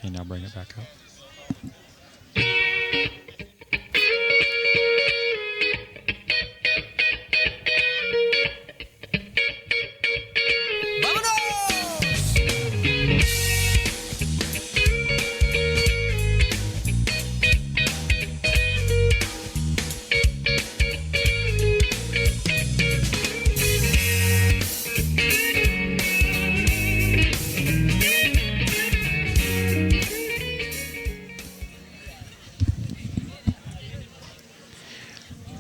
Okay, now bring it back up.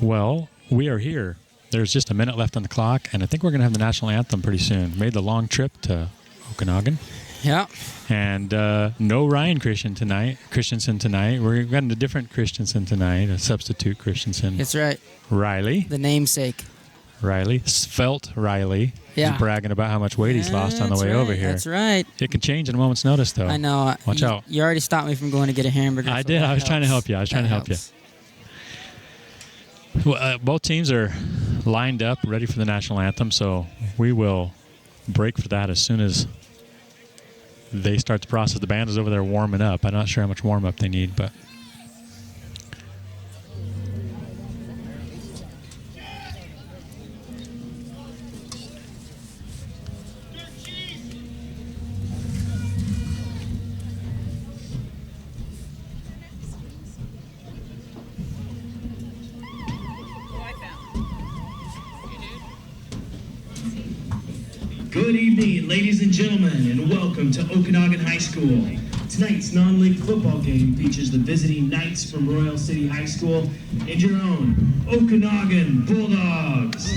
Well, we are here. There's just a minute left on the clock, and I think we're going to have the national anthem pretty soon. Made the long trip to Okanogan. Yeah. And no Ryan Christensen tonight. We're getting a different Christensen tonight, a substitute Christensen. That's right. Riley. The namesake. Riley. Svelte Riley. Yeah. He's bragging about how much weight he's lost on the way right. over here. That's right. It can change in a moment's notice, though. I know. Watch out. You already stopped me from going to get a hamburger. I did. I was trying to help you. Well, both teams are lined up, ready for the national anthem, so we will break for that as soon as they start the process. The band is over there warming up. I'm not sure how much warm-up they need, but... Good evening, ladies and gentlemen, and welcome to Okanogan High School. Tonight's non-league football game features the visiting Knights from Royal City High School and your own Okanogan Bulldogs.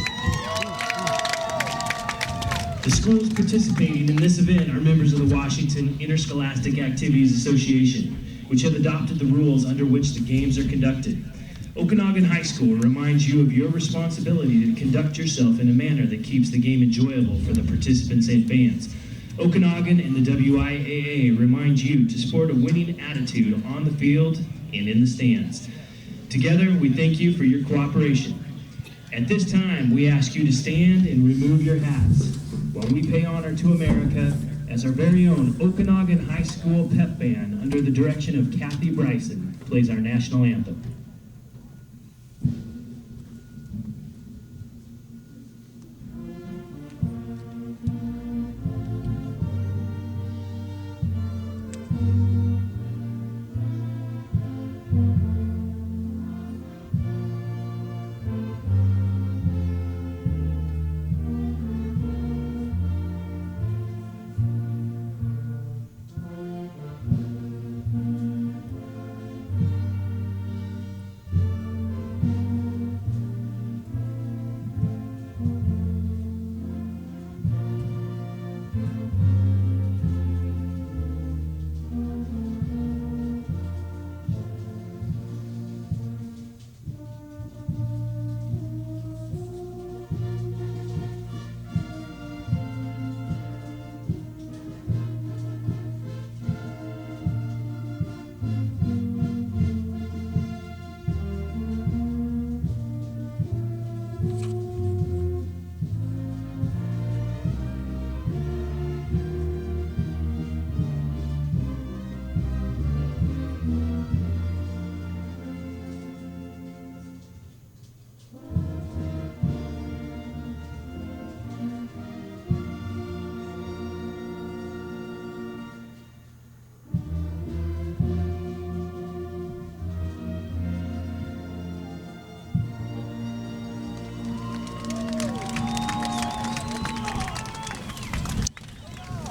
The schools participating in this event are members of the Washington Interscholastic Activities Association, which have adopted the rules under which the games are conducted. Okanogan High School reminds you of your responsibility to conduct yourself in a manner that keeps the game enjoyable for the participants and fans. Okanogan and the WIAA remind you to sport a winning attitude on the field and in the stands. Together, we thank you for your cooperation. At this time, we ask you to stand and remove your hats while we pay honor to America as our very own Okanogan High School pep band under the direction of Kathy Bryson plays our national anthem.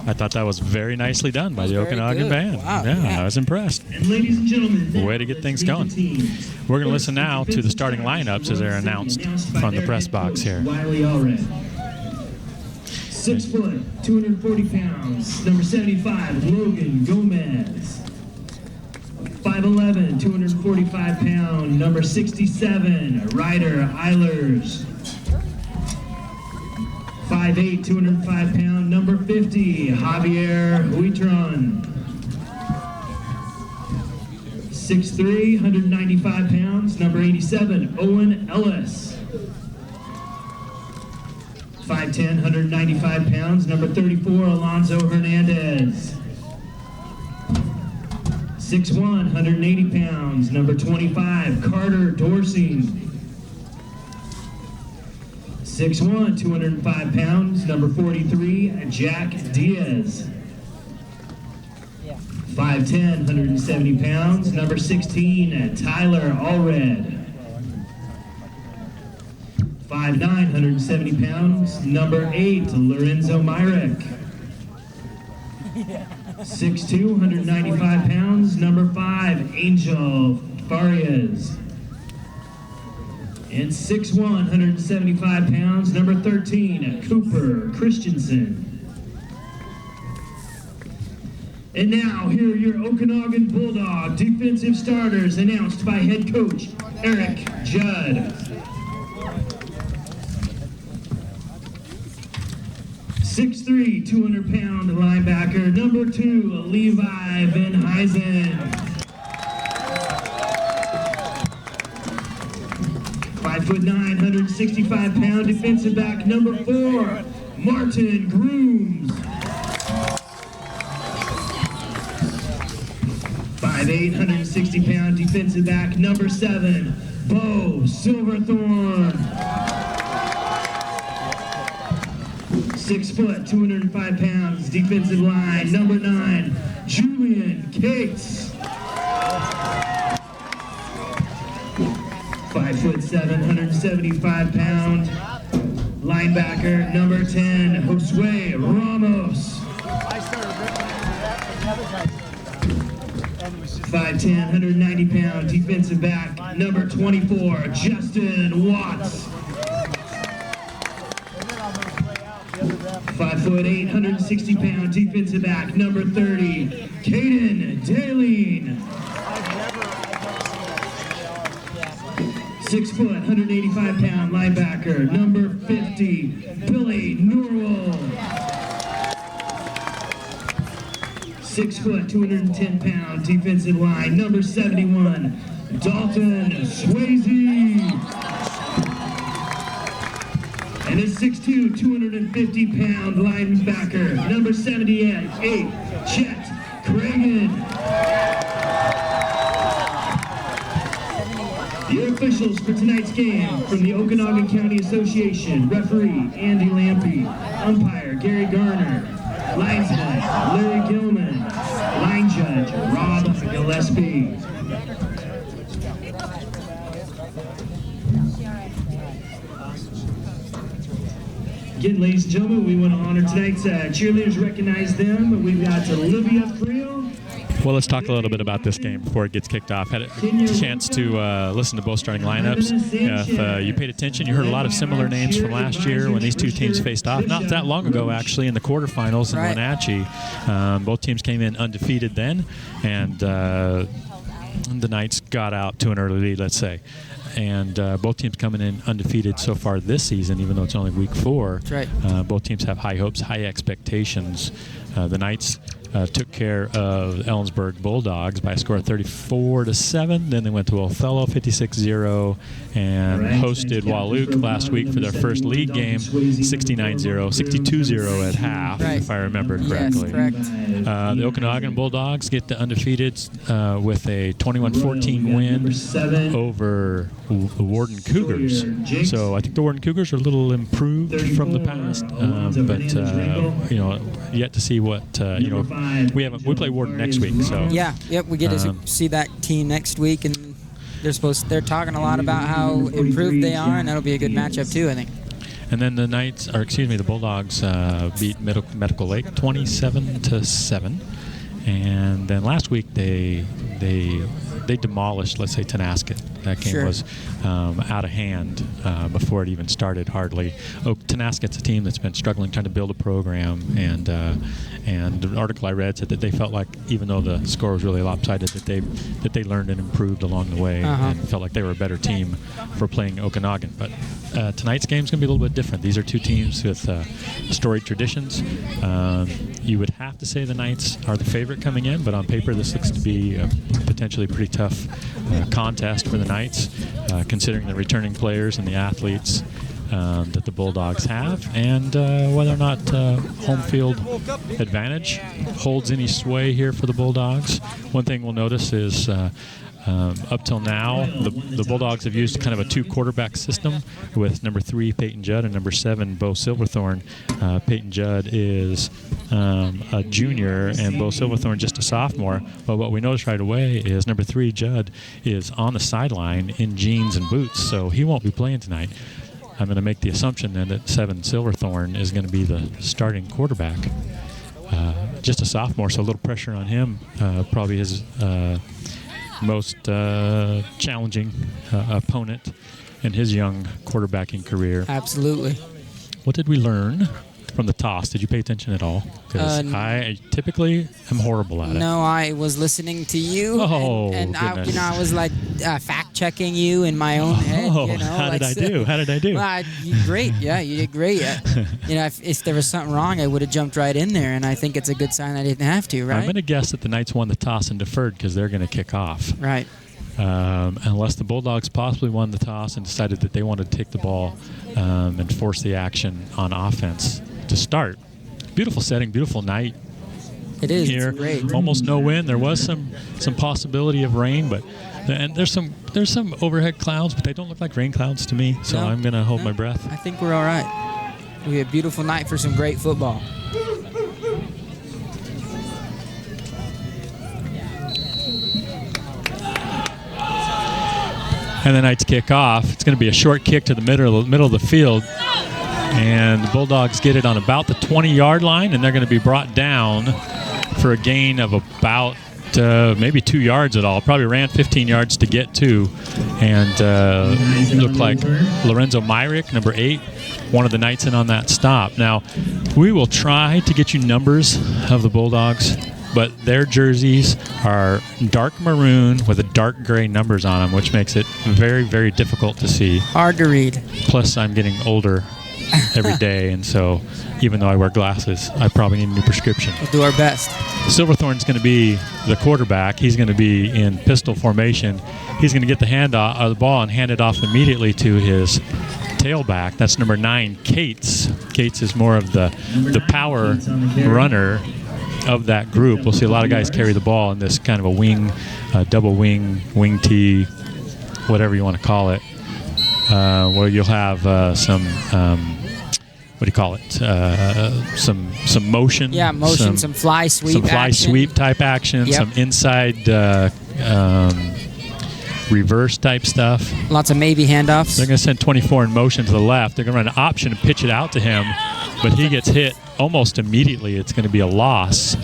I thought that was very nicely done by the Okanogan band. Wow, yeah, I was impressed. And ladies and gentlemen, Way to get things going. We're going to listen now to the starting lineups as they're announced from the press box here. Wiley Allred. 6 foot, 240 pounds, number 75, Logan Gomez. 5'11", 245 pound, number 67, Ryder Eilers. 5'8", 205 pound, number 50, Javier Huitron. 6'3", 195 pounds, number 87, Owen Ellis. 5'10", 195 pounds, number 34, Alonzo Hernandez. 6'1", 180 pounds, number 25, Carter Dorsey. 6'1", 205 pounds, number 43, Jack Diaz. 5'10", 170 pounds, number 16, Tyler Allred. 5'9", 170 pounds, number 8, Lorenzo Myrek. 6'2", 195 pounds, number 5, Angel Farias. And 6'1", 175 pounds, number 13, Cooper Christensen. And now, here are your Okanogan Bulldog defensive starters, announced by head coach Eric Judd. 6'3", 200-pound linebacker, number 2, Levi Van Huysen. 5'9", 165-pound defensive back, number 4, Martin Grooms. 5'8", 160-pound defensive back, number 7, Bo Silverthorne. 6 foot, 205 pounds, defensive line, number 9, Julian Cates. 5'7", 175 pound linebacker, number 10, Josue Ramos. 5'10", 190 pound defensive back, number 24, Justin Watts. 5'8", 160-pound defensive back, number 30, Caden Daleen. 6 foot, 185-pound linebacker, number 50, Billy Norwell. 6 foot, 210-pound defensive line, number 71, Dalton Swayze. And a 6'2", 250-pound linebacker, number 78, Chet Cragen. The officials for tonight's game from the Okanogan County Association: referee Andy Lampy, umpire Gary Garner, linesman Larry Gilman, line judge Rob Gillespie. Again, ladies and gentlemen, we want to honor tonight's cheerleaders, recognize them. We've got Olivia Creel. Well, let's talk a little bit about this game before it gets kicked off. Had a chance to listen to both starting lineups. If you paid attention, you heard a lot of similar names from last year when these two teams faced off. Not that long ago, actually, in the quarterfinals in Wenatchee. Both teams came in undefeated then, and the Knights got out to an early lead, let's say. And both teams coming in undefeated so far this season, even though it's only week 4. That's right. Both teams have high hopes, high expectations. The Knights took care of Ellensburg Bulldogs by a score of 34-7. Then they went to Othello 56-0 and hosted Walook last week for their first league game 69-0, 62-0 at half, if I remember correctly. Yes, correct. The Okanogan Bulldogs get the undefeated with a 21-14 win over the Warden Cougars. So I think the Warden Cougars are a little improved from the past, but you know, yet to see what we play Warden next week. So we get to see that team next week, and they're talking a lot about how improved they are, and that'll be a good matchup too, I think. And then the the Bulldogs beat Medical Lake 27-7, and then last week they demolished, let's say, Tenasket. That game was out of hand before it even started, hardly. Tenasket's a team that's been struggling trying to build a program, and the article I read said that they felt like, even though the score was really lopsided, that they learned and improved along the way, and felt like they were a better team for playing Okanogan. But tonight's game is going to be a little bit different. These are two teams with storied traditions. You would have to say the Knights are the favorite coming in, but on paper this looks to be a potentially pretty tough contest for the Knights, considering the returning players and the athletes. that the Bulldogs have, and whether or not home field advantage holds any sway here for the Bulldogs. One thing we'll notice is up till now, the Bulldogs have used kind of a 2-quarterback system with number 3, Peyton Judd, and number 7, Bo Silverthorne. Peyton Judd is a junior, and Bo Silverthorne just a sophomore. But what we notice right away is number 3, Judd, is on the sideline in jeans and boots, so he won't be playing tonight. I'm going to make the assumption then that 7, Silverthorne, is going to be the starting quarterback. Just a sophomore, so a little pressure on him. Probably his most challenging opponent in his young quarterbacking career. Absolutely. What did we learn from the toss? Did you pay attention at all? Because I typically am horrible at it. No, I was listening to you. Oh, and goodness. I was like fact-checking you in my own head. How did I do? How did I do? Well, great. Yeah, you did great. If there was something wrong, I would have jumped right in there, and I think it's a good sign I didn't have to, right? I'm going to guess that the Knights won the toss and deferred because they're going to kick off. Right. Unless the Bulldogs possibly won the toss and decided that they wanted to take the ball and force the action on offense to start. Beautiful setting, beautiful night. It is. Here. It's great. Almost no wind. There was some possibility of rain, and there's some overhead clouds, but they don't look like rain clouds to me. So I'm gonna hold my breath. I think we're all right. We had a beautiful night for some great football. And the Knights kick off. It's going to be a short kick to the middle of the field. And the Bulldogs get it on about the 20-yard line, and they're going to be brought down for a gain of about maybe 2 yards at all. Probably ran 15 yards to get to. And it looked like Lorenzo Myrick, number 8, one of the Knights in on that stop. Now, we will try to get you numbers of the Bulldogs, but their jerseys are dark maroon with a dark gray numbers on them, which makes it very, very difficult to see. Hard to read. Plus, I'm getting older every day, and so even though I wear glasses, I probably need a new prescription. We'll do our best. Silverthorne's going to be the quarterback. He's going to be in pistol formation. He's going to get the handoff of the ball and hand it off immediately to his tailback. That's number 9, Cates. Cates is more of the power runner of that group. We'll see a lot of guys carry the ball in this kind of a wing, double wing tee, whatever you want to call it, where you'll have some, what do you call it? Some motion. Yeah, motion, some fly sweep some fly action. sweep type action, Yep. some inside reverse type stuff. Lots of maybe handoffs. They're going to send 24 in motion to the left. They're going to run an option and pitch it out to him, but he gets hit almost immediately. It's going to be a loss.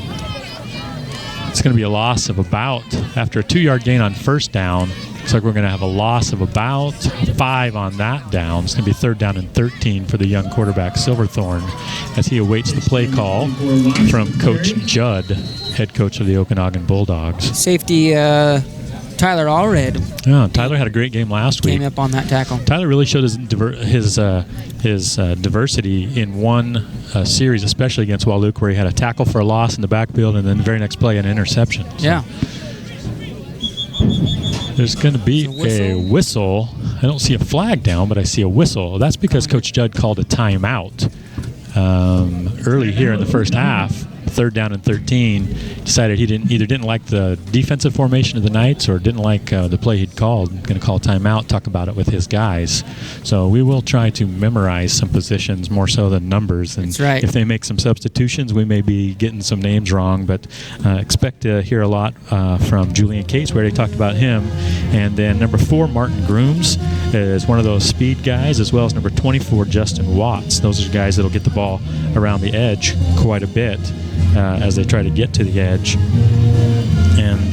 It's going to be a loss of about, after a 2-yard gain on first down, looks like we're going to have a loss of about 5 on that down. It's going to be 3rd down and 13 for the young quarterback, Silverthorne, as he awaits the play call from Coach Judd, head coach of the Okanogan Bulldogs. Safety Tyler Allred Yeah, Tyler had a great game last week. came up on that tackle. Tyler really showed his diversity in one series, especially against Wahluke, where he had a tackle for a loss in the backfield and then the very next play an interception. So Yeah. there's going to be a whistle. I don't see a flag down, but I see a whistle. That's because Coach Judd called a timeout early here in the first half. 3rd down and 13, decided he didn't like the defensive formation of the Knights or didn't like the play he'd called. Going to call timeout, talk about it with his guys. So we will try to memorize some positions more so than numbers. And That's right. If they make some substitutions, we may be getting some names wrong, but expect to hear a lot from Julian Cates. We already talked about him. And then number 4, Martin Grooms, is one of those speed guys, as well as number 24, Justin Watts. Those are guys that will get the ball around the edge quite a bit as they try to get to the edge. And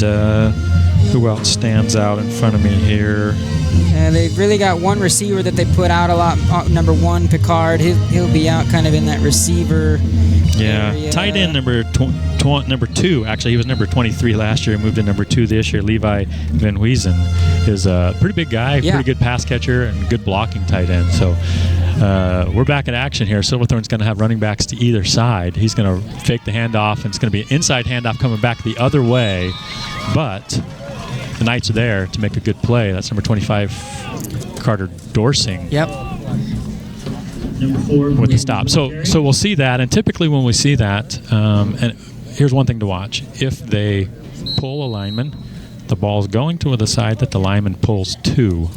who else stands out in front of me here? And they've really got one receiver that they put out a lot. Number 1, Picard. He'll be out kind of in that receiver area. Tight end number 2. Actually, he was number 23 last year. Moved to number 2 this year. Levi Van Huizen is a pretty big guy, pretty good pass catcher, and good blocking tight end. So we're back in action here. Silverthorne's going to have running backs to either side. He's going to fake the handoff, and it's going to be an inside handoff coming back the other way. But the Knights are there to make a good play. That's number 25, Carter Dorsing. Yep. Number 4 with the stop. So we'll see that, and typically when we see that, and here's one thing to watch. If they pull a lineman, the ball's going to the side that the lineman pulls to.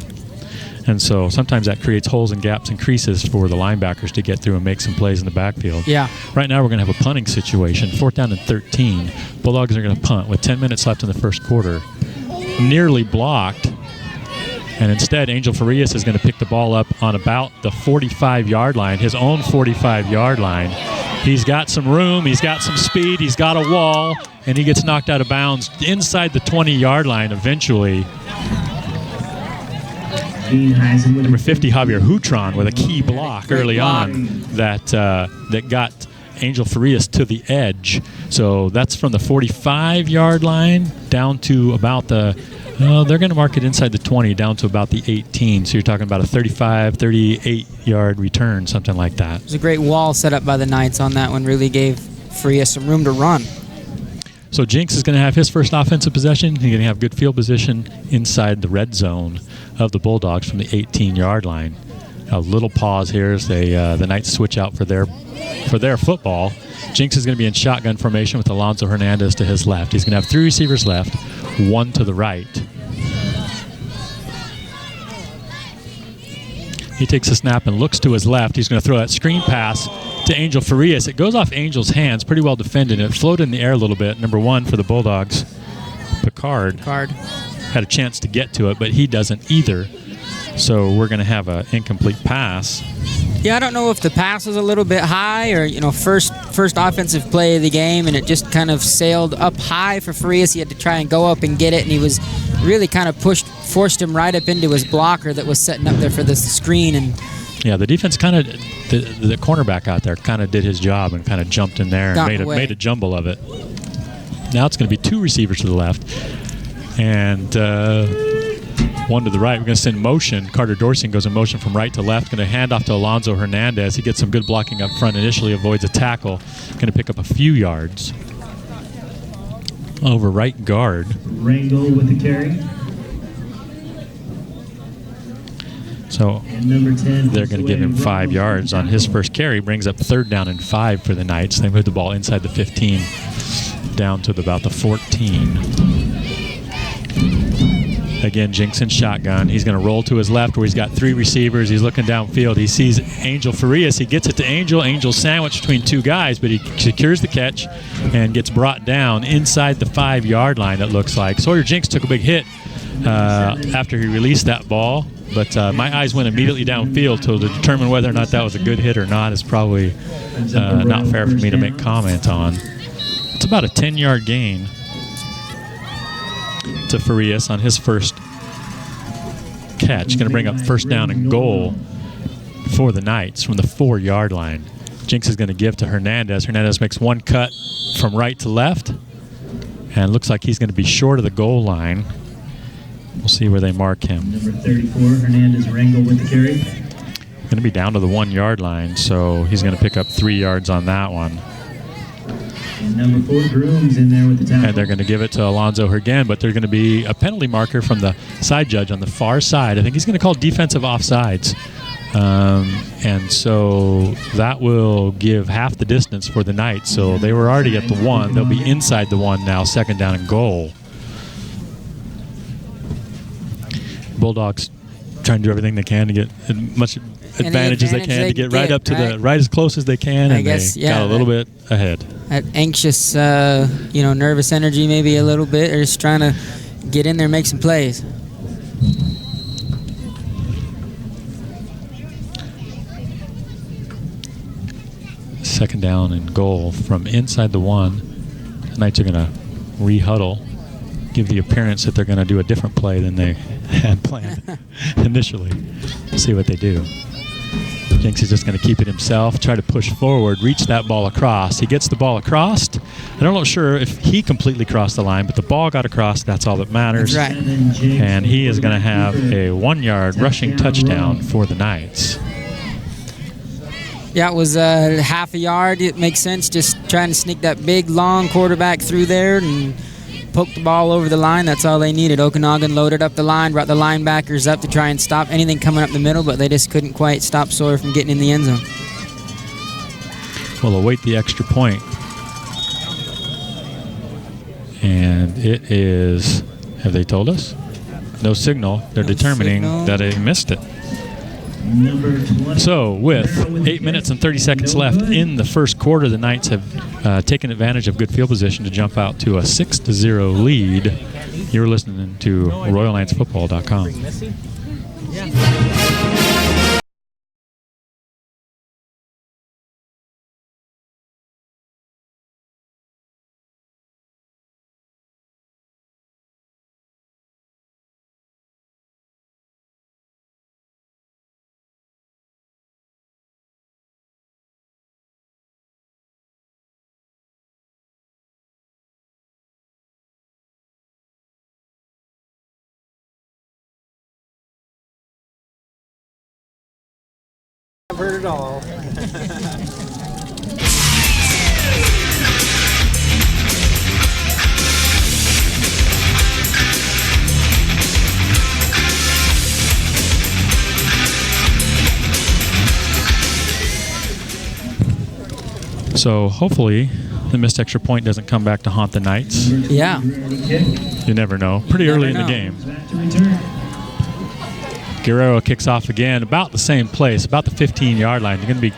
And so sometimes that creates holes and gaps and creases for the linebackers to get through and make some plays in the backfield. Yeah. Right now we're going to have a punting situation, 4th down and 13. Bulldogs are going to punt with 10 minutes left in the first quarter. Nearly blocked. And instead, Angel Farias is going to pick the ball up on about the 45-yard line, his own 45-yard line. He's got some room, he's got some speed, he's got a wall, and he gets knocked out of bounds inside the 20-yard line eventually. Number 50, Javier Hutron, with a key block early on that got Angel Farias to the edge. So that's from the 45-yard line down to about the they're going to mark it inside the 20 down to about the 18. So you're talking about a 35, 38-yard return, something like that. It was a great wall set up by the Knights on that one. Really gave Farias some room to run. So Jinx is going to have his first offensive possession. He's going to have good field position inside the red zone of the Bulldogs from the 18-yard line. A little pause here as the Knights switch out for their football. Jinx is going to be in shotgun formation with Alonso Hernandez to his left. He's going to have 3 receivers left, 1 to the right. He takes a snap and looks to his left. He's going to throw that screen pass to Angel Farias. It goes off Angel's hands, pretty well defended. It floated in the air a little bit. Number 1 for the Bulldogs, Picard, had a chance to get to it, but he doesn't either. So we're going to have an incomplete pass. Yeah, I don't know if the pass was a little bit high or, first offensive play of the game, and it just kind of sailed up high for Farias. He had to try and go up and get it, and he was really kind of forced him right up into his blocker that was setting up there for the screen. And yeah, the defense kind of, the cornerback out there kind of did his job and kind of jumped in there and made a jumble of it. Now it's going to be 2 receivers to the left and 1 to the right. We're going to send motion. Carter Dorsey goes in motion from right to left. Going to hand off to Alonso Hernandez. He gets some good blocking up front. Initially avoids a tackle. Going to pick up a few yards. Over right guard. Rangel with the carry. So number 10, they're going to give him 5 yards on his first carry. Brings up 3rd down and 5 for the Knights. They move the ball inside the 15 down to about the 14. Again, Jinx in shotgun. He's going to roll to his left where he's got 3 receivers. He's looking downfield. He sees Angel Farias. He gets it to Angel. Angel sandwiched between 2 guys, but he secures the catch and gets brought down inside the 5-yard line, it looks like. Sawyer Jinx took a big hit after he released that ball, but my eyes went immediately downfield to determine whether or not that was a good hit or not. Is probably not fair for me to make comment on. It's about a 10-yard gain to Farias on his first catch. Going to bring up 1st down and goal for the Knights from the 4-yard line. Jinx is going to give to Hernandez. Hernandez makes 1 cut from right to left and looks like he's going to be short of the goal line. We'll see where they mark him. Number 34, Hernandez Rangel with the carry. Going to be down to the 1-yard line, so he's going to pick up 3 yards on that one. And number 4, Grooms in there with the tackle. And they're going to give it to Alonso again, but there's going to be a penalty marker from the side judge on the far side. I think he's going to call defensive offsides. And so that will give half the distance for the Knights. So they were already at the 1. They'll be inside the 1 now, 2nd down and goal. Bulldogs trying to do everything they can to get as much advantage as they can to get right up to right as close as they can, and they got a little bit ahead. That anxious, nervous energy maybe a little bit. They're just trying to get in there and make some plays. Second down and goal from inside the 1. The Knights are going to re-huddle, give the appearance that they're going to do a different play than they had planned initially. See what they do. Jinx is just going to keep it himself, try to push forward, reach that ball across. He gets the ball across. I'm not sure if he completely crossed the line, but the ball got across. That's all that matters. That's right. And he is going to have a 1-yard rushing touchdown for the Knights. Yeah, it was half a yard. It makes sense just trying to sneak that big, long quarterback through there and poked the ball over the line. That's all they needed. Okanogan loaded up the line, brought the linebackers up to try and stop anything coming up the middle, but they just couldn't quite stop Sawyer from getting in the end zone. We'll await the extra point. And it is, have they told us? No signal. They're determining that they missed it. So with 8 minutes and 30 seconds left in the first quarter, the Knights have taken advantage of good field position to jump out to a 6-0 lead. You're listening to RoyalKnightsFootball.com. I've heard it all. So hopefully the missed extra point doesn't come back to haunt the Knights. Yeah. You never know. Pretty early in the game. Guerrero kicks off again, about the same place, about the 15-yard line. He's going to be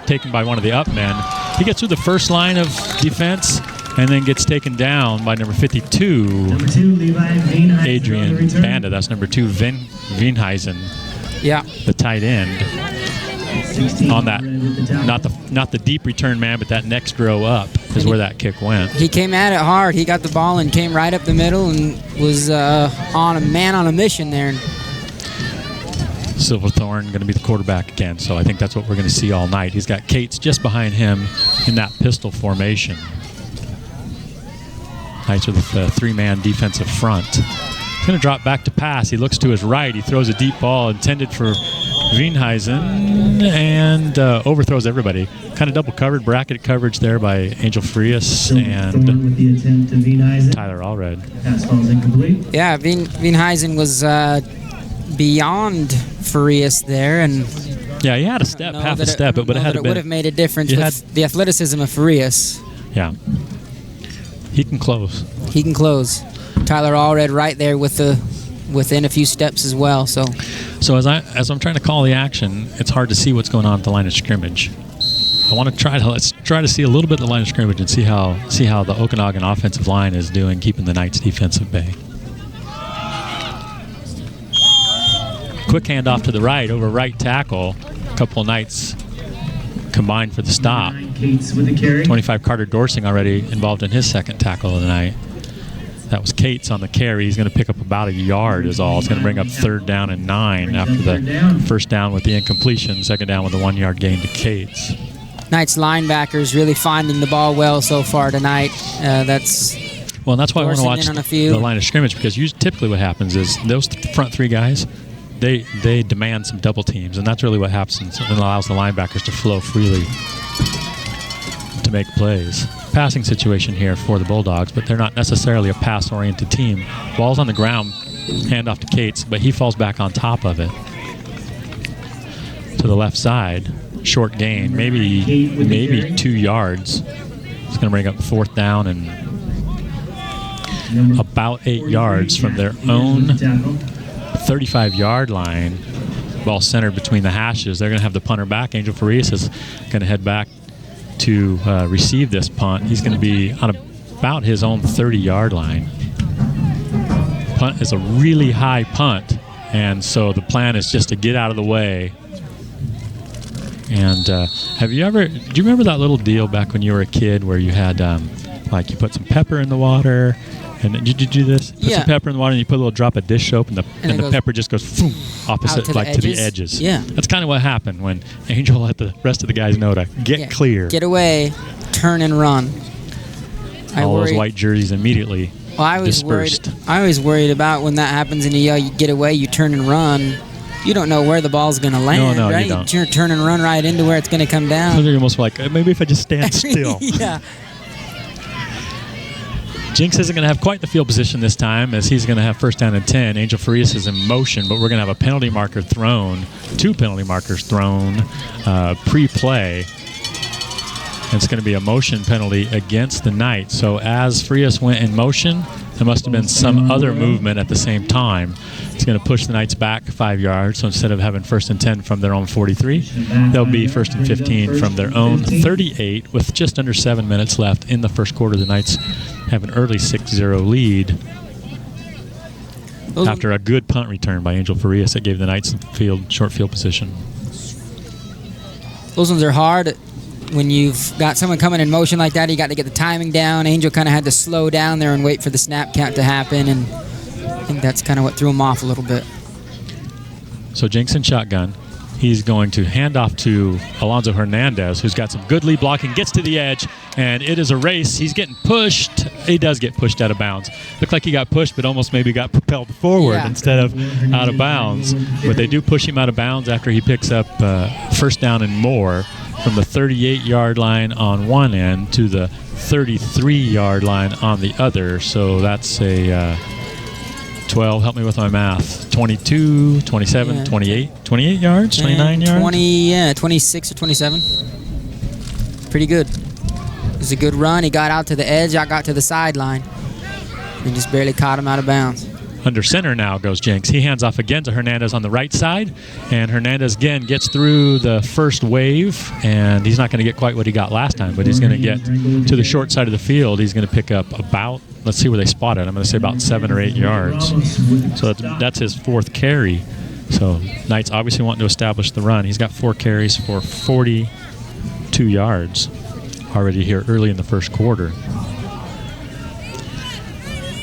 taken by one of the up men. He gets through the first line of defense and then gets taken down by number 52, Adrian Banda. That's number 2, Veenhuizen, Yeah. the tight end. On that, not the deep return man, but that next row up is where that kick went. He came at it hard. He got the ball and came right up the middle and was on a mission there. Silverthorne going to be the quarterback again, so I think that's what we're going to see all night. He's got Cates just behind him in that pistol formation. Knights with a 3-man defensive front. He's going to drop back to pass. He looks to his right. He throws a deep ball intended for Veenhuizen and overthrows everybody. Kind of double covered, bracketed coverage there by Angel Frias and Tyler Allred. Yeah, Veenhuizen was beyond Farias there, and yeah, he had a step, half a step, but it would have made a difference with the athleticism of Farias. Yeah, he can close. He can close. Tyler Allred right there within a few steps as well. So as I'm trying to call the action, it's hard to see what's going on at the line of scrimmage. Let's try to see a little bit of the line of scrimmage and see how the Okanogan offensive line is doing, keeping the Knights defense at bay. Quick handoff to the right, over right tackle. A couple of Knights combined for the stop. 25 Carter Dorsing already involved in his second tackle of the night. That was Cates on the carry. He's going to pick up about a yard is all. It's going to bring up 3rd down and 9 after the first down with the incompletion, second down with a 1-yard gain to Cates. Knights linebackers really finding the ball well so far tonight. That's why I want to watch the line of scrimmage, because typically what happens is those front 3 guys, they demand some double teams, and that's really what happens and allows the linebackers to flow freely to make plays. Passing situation here for the Bulldogs, but they're not necessarily a pass-oriented team. Ball's on the ground, handoff to Cates, but he falls back on top of it. To the left side, short gain, maybe 2 yards. It's going to bring up 4th down and about 8 yards from their own 35-yard line. Ball centered between the hashes. They're going to have the punter back. Angel Farias is going to head back to receive this punt. He's going to be on about his own 30-yard line. Punt is a really high punt, and so the plan is just to get out of the way. And do you remember that little deal back when you were a kid where you had like you put some pepper in the water? And did you do this? Put some pepper in the water, and you put a little drop of dish soap, and the pepper just goes boom, opposite, to the edges. Yeah. That's kind of what happened when Angel let the rest of the guys know to get clear. Get away, turn and run. All those white jerseys immediately dispersed. I was worried about when that happens and you yell, you get away, you turn and run. You don't know where the ball's going to land, right? You don't. You turn and run right into where it's going to come down. So you're almost like, maybe if I just stand still. Yeah. Jinx isn't going to have quite the field position this time, as he's going to have first down and 10. Angel Farias is in motion, but we're going to have a penalty marker thrown, 2 penalty markers thrown pre-play. It's going to be a motion penalty against the Knights. So as Frias went in motion, there must have been some other movement at the same time. It's going to push the Knights back 5 yards. So instead of having first and 10 from their own 43, they'll be first and 15 from their own 38 with just under 7 minutes left in the first quarter. The Knights have an early 6-0 lead after a good punt return by Angel Farias that gave the Knights short field position. Those ones are hard. When you've got someone coming in motion like that, you got to get the timing down. Angel kind of had to slow down there and wait for the snap count to happen, and I think that's kind of what threw him off a little bit. So Jinx in shotgun. He's going to hand off to Alonzo Hernandez, who's got some good lead blocking, gets to the edge, and it is a race. He's getting pushed. He does get pushed out of bounds. Looked like he got pushed, but almost maybe got propelled forward instead of out of bounds. But they do push him out of bounds after he picks up first down and more from the 38-yard line on one end to the 33-yard line on the other. So that's a 12, help me with my math, 22, 27, 28 yards, 29 yards? 26 or 27. Pretty good. It was a good run. He got out to the edge, got to the sideline, and just barely caught him out of bounds. Under center now goes Jinx. He hands off again to Hernandez on the right side, and Hernandez again gets through the first wave, and he's not going to get quite what he got last time, but he's going to get to the short side of the field. He's going to pick up about, let's see where they spot it. I'm going to say about 7 or 8 yards. So that's his 4th carry. So Knights obviously wanting to establish the run. He's got 4 carries for 42 yards already here early in the first quarter.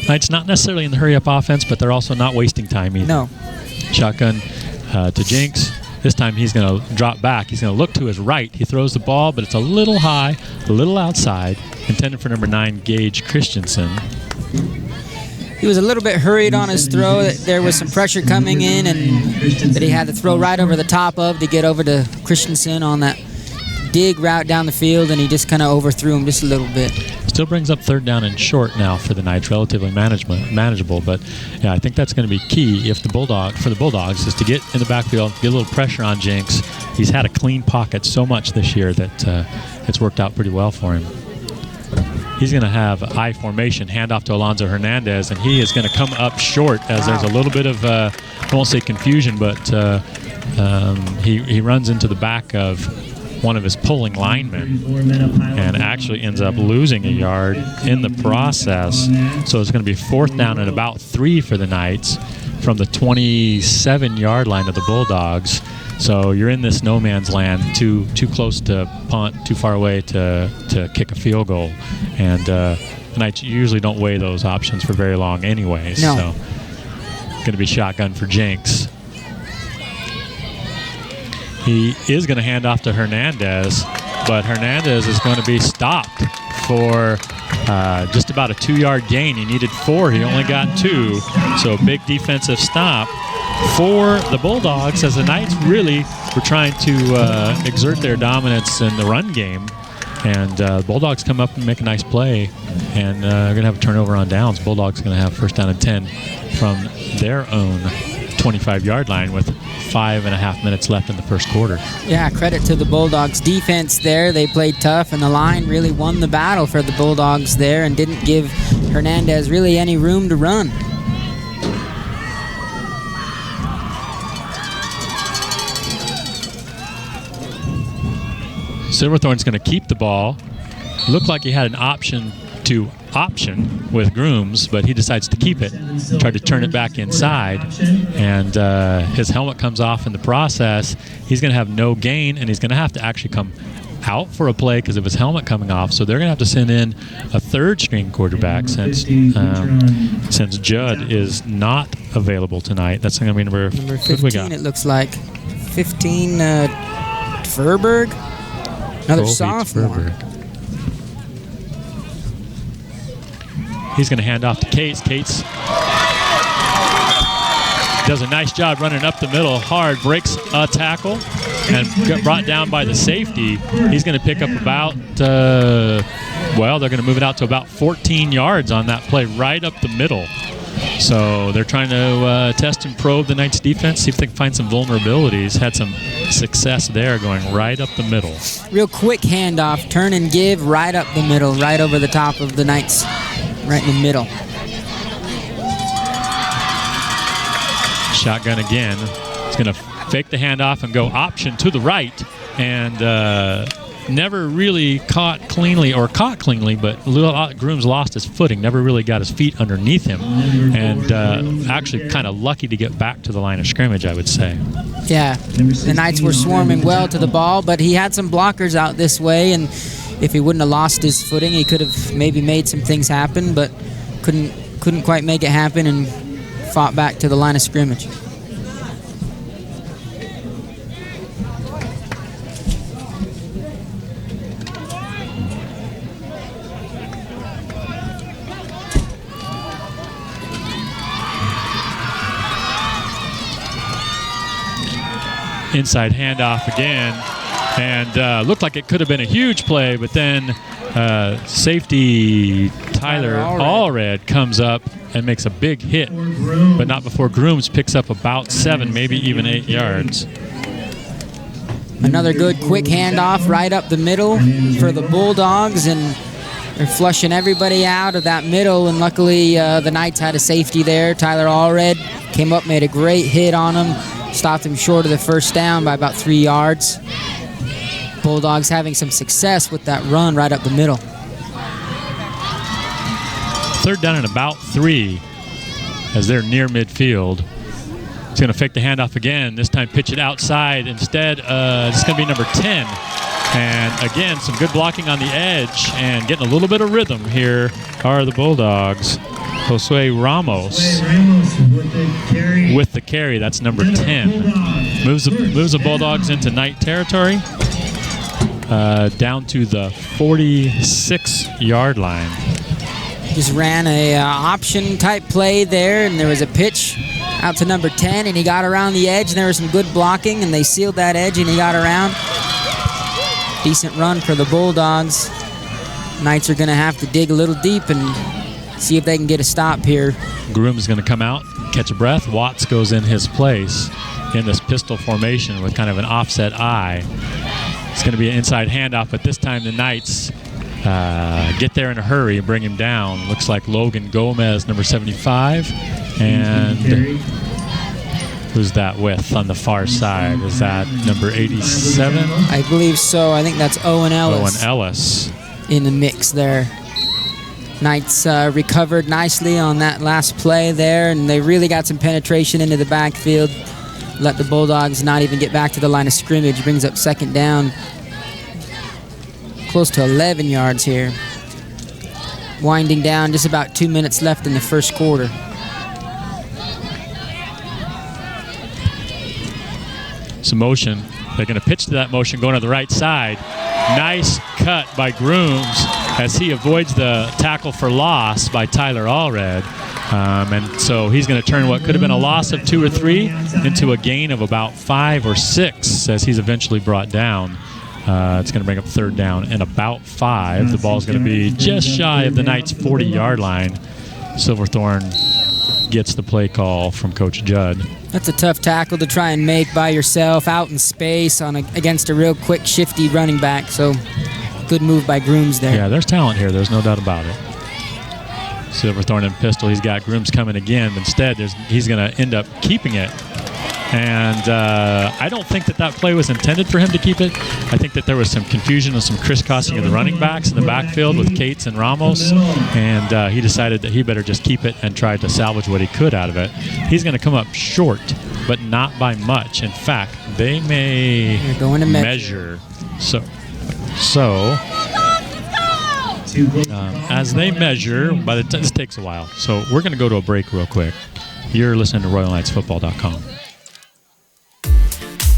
Knights not necessarily in the hurry-up offense, but they're also not wasting time either. No. Shotgun to Jinx. This time he's going to drop back. He's going to look to his right. He throws the ball, but it's a little high, a little outside, intended for number 9, Gage Christensen. He was a little bit hurried on his throw. There was some pressure coming in, and that he had to throw right over the top of to get over to Christensen on that dig route down the field, and he just kind of overthrew him just a little bit. Still brings up 3rd down and short now for the Knights, relatively manageable. But yeah, I think that's going to be key for the Bulldogs is to get in the backfield, get a little pressure on Jinx. He's had a clean pocket so much this year that it's worked out pretty well for him. He's going to have I formation, handoff to Alonzo Hernandez, and he is going to come up short as there's a little bit of, I won't say confusion, but he runs into the back of one of his pulling linemen and actually ends up losing a yard in the process. So it's going to be 4th down and about 3 for the Knights from the 27-yard line of the Bulldogs. So you're in this no man's land, too close to punt, too far away to kick a field goal. And the Knights usually don't weigh those options for very long anyways. No. So going to be shotgun for Jinx. He is going to hand off to Hernandez, but Hernandez is going to be stopped for just about a 2-yard gain. He needed 4. He only got 2. So big defensive stop for the Bulldogs as the Knights really were trying to exert their dominance in the run game. And the Bulldogs come up and make a nice play, and they're going to have a turnover on downs. Bulldogs going to have first down and 10 from their own 25-yard line with 5.5 minutes left in the first quarter. Yeah, credit to the Bulldogs defense there. They played tough, and the line really won the battle for the Bulldogs there and didn't give Hernandez really any room to run. Silverthorne's going to keep the ball. Looked like he had an option with Grooms, but he decides to keep it. Tried to turn it back inside, and his helmet comes off in the process. He's going to have no gain, and he's going to have to actually come out for a play because of his helmet coming off. So they're going to have to send in a 3rd-string quarterback since Judd is not available tonight. That's going to be number 15, it looks like. 15, Furberg. Another sophomore. He's going to hand off to Cates. Cates does a nice job running up the middle hard, breaks a tackle, and got brought down by the safety. He's going to pick up about Well, they're going to move it out to about 14 yards on that play, right up the middle. So they're trying to test and probe the Knights defense, see if they can find some vulnerabilities. Had some success there, going right up the middle. Real quick handoff, turn and give, right up the middle, right over the top of the Knights, right in the middle. Shotgun again. He's going to fake the handoff and go option to the right, and never really caught cleanly, but Grooms lost his footing, never really got his feet underneath him, and actually kind of lucky to get back to the line of scrimmage, I would say. Yeah, the Knights were swarming well to the ball, but he had some blockers out this way, and if he wouldn't have lost his footing, he could have maybe made some things happen, but couldn't quite make it happen and fought back to the line of scrimmage. Inside handoff again, and looked like it could have been a huge play, but then safety Tyler Allred comes up and makes a big hit, but not before Grooms picks up about 7, maybe even 8 yards. Another good quick handoff right up the middle for the Bulldogs, and they're flushing everybody out of that middle, and luckily the Knights had a safety there. Tyler Allred came up, made a great hit on him, stopped him short of the first down by about 3 yards. Bulldogs having some success with that run right up the middle. 3rd down and about 3 as they're near midfield. He's going to fake the handoff again, this time pitch it outside. Instead, it's going to be number 10. And again, some good blocking on the edge and getting a little bit of rhythm here are the Bulldogs. Josue Ramos with the carry. That's number 10. Moves the Bulldogs into Knight territory, down to the 46-yard line. Just ran a option type play there, and there was a pitch out to number 10, and he got around the edge, and there was some good blocking, and they sealed that edge, and he got around. Decent run for the Bulldogs. Knights are going to have to dig a little deep and see if they can get a stop here. Groom is going to come out, catch a breath. Watts goes in his place in this pistol formation with kind of an offset eye. It's going to be an inside handoff, but this time the Knights get there in a hurry and bring him down. Looks like Logan Gomez, number 75. And who's that with on the far side? Is that number 87? I believe so. I think that's Owen Ellis. Owen Ellis. In the mix there. Knights recovered nicely on that last play there, and they really got some penetration into the backfield. Let the Bulldogs not even get back to the line of scrimmage. Brings up 2nd down. Close to 11 yards here. Winding down, just about 2 minutes left in the first quarter. Some motion. They're going to pitch to that motion going to the right side. Nice cut by Grooms as he avoids the tackle for loss by Tyler Allred. And so he's going to turn what could have been a loss of 2 or 3 into a gain of about 5 or 6 as he's eventually brought down. It's going to bring up 3rd down and about 5. The ball's going to be just shy of the Knights' 40-yard line. Silverthorne gets the play call from Coach Judd. That's a tough tackle to try and make by yourself out in space against a real quick, shifty running back. So good move by Grooms there. Yeah, there's talent here. There's no doubt about it. Silverthorne and pistol. He's got Grooms coming again. But instead, he's going to end up keeping it. And I don't think that play was intended for him to keep it. I think that there was some confusion and some crisscrossing of the running backs in the backfield with Cates and Ramos. And he decided that he better just keep it and try to salvage what he could out of it. He's going to come up short, but not by much. In fact, they may measure. So as they measure, this takes a while. So we're going to go to a break real quick. You're listening to RoyalKnightsFootball.com.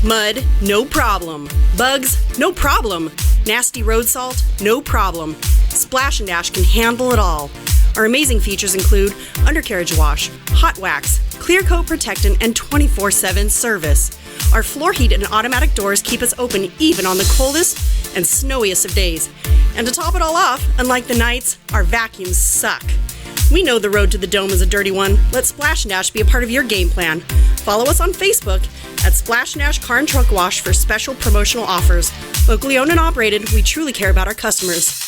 Mud, no problem. Bugs, no problem. Nasty road salt, no problem. Splash and Dash can handle it all. Our amazing features include undercarriage wash, hot wax, clear coat protectant, and 24/7 service. Our floor heat and automatic doors keep us open even on the coldest and snowiest of days. And to top it all off, unlike the Knights, our vacuums suck. We know the road to the Dome is a dirty one. Let Splash and Dash be a part of your game plan. Follow us on Facebook at Splash and Dash Car and Truck Wash for special promotional offers. Locally owned and operated, we truly care about our customers.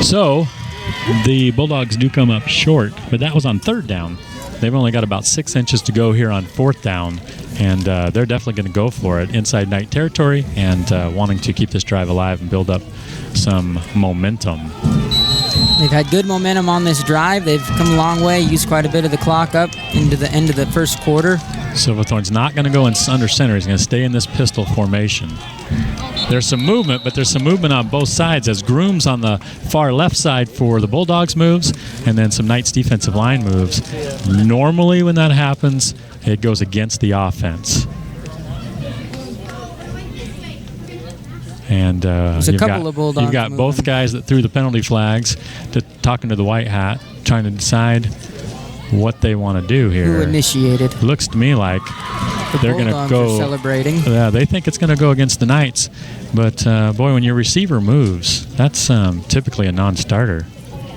So, the Bulldogs do come up short, but that was on third down. They've only got about 6 inches to go here on fourth down, and they're definitely going to go for it inside Knight territory and wanting to keep this drive alive and build up some momentum. They've had good momentum on this drive. They've come a long way, used quite a bit of the clock up into the end of the first quarter. Silverthorne's not going to go under center. He's going to stay in this pistol formation. There's some movement, but there's some movement on both sides as Grooms on the far left side for the Bulldogs moves, and then some Knights defensive line moves. Normally when that happens, it goes against the offense. And you've got both guys that threw the penalty flags talking to the white hat, trying to decide what they want to do here. Who initiated? Looks to me like they're going to go celebrating. Yeah, they think it's going to go against the Knights, but boy, when your receiver moves, that's typically a non-starter.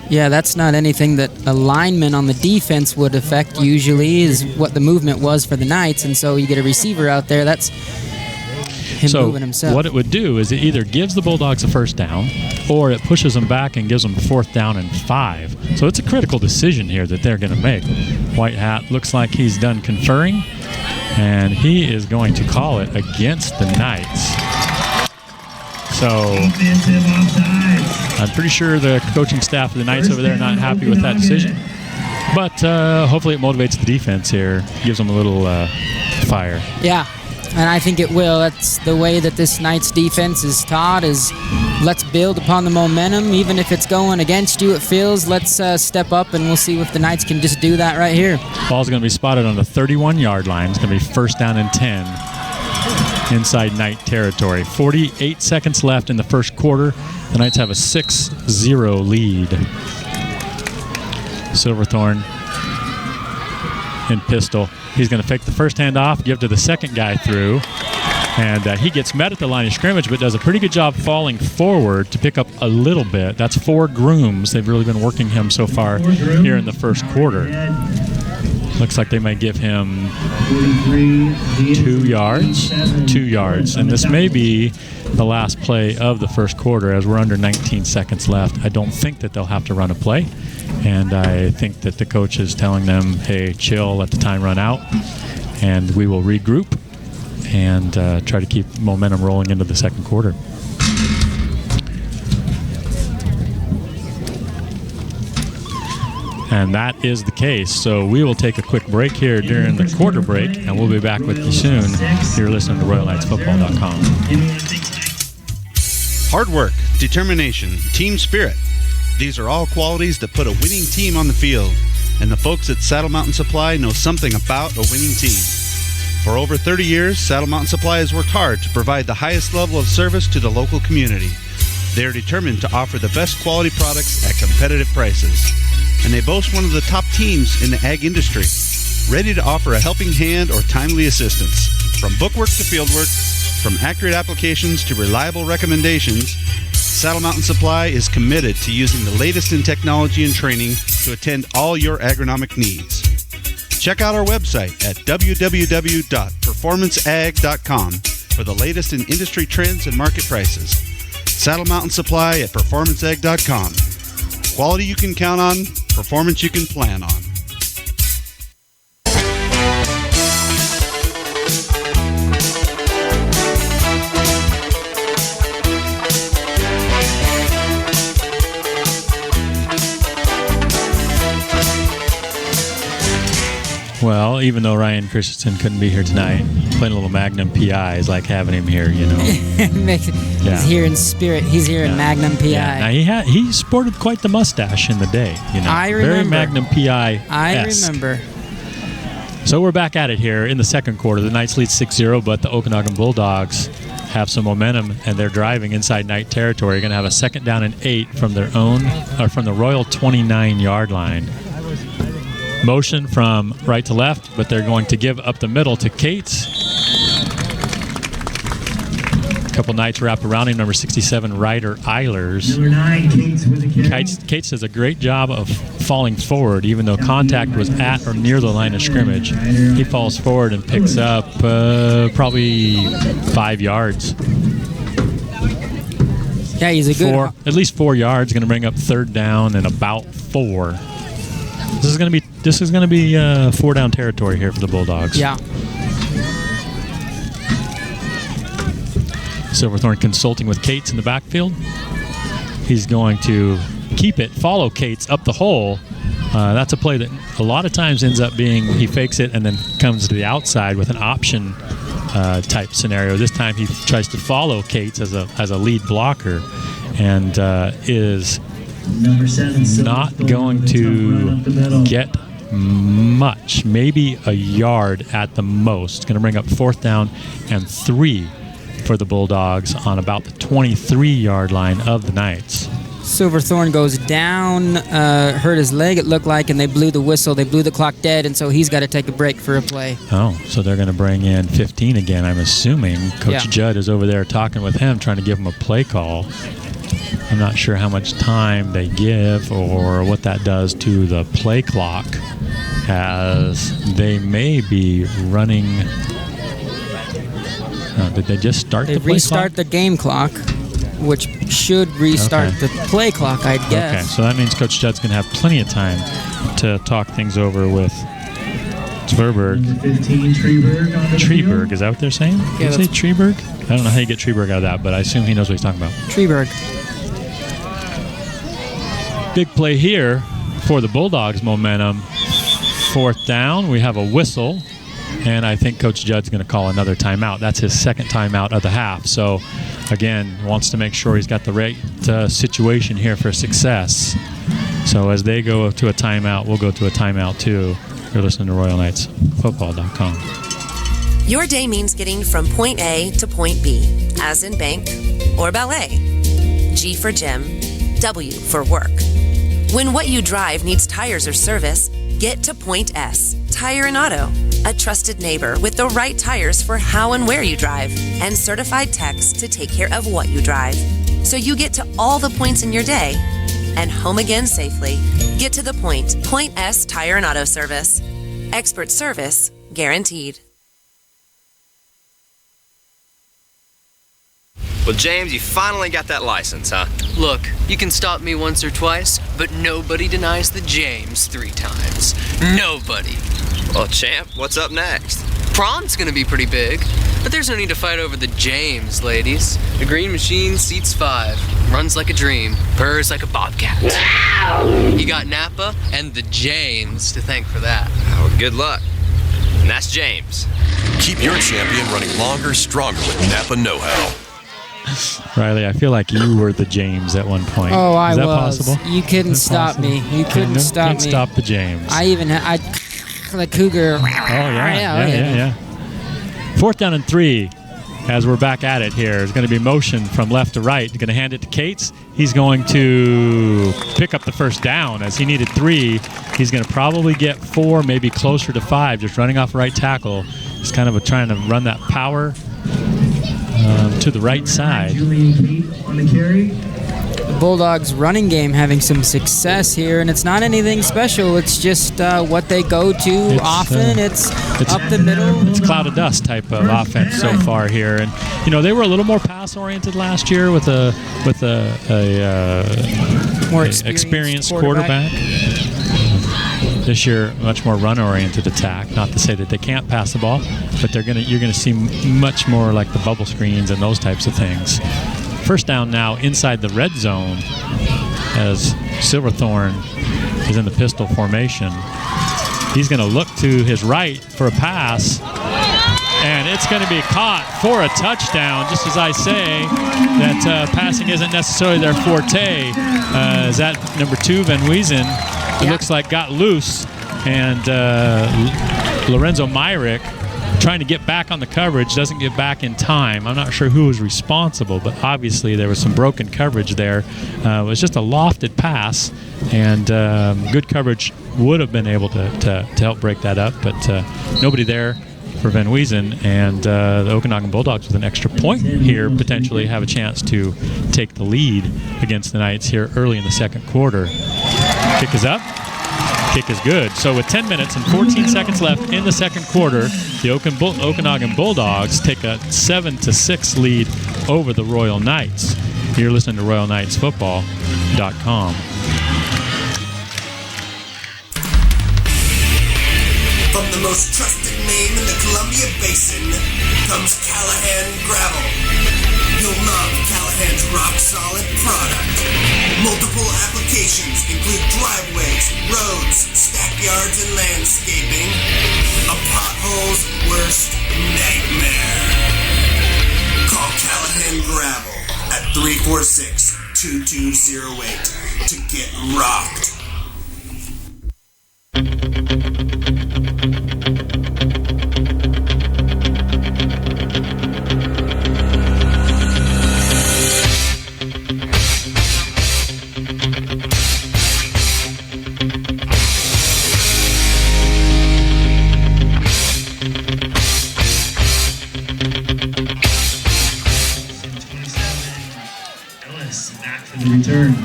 Yeah, that's not anything that a lineman on the defense would affect usually, is what the movement was for the Knights, and so you get a receiver out there, that's him moving himself. What it would do is it either gives the Bulldogs a first down, or it pushes them back and gives them a 4th down and 5. So it's a critical decision here that they're going to make. White hat looks like he's done conferring, and he is going to call it against the Knights. So I'm pretty sure the coaching staff of the Knights over there are not happy with that decision. But hopefully it motivates the defense here, gives them a little fire. Yeah, and I think it will. That's the way that this Knights defense is taught, is let's build upon the momentum. Even if it's going against you, it feels, let's step up, and we'll see if the Knights can just do that right here. Ball's going to be spotted on the 31-yard line. It's going to be 1st down and 10 inside Knight territory. 48 seconds left in the first quarter. The Knights have a 6-0 lead. Silverthorne in pistol. He's going to take the first hand off, give to the second guy through, and he gets met at the line of scrimmage, but does a pretty good job falling forward to pick up a little bit. That's 4 Grooms. They've really been working him so far here in the first quarter. Looks like they might give him 2 yards. 2 yards. And this may be the last play of the first quarter as we're under 19 seconds left. I don't think that they'll have to run a play. And I think that the coach is telling them, hey, chill, let the time run out, and we will regroup and try to keep momentum rolling into the second quarter. And that is the case. So we will take a quick break here during the quarter break, and we'll be back with you soon. You're listening to RoyalKnightsFootball.com. Hard work, determination, team spirit. These are all qualities that put a winning team on the field, and the folks at Saddle Mountain Supply know something about a winning team. For over 30 years, Saddle Mountain Supply has worked hard to provide the highest level of service to the local community. They are determined to offer the best quality products at competitive prices, and they boast one of the top teams in the ag industry, ready to offer a helping hand or timely assistance. From bookwork to fieldwork, from accurate applications to reliable recommendations, Saddle Mountain Supply is committed to using the latest in technology and training to attend all your agronomic needs. Check out our website at www.performanceag.com for the latest in industry trends and market prices. Saddle Mountain Supply at performanceag.com. Quality you can count on, performance you can plan on. Well, even though Ryan Christensen couldn't be here tonight, playing a little Magnum PI is like having him here, you know. He's here in spirit. He's here in Magnum PI. Yeah. Now he sported quite the mustache in the day, you know. I remember. Very Magnum PI. I remember. So we're back at it here in the second quarter. The Knights lead 6-0, but the Okanogan Bulldogs have some momentum, and they're driving inside Knight territory. You're going to have a 2nd down and 8 from their own, or from the Royal 29-yard line. Motion from right to left, but they're going to give up the middle to Cates. A couple Knights wrap around him. Number 67, Ryder Eilers. Number 9, Cates with a carry. Cates does a great job of falling forward, even though contact was at or near the line of scrimmage. He falls forward and picks up probably 5 yards. Yeah, he's a good. At least 4 yards. Going to bring up 3rd down and about 4. This is going to be 4-down territory here for the Bulldogs. Yeah. Silverthorne consulting with Cates in the backfield. He's going to keep it, follow Cates up the hole. That's a play that a lot of times ends up being he fakes it and then comes to the outside with an option type scenario. This time he tries to follow Cates as a lead blocker, and is Number 7, not going to get much, maybe a yard at the most. Going to bring up 4th down and 3 for the Bulldogs on about the 23-yard line of the Knights. Silverthorne goes down, hurt his leg, it looked like, and they blew the whistle. They blew the clock dead, and so he's got to take a break for a play. Oh, so they're going to bring in 15 again, I'm assuming. Coach Judd is over there talking with him, trying to give him a play call. I'm not sure how much time they give or what that does to the play clock, as they may be running. Did they just start the play clock? They restart the game clock, which should restart the play clock, I'd guess. Okay, so that means Coach Judd's going to have plenty of time to talk things over with Tverberg. 15, Treberg on the Treberg, field. is that what they're saying? Yeah, Did they say Treberg? I don't know how you get Treberg out of that, but I assume he knows what he's talking about. Treberg. Big play here for the Bulldogs momentum. 4th down, we have a whistle, and I think Coach Judd's going to call another timeout. That's his 2nd timeout of the half. So, again, wants to make sure he's got the right situation here for success. So as they go to a timeout, we'll go to a timeout too. You're listening to RoyalKnightsFootball.com. Your day means getting from point A to point B, as in bank or ballet. G for gym, W for work. When what you drive needs tires or service, get to Point S, Tire and Auto, a trusted neighbor with the right tires for how and where you drive, and certified techs to take care of what you drive. So you get to all the points in your day and home again safely. Get to the point. Point S Tire and Auto Service. Expert service guaranteed. Well, James, you finally got that license, huh? Look, you can stop me once or twice, but nobody denies the James 3 times. Nobody. Well, champ, what's up next? Prom's gonna be pretty big, but there's no need to fight over the James, ladies. The green machine seats 5, runs like a dream, purrs like a bobcat. You got Napa and the James to thank for that. Oh, good luck. And that's James. Keep your champion running longer, stronger with Napa know-how. Riley, I feel like you were the James at one point. Oh, I was. Is that possible? You couldn't stop me. You couldn't stop me. Stop the James. I even had the Cougar. Oh, yeah. 4th down and 3 as we're back at it here. It's going to be motion from left to right. Going to hand it to Cates. He's going to pick up the 1st down as he needed 3. He's going to probably get 4, maybe closer to 5, just running off right tackle. He's kind of trying to run that power to the right side. Julian Kate on the carry. The Bulldogs running game having some success here, and it's not anything special. It's just what they go to often. It's up the middle. It's cloud of dust type of offense so far here, and they were a little more pass oriented last year with a more experienced quarterback. This year, much more run-oriented attack. Not to say that they can't pass the ball, but you're gonna see much more like the bubble screens and those types of things. 1st down now inside the red zone as Silverthorne is in the pistol formation. He's going to look to his right for a pass, and it's going to be caught for a touchdown. Just as I say that passing isn't necessarily their forte. Is that number 2, Van Wiesen? It looks like got loose, and Lorenzo Myrick trying to get back on the coverage, doesn't get back in time. I'm not sure who was responsible, but obviously there was some broken coverage there. It was just a lofted pass, and good coverage would have been able to help break that up, but nobody there for Van Weesen, and the Okanogan Bulldogs with an extra point here potentially have a chance to take the lead against the Knights here early in the second quarter. Kick is up. Kick is good. So with 10 minutes and 14 seconds left in the second quarter, the Okanogan Bulldogs take a 7-6 lead over the Royal Knights. You're listening to RoyalKnightsFootball.com. From the most trusted name in the Columbia Basin comes Callahan Gravel. You'll love Callahan's rock-solid product. Multiple applications include driveways, roads, stackyards, and landscaping. A pothole's worst nightmare. Call Callahan Gravel at 346-2208 to get rocked.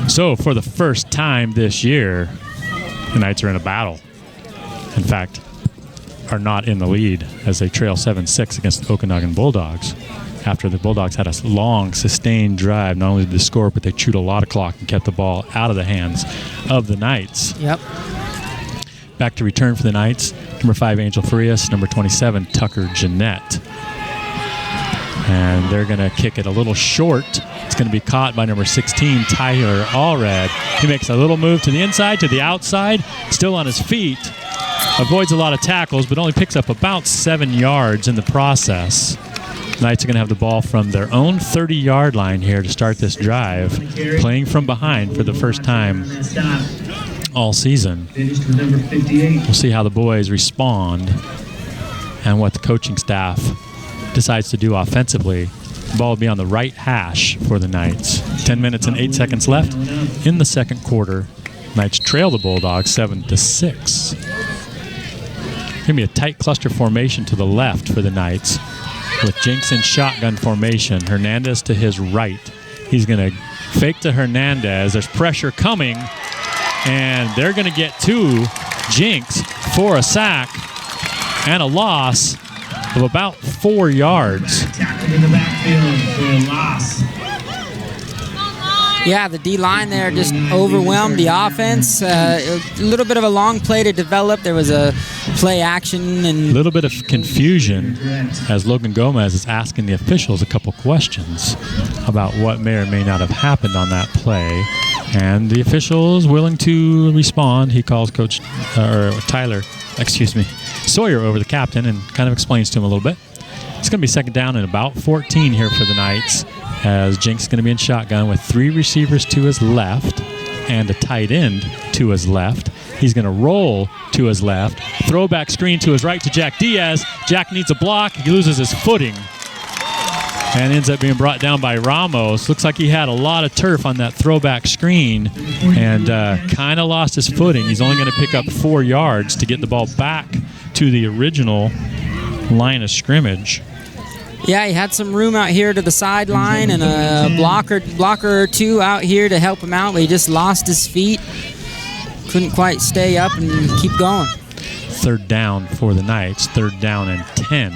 So for the first time this year, the Knights are in a battle. In fact, are not in the lead as they trail 7-6 against the Okanogan Bulldogs. After the Bulldogs had a long, sustained drive, not only did they score, but they chewed a lot of clock and kept the ball out of the hands of the Knights. Yep. Back to return for the Knights, number 5, Angel Farias, number 27, Tucker Jeanette. And they're going to kick it a little short. It's going to be caught by number 16, Tyler Allred. He makes a little move to the inside, to the outside, still on his feet. Avoids a lot of tackles, but only picks up about 7 yards in the process. Knights are going to have the ball from their own 30-yard line here to start this drive, playing from behind for the first time all season. We'll see how the boys respond and what the coaching staff decides to do offensively. The ball will be on the right hash for the Knights. 10 minutes and 8 seconds left in the second quarter. Knights trail the Bulldogs 7-6. Going to be a tight cluster formation to the left for the Knights with Jinks in shotgun formation. Hernandez to his right. He's going to fake to Hernandez. There's pressure coming, and they're going to get to Jinks for a sack and a loss of about 4 yards. Tackled in the backfield for a loss. Yeah, the D-line there just overwhelmed the offense. A little bit of a long play to develop. There was a play action and a little bit of confusion as Logan Gomez is asking the officials a couple questions about what may or may not have happened on that play. And the official is willing to respond. He calls Sawyer over the captain and kind of explains to him a little bit. It's going to be second down and about 14 here for the Knights, as Jinks is going to be in shotgun with 3 receivers to his left and a tight end to his left. He's going to roll to his left, throwback screen to his right to Jack Diaz. Jack needs a block. He loses his footing and ends up being brought down by Ramos. Looks like he had a lot of turf on that throwback screen and kind of lost his footing. He's only going to pick up 4 yards to get the ball back to the original line of scrimmage. yeah, he had some room out here to the sideline and a blocker or two out here to help him out, but he just lost his feet. Couldn't quite stay up and keep going. Third down for the Knights, 3rd down and 10.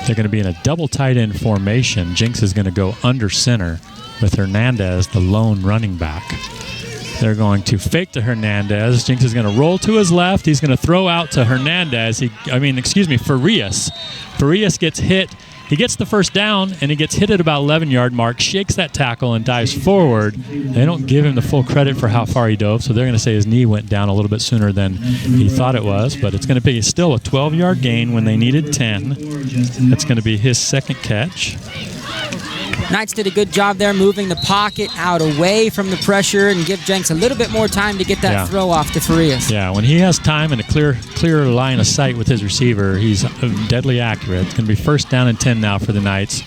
They're going to be in a double tight end formation. Jinks is going to go under center with Hernandez, the lone running back. They're going to fake to Hernandez. Jinks is going to roll to his left. He's going to throw out to Hernandez. Farias. Farias gets hit. He gets the first down, and he gets hit at about 11-yard mark, shakes that tackle, and dives forward. They don't give him the full credit for how far he dove, so they're going to say his knee went down a little bit sooner than he thought it was, but it's going to be still a 12-yard gain when they needed 10. That's going to be his second catch. Knights did a good job there moving the pocket out away from the pressure and give Jenks a little bit more time to get that throw off to Farias. Yeah, when he has time and a clear line of sight with his receiver, he's deadly accurate. It's going to be 1st down and 10 now for the Knights.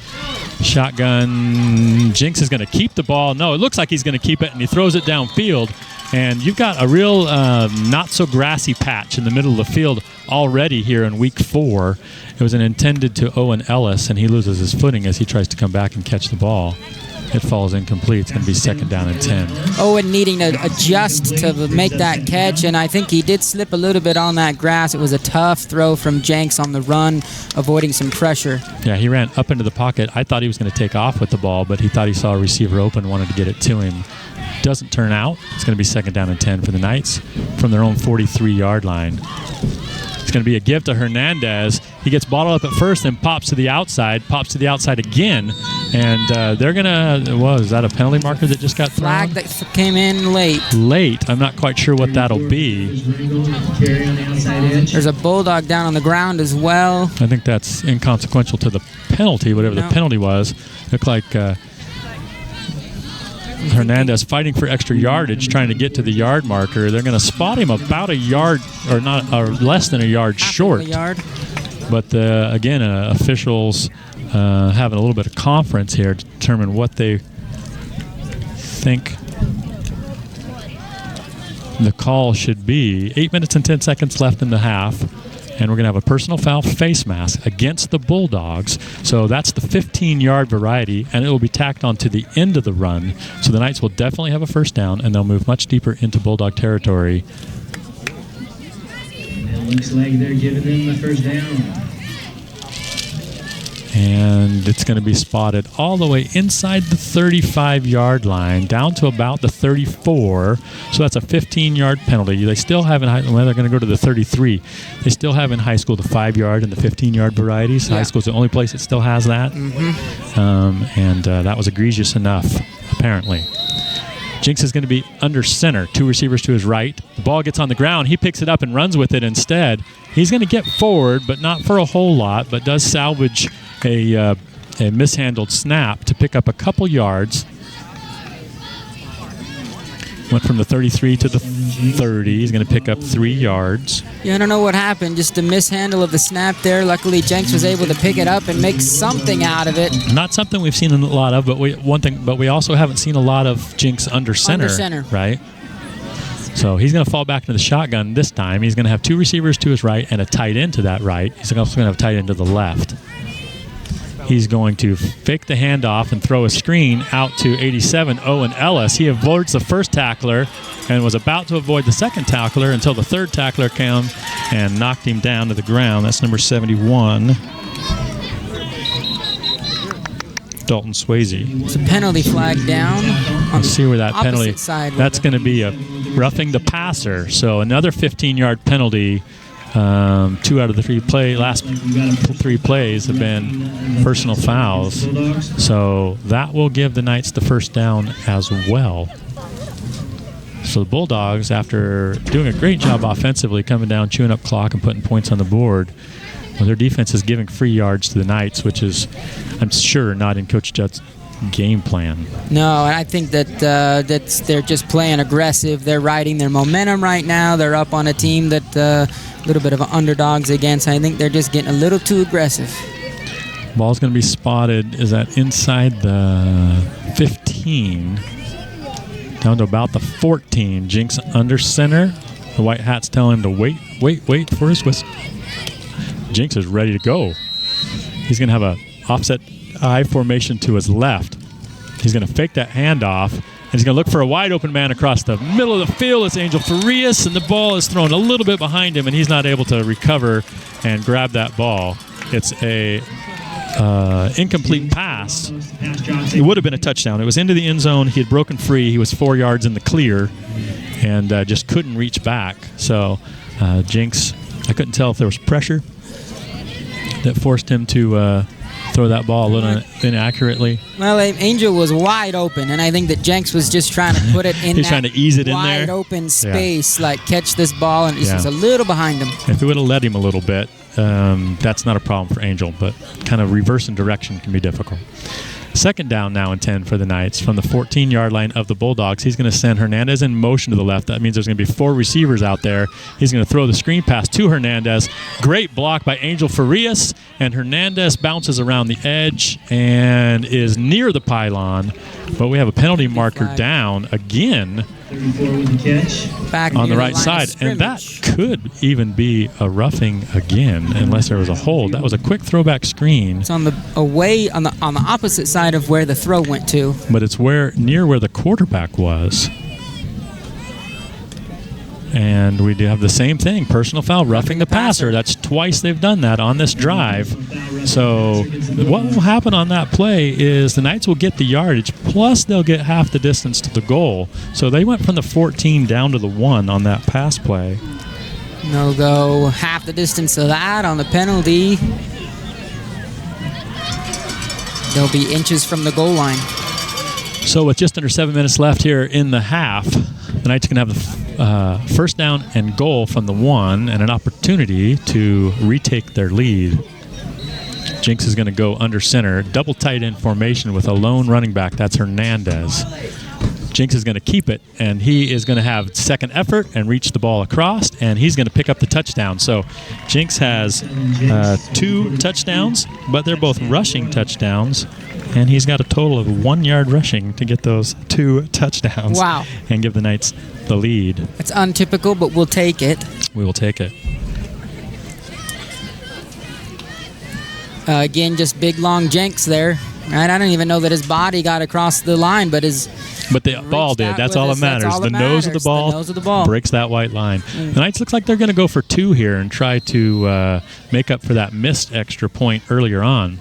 Shotgun. Jinx is going to keep the ball. No, it looks like he's going to keep it, and he throws it downfield. And you've got a real not-so-grassy patch in the middle of the field already here in Week 4. It was intended to Owen Ellis, and he loses his footing as he tries to come back and catch the ball. It falls incomplete. It's going to be 2nd down and 10. Owen needing to adjust to make that catch, and I think he did slip a little bit on that grass. It was a tough throw from Jenks on the run, avoiding some pressure. Yeah, he ran up into the pocket. I thought he was going to take off with the ball, but he thought he saw a receiver open, wanted to get it to him. Doesn't turn out. It's going to be 2nd down and 10 for the Knights from their own 43-yard line. It's going to be a give to Hernandez. He gets bottled up at first, then pops to the outside again. And they're going to, is that a penalty marker that just got thrown? Flag that came in late. I'm not quite sure what that'll be. There's a Bulldog down on the ground as well. I think that's inconsequential to the penalty, whatever the penalty was. Looked like Hernandez fighting for extra yardage, trying to get to the yard marker. They're going to spot him about a yard, or less than a yard short. But again, officials having a little bit of conference here to determine what they think the call should be. 8 minutes and 10 seconds left in the half. And we're going to have a personal foul face mask against the Bulldogs. So that's the 15-yard variety, and it will be tacked on to the end of the run. So the Knights will definitely have a 1st down, and they'll move much deeper into Bulldog territory. It looks like they're giving them the 1st down. And it's going to be spotted all the way inside the 35-yard line, down to about the 34. So that's a 15-yard penalty. They still have they're going to go to the 33. They still have in high school the 5-yard and the 15-yard varieties. Yeah. High school is the only place that still has that. And that was egregious enough, apparently. Jinx is going to be under center, 2 receivers to his right. The ball gets on the ground. He picks it up and runs with it instead. He's going to get forward, but not for a whole lot, but does salvage a mishandled snap to pick up a couple yards. Went from the 33 to the 30. He's going to pick up 3 yards. Yeah, I don't know what happened. Just a mishandle of the snap there. Luckily, Jenks was able to pick it up and make something out of it. Not something we've seen a lot of, but we also haven't seen a lot of Jinx under center. Right? So he's going to fall back into the shotgun this time. He's going to have 2 receivers to his right and a tight end to that right. He's also going to have a tight end to the left. He's going to fake the handoff and throw a screen out to 87, Owen Ellis. He avoids the first tackler and was about to avoid the second tackler until the third tackler came and knocked him down to the ground. That's number 71, Dalton Swayze. It's a penalty flag down. Let's see where that penalty. That's going to be a roughing the passer. So another 15-yard penalty. 2 out of the last 3 plays have been personal fouls. So that will give the Knights the 1st down as well. So the Bulldogs, after doing a great job offensively, coming down, chewing up clock and putting points on the board, well, their defense is giving free yards to the Knights, which is, I'm sure, not in Coach Judd's game plan. No, and I think that they're just playing aggressive. They're riding their momentum right now. They're up on a team that little bit of underdogs against. I think they're just getting a little too aggressive. Ball's going to be spotted. Is that inside the 15? Down to about the 14. Jinx under center. The white hats tell him to wait for his whistle. Jinx is ready to go. He's going to have a offset I formation to his left. He's going to fake that handoff. And he's going to look for a wide open man across the middle of the field. It's Angel Farias, and the ball is thrown a little bit behind him, and he's not able to recover and grab that ball. It's a incomplete pass. It would have been a touchdown. It was into the end zone. He had broken free. He was 4 yards in the clear and just couldn't reach back. So Jinx, I couldn't tell if there was pressure that forced him to throw that ball a little inaccurately. Well, Angel was wide open, and I think that Jenks was just trying to put it in He's trying to ease it in there. Wide open space, like catch this ball, and he's just a little behind him. If it would have let him a little bit, that's not a problem for Angel, but kind of reversing direction can be difficult. Second down now and 10 for the Knights from the 14-yard line of the Bulldogs. He's going to send Hernandez in motion to the left. That means there's going to be 4 receivers out there. He's going to throw the screen pass to Hernandez. Great block by Angel Farias, and Hernandez bounces around the edge and is near the pylon. But we have a penalty marker down again. 34 with the catch. Back on the near right side, and that could even be a roughing again, unless there was a hold. That was a quick throwback screen. It's on the opposite side of where the throw went to. But it's near where the quarterback was. And we do have the same thing, personal foul, roughing the passer. That's twice they've done that on this drive. So what will happen on that play is the Knights will get the yardage, plus they'll get half the distance to the goal. So they went from the 14 down to the 1 on that pass play. They'll go half the distance of that on the penalty. They'll be inches from the goal line. So with just under 7 minutes left here in the half, the Knights can have the first down and goal from the 1 and an opportunity to retake their lead. Jinx is going to go under center, double tight end formation with a lone running back. That's Hernandez. Jinx is going to keep it, and he is going to have second effort and reach the ball across, and he's going to pick up the touchdown. So Jinx has 2 touchdowns, but they're both rushing touchdowns, and he's got a total of 1 yard rushing to get those 2 touchdowns. Wow. And give the Knights the lead. It's untypical, but we'll take it. We will take it. Again, just big, long Jenks there. Right? I don't even know that his body got across the line, but the ball did. That's all that matters. The nose of the ball breaks that white line. The Knights look like they're going to go for 2 here and try to make up for that missed extra point earlier on.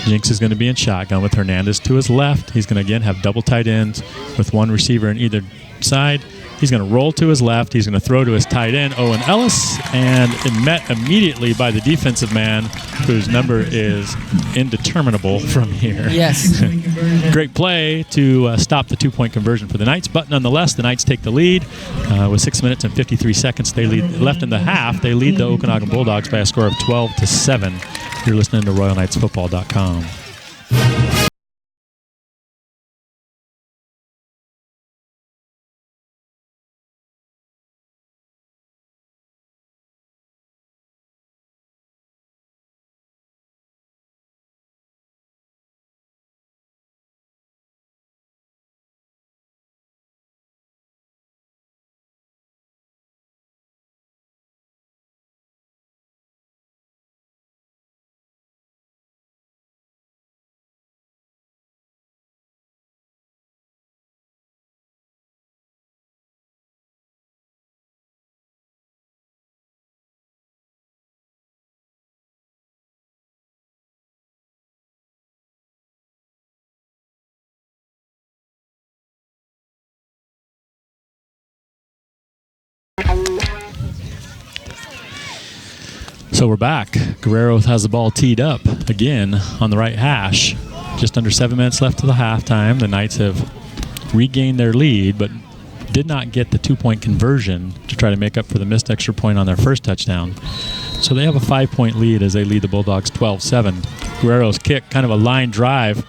Jinx is going to be in shotgun with Hernandez to his left. He's going to again have double tight ends with 1 receiver on either side. He's going to roll to his left. He's going to throw to his tight end, Owen Ellis, and met immediately by the defensive man, whose number is indeterminable from here. Yes. Great play to stop the 2-point conversion for the Knights, but nonetheless, the Knights take the lead. With 6 minutes and 53 seconds left in the half, they lead the Okanogan Bulldogs by a score of 12-7. You're listening to RoyalKnightsFootball.com. So we're back. Guerrero has the ball teed up again on the right hash. Just under 7 minutes left to the halftime. The Knights have regained their lead, but did not get the 2-point conversion to try to make up for the missed extra point on their first touchdown. So they have a 5-point lead as they lead the Bulldogs 12-7. Guerrero's kick, kind of a line drive,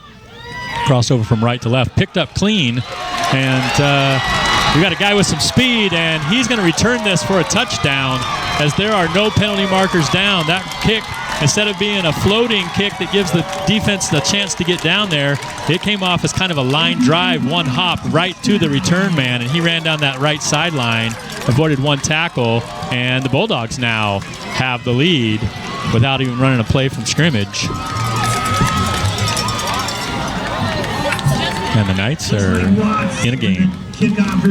crossover from right to left, picked up clean, and we got a guy with some speed, and he's going to return this for a touchdown as there are no penalty markers down. That kick, instead of being a floating kick that gives the defense the chance to get down there, it came off as kind of a line drive, 1 hop right to the return man, and he ran down that right sideline, avoided 1 tackle, and the Bulldogs now have the lead without even running a play from scrimmage. And the Knights are in a game.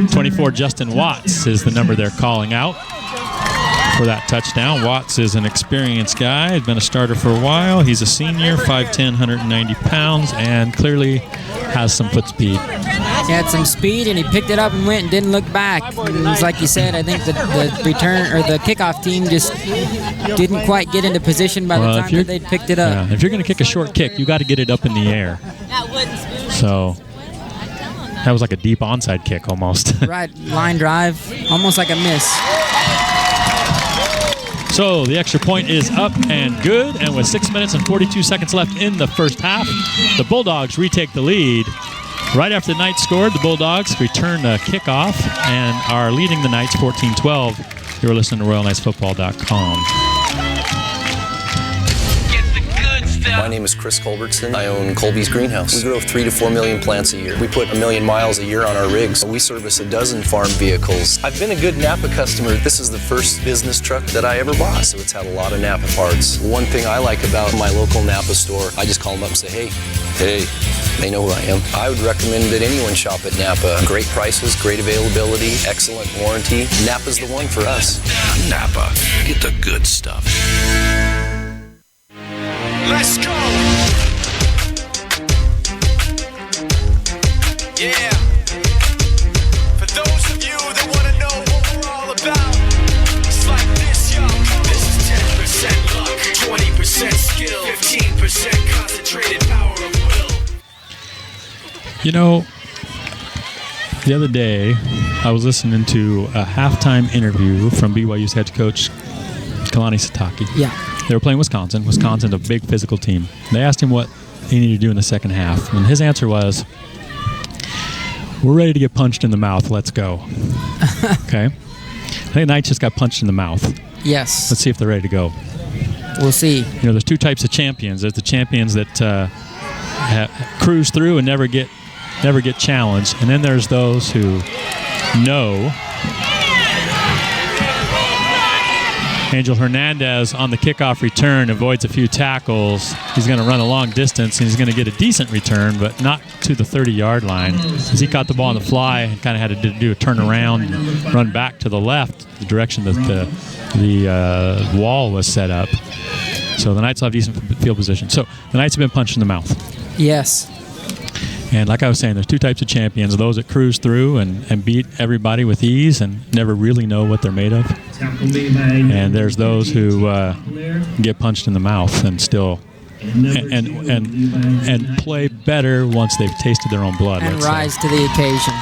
24, Justin Watts is the number they're calling out for that touchdown. Watts is an experienced guy. He's been a starter for a while. He's a senior, 5'10", 190 pounds, and clearly has some foot speed. He had some speed, and he picked it up and went and didn't look back. And it was like you said, I think the return or the kickoff team just didn't quite get into position by the time that they'd picked it up. Yeah, if you're going to kick a short kick, you got to get it up in the air. So that was like a deep onside kick almost. Right, line drive, almost like a miss. So the extra point is up and good, and with 6 minutes and 42 seconds left in the first half, the Bulldogs retake the lead. Right after the Knights scored, the Bulldogs returned a kickoff and are leading the Knights 14-12. You're listening to RoyalKnightsFootball.com. My name is Chris Culbertson. I own Colby's Greenhouse. We grow 3 to 4 million plants a year. We put 1 million miles a year on our rigs. We service a dozen farm vehicles. I've been a good Napa customer. This is the first business truck that I ever bought, so it's had a lot of Napa parts. One thing I like about my local Napa store, I just call them up and say, hey, they know who I am. I would recommend that anyone shop at Napa. Great prices, great availability, excellent warranty. Napa's the one for us. Napa, get the good stuff. Let's go! Yeah. For those of you that want to know what we're all about, it's like this, yo. This is 10% luck, 20% skill, 15% concentrated power of will. You know, the other day, I was listening to a halftime interview from BYU's head coach, Kalani Sitake. Yeah. They were playing Wisconsin. Wisconsin's a big physical team. They asked him what he needed to do in the second half, and his answer was, we're ready to get punched in the mouth. Let's go. Okay? I think the Knights just got punched in the mouth. Yes. Let's see if they're ready to go. We'll see. You know, there's two types of champions. There's the champions that cruise through and never get challenged, and then there's those who know. Angel Hernandez on the kickoff return avoids a few tackles. He's going to run a long distance, and he's going to get a decent return, but not to the 30-yard line. As he caught the ball on the fly and kind of had to do a turnaround and run back to the left, the direction that the wall was set up. So the Knights will have decent field position. So the Knights have been punched in the mouth. Yes. And like I was saying, there's two types of champions, those that cruise through and beat everybody with ease and never really know what they're made of. And there's those who get punched in the mouth and still and play better once they've tasted their own blood. And rise to the occasion.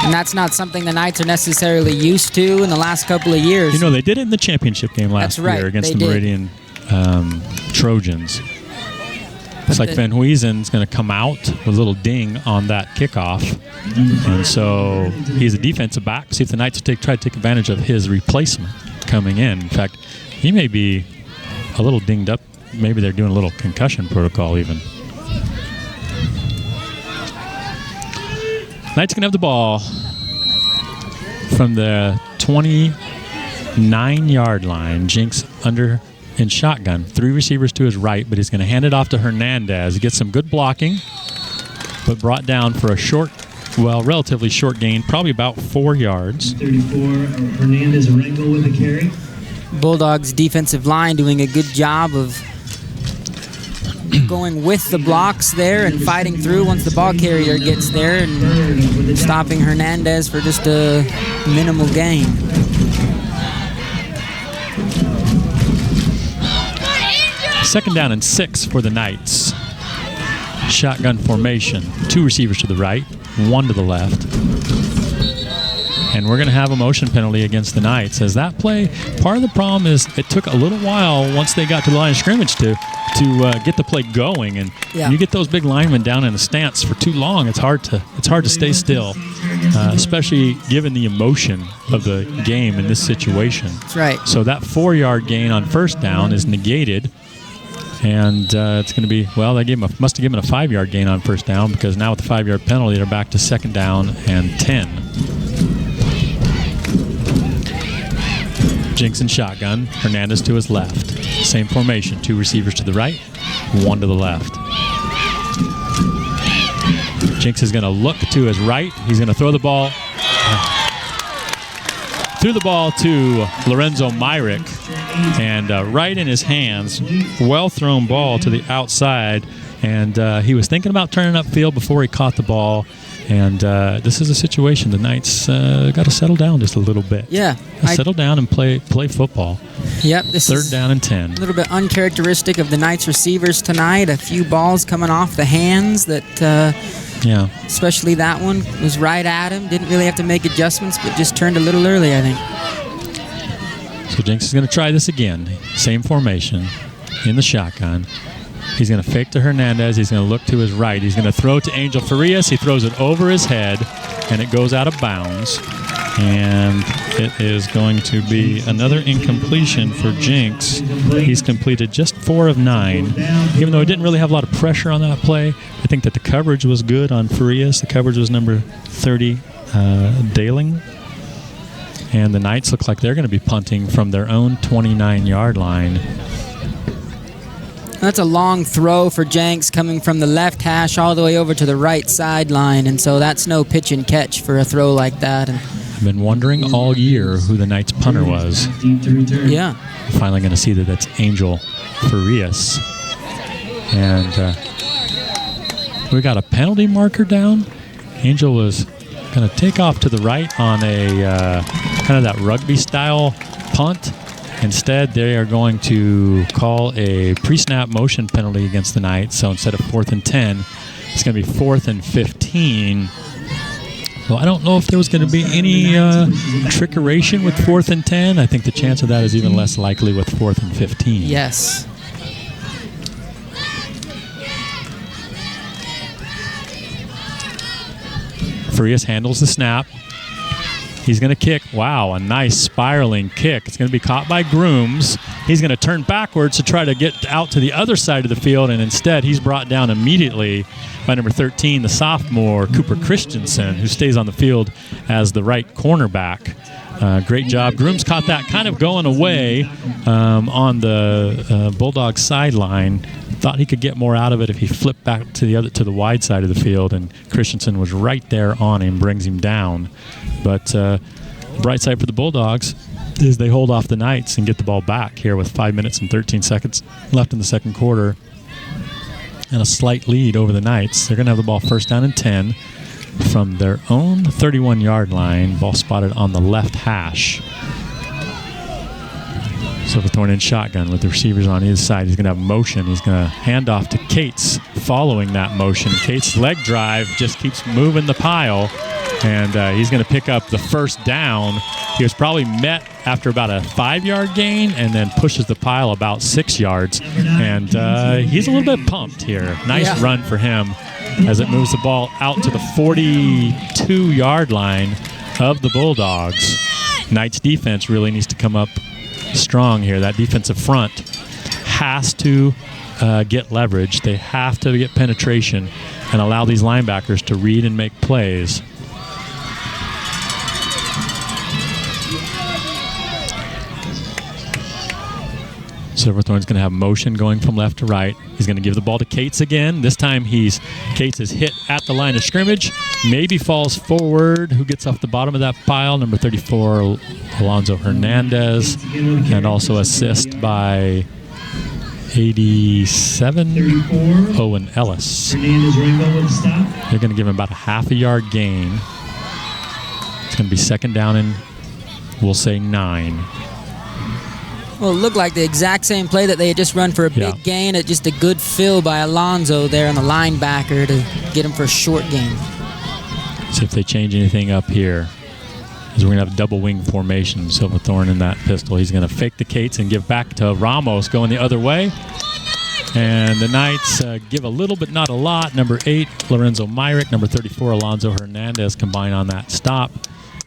And that's not something the Knights are necessarily used to in the last couple of years. You know, they did it in the championship game last year against the Meridian Trojans. It's like Van Huysen's going to come out with a little ding on that kickoff. And so he's a defensive back. See if the Knights try to take advantage of his replacement coming in. In fact, he may be a little dinged up. Maybe they're doing a little concussion protocol even. Knights going to have the ball from the 29-yard line. Jinx under in shotgun. 3 receivers to his right, but he's going to hand it off to Hernandez. He gets some good blocking, but brought down for a relatively short gain, probably about 4 yards. 34, Hernandez Arango with the carry. Bulldogs defensive line doing a good job of going with the blocks there and fighting through once the ball carrier gets there and stopping Hernandez for just a minimal gain. Second down and 6 for the Knights. Shotgun formation. 2 receivers to the right, 1 to the left. And we're going to have a motion penalty against the Knights. As that play, part of the problem is it took a little while once they got to the line of scrimmage to get the play going. And you get those big linemen down in a stance for too long, it's hard to stay still, especially given the emotion of the game in this situation. That's right. So that 4-yard gain on first down is negated. And it's going to be, well, they must have given a 5-yard gain on first down, because now with the 5-yard penalty, they're back to second down and 10. Jinx and shotgun. Hernandez to his left. Same formation. 2 receivers to the right, 1 to the left. Jinx is going to look to his right. He's going to throw the ball. Threw the ball to Lorenzo Myrick, and right in his hands, well-thrown ball to the outside, and he was thinking about turning upfield before he caught the ball, and this is a situation the Knights got to settle down just a little bit. Yeah. Settle down and play football. Yep. This Third is down and 10. A little bit uncharacteristic of the Knights receivers tonight. A few balls coming off the hands that... especially that one was right at him. Didn't really have to make adjustments, but just turned a little early, I think. So Jinx is going to try this again. Same formation in the shotgun. He's going to fake to Hernandez. He's going to look to his right. He's going to throw to Angel Farias. He throws it over his head, and it goes out of bounds. And it is going to be another incompletion for Jinx. He's completed just 4 of 9. Even though he didn't really have a lot of pressure on that play, I think that the coverage was good on Farias. The coverage was number 30, Daling. And the Knights look like they're going to be punting from their own 29-yard line. That's a long throw for Jenks coming from the left hash all the way over to the right sideline, and so that's no pitch and catch for a throw like that. And I've been wondering all year who the Knights punter was. Yeah. Finally going to see that that's Angel Farias. And we got a penalty marker down. Angel was going to take off to the right on a kind of that rugby-style punt. Instead, they are going to call a pre-snap motion penalty against the Knights. So instead of 4th and 10, it's going to be 4th and 15. Well, I don't know if there was going to be any trickeration with 4th and 10. I think the chance of that is even less likely with 4th and 15. Yes. Farias handles the snap. He's going to kick. Wow, a nice spiraling kick. It's going to be caught by Grooms. He's going to turn backwards to try to get out to the other side of the field, and instead he's brought down immediately by number 13, the sophomore, Cooper Christensen, who stays on the field as the right cornerback. Great job. Grooms caught that kind of going away on the Bulldogs sideline. Thought he could get more out of it if he flipped back to the wide side of the field, and Christensen was right there on him, brings him down. But bright side for the Bulldogs is they hold off the Knights and get the ball back here with 5 minutes and 13 seconds left in the second quarter and a slight lead over the Knights. They're going to have the ball 1st down and 10 from their own 31-yard line. Ball spotted on the left hash. Silverthorne in shotgun with the receivers on either side. He's going to have motion. He's going to hand off to Cates following that motion. Cates' leg drive just keeps moving the pile, and he's going to pick up the 1st down. He was probably met after about a 5-yard gain and then pushes the pile about 6 yards. And he's a little bit pumped here. Nice run for him as it moves the ball out to the 42-yard line of the Bulldogs. Knights defense really needs to come up strong here. That defensive front has to get leverage. They have to get penetration and allow these linebackers to read and make plays. Silverthorne's going to have motion going from left to right. He's going to give the ball to Cates again. This time Cates is hit at the line of scrimmage, maybe falls forward. Who gets off the bottom of that pile? Number 34, Alonzo Hernandez, and also assist by 87, Owen Ellis. They're going to give him about a half a yard gain. It's going to be 2nd down and we'll say 9. Well, it looked like the exact same play that they had just run for a big gain. It's just a good fill by Alonzo there on the linebacker to get him for a short gain. See if they change anything up here. Because we're going to have double wing formation. Silverthorne in that pistol. He's going to fake the Cates and give back to Ramos going the other way. And the Knights give a little but not a lot. Number 8, Lorenzo Myrick. Number 34, Alonzo Hernandez combine on that stop.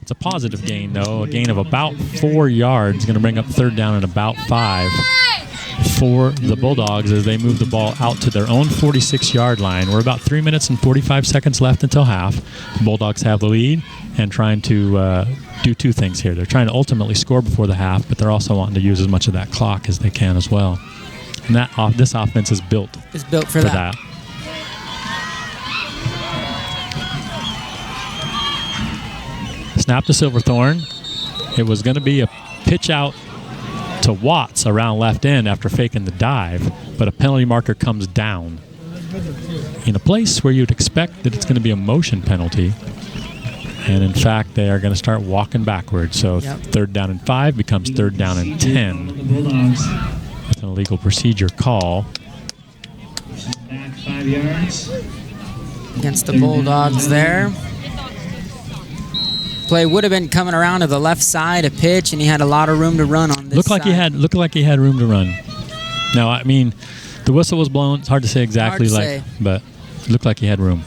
It's a positive gain, though, a gain of about 4 yards. Going to bring up 3rd down and about 5 for the Bulldogs as they move the ball out to their own 46-yard line. We're about 3 minutes and 45 seconds left until half. The Bulldogs have the lead and trying to do 2 things here. They're trying to ultimately score before the half, but they're also wanting to use as much of that clock as they can as well. And this offense is built. It's built for that. Snap to Silverthorne. It was going to be a pitch out to Watts around left end after faking the dive, but a penalty marker comes down in a place where you'd expect that it's going to be a motion penalty. And in fact, they are going to start walking backwards. So 3rd down and 5 becomes 3rd down and 10 with an illegal procedure call. Back 5 yards. Against the Bulldogs there. play would have been coming around to the left side a pitch, and he had a lot of room to run on this Looked like he had room to run. Now, I mean, the whistle was blown. It's hard to say exactly, but it looked like he had room.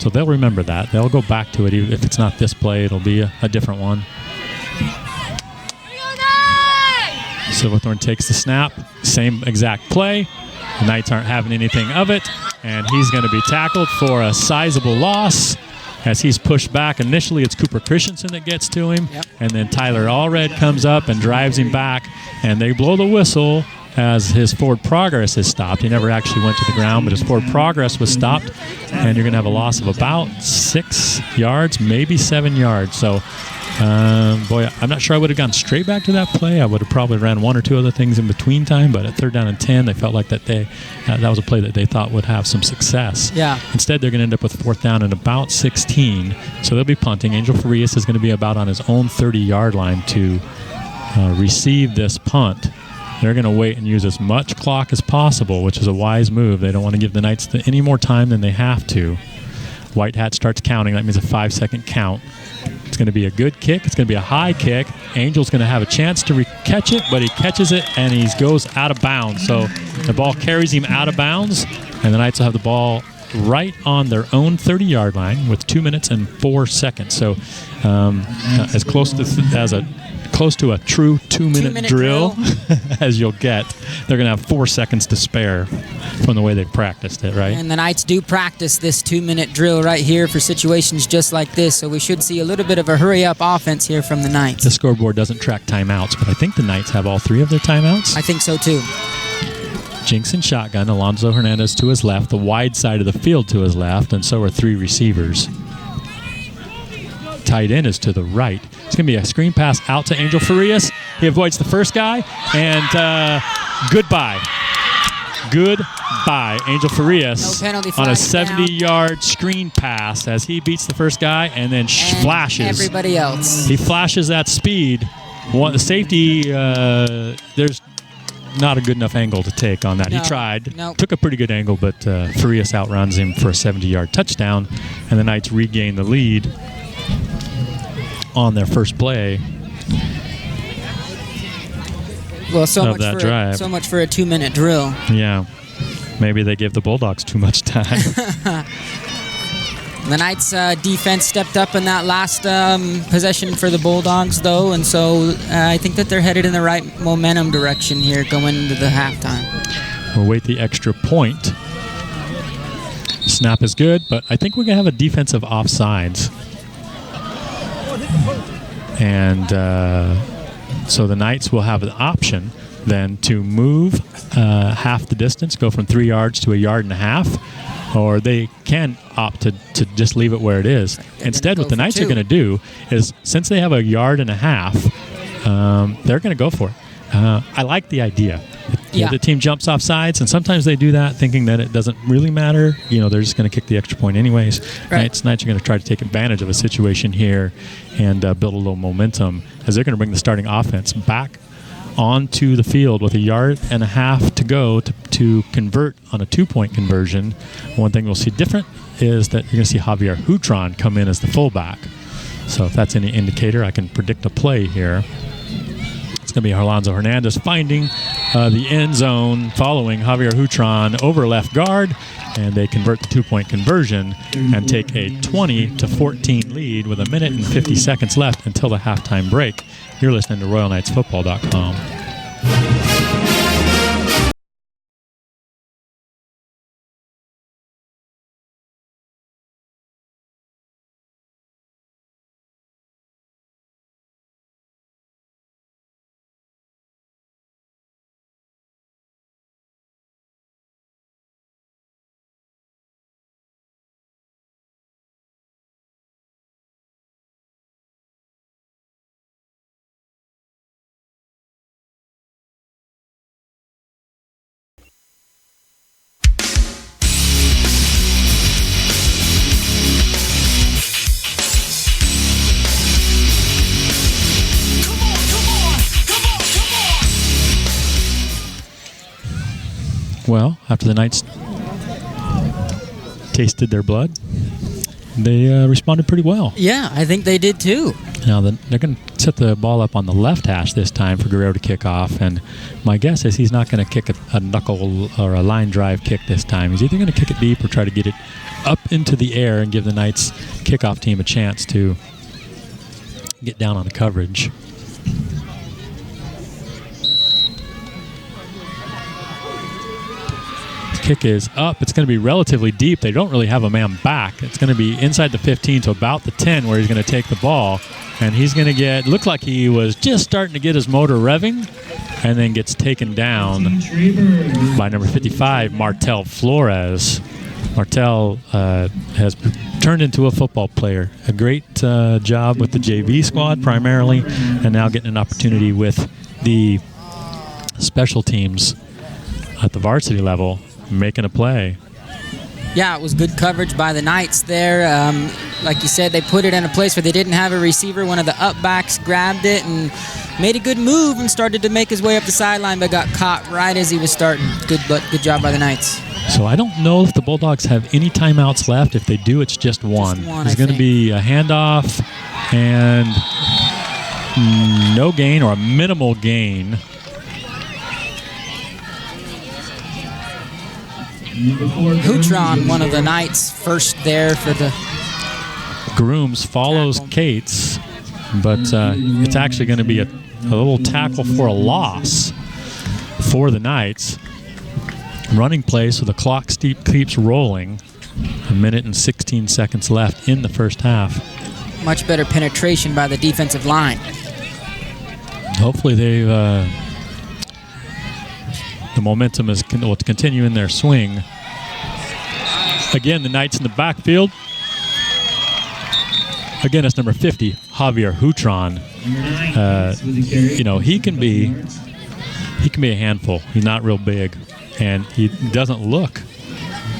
So they'll remember that. They'll go back to it. Even if it's not this play, it'll be a different one. Silverthorne takes the snap. Same exact play. The Knights aren't having anything of it, and he's going to be tackled for a sizable loss as he's pushed back. Initially, it's Cooper Christensen that gets to him, and then Tyler Allred comes up and drives him back, and they blow the whistle as his forward progress is stopped. He never actually went to the ground, but his forward progress was stopped, and you're going to have a loss of about 6 yards, maybe 7 yards. So, boy, I'm not sure I would have gone straight back to that play. I would have probably ran one or two other things in between time, but at 3rd down and 10, they felt like that was a play that they thought would have some success. Yeah. Instead, they're going to end up with 4th down and about 16, so they'll be punting. Angel Farias is going to be about on his own 30-yard line to receive this punt. They're going to wait and use as much clock as possible, which is a wise move. They don't want to give the Knights any more time than they have to. White hat starts counting. That means a 5-second count. It's going to be a good kick. It's going to be a high kick. Angel's going to have a chance to catch it, but he catches it, and he goes out of bounds. So the ball carries him out of bounds, and the Knights will have the ball right on their own 30-yard line with 2 minutes and 4 seconds. So as close to a true 2-minute drill as you'll get. They're going to have 4 seconds to spare from the way they practiced it, right? And the Knights do practice this 2-minute drill right here for situations just like this, so we should see a little bit of a hurry-up offense here from the Knights. The scoreboard doesn't track timeouts, but I think the Knights have all 3 of their timeouts. I think so, too. Jinx in shotgun, Alonzo Hernandez to his left, the wide side of the field to his left, and so are 3 receivers. Tight end is to the right. It's going to be a screen pass out to Angel Farias. He avoids the first guy, and goodbye. Goodbye, Angel Farias on a 70-yard screen pass as he beats the first guy and then flashes. Everybody else. He flashes that speed. The safety, there's not a good enough angle to take on that. No, he tried. nope. Took a pretty good angle, but Farias outruns him for a 70-yard touchdown, and the Knights regain the lead on their first play. Well, so much for a 2-minute drill. Yeah. Maybe they gave the Bulldogs too much time. The Knights' defense stepped up in that last possession for the Bulldogs, though, and so I think that they're headed in the right momentum direction here going into the halftime. We'll wait the extra point. Snap is good, but I think we're going to have a defensive offsides. And so the Knights will have an option then to move half the distance, go from 3 yards to 1.5 yards, or they can opt to just leave it where it is. Instead, what the Knights are going to do is, since they have 1.5 yards, they're going to go for it. I like the idea. The team jumps off sides, and sometimes they do that thinking that it doesn't really matter. They're just going to kick the extra point anyways. Knights are going to try to take advantage of a situation here and build a little momentum as they're going to bring the starting offense back onto the field with 1.5 yards to go to convert on a 2-point conversion. One thing we'll see different is that you're going to see Javier Hutron come in as the fullback. So if that's any indicator, I can predict a play here. It's going to be Alonzo Hernandez finding the end zone following Javier Hutron over left guard, and they convert the 2-point conversion and take a 20-14 lead with 1 minute and 50 seconds left until the halftime break. You're listening to RoyalKnightsFootball.com. Well, after the Knights tasted their blood, they responded pretty well. Yeah, I think they did too. Now, they're going to set the ball up on the left hash this time for Guerrero to kick off, and my guess is he's not going to kick a knuckle or a line drive kick this time. He's either going to kick it deep or try to get it up into the air and give the Knights kickoff team a chance to get down on the coverage. Kick is up. It's going to be relatively deep. They don't really have a man back. It's going to be inside the 15 to about the 10 where he's going to take the ball. And he's going to get, looked like he was just starting to get his motor revving and then gets taken down by number 55, Martel Flores. Martel has turned into a football player. A great job with the JV squad primarily, and now getting an opportunity with the special teams at the varsity level, making a play. Yeah, it was good coverage by the Knights there. Like you said, they put it in a place where they didn't have a receiver. One of the up backs grabbed it and made a good move and started to make his way up the sideline, but got caught right as he was starting. Good job by the Knights. So I don't know if the Bulldogs have any timeouts left. If they do, it's just one. There's going to be a handoff and no gain or a minimal gain. Houtron, one of the Knights, first there for the Grooms follows Cates, but it's actually going to be a little tackle for a loss for the Knights. Running play, so the clock keeps rolling. A minute and 16 seconds left in the first half. Much better penetration by the defensive line. Hopefully they've the momentum is will continue in their swing. Again, the Knights in the backfield. Again, it's number 50, Javier Houtron. You know, he can be a handful. He's not real big, and he doesn't look.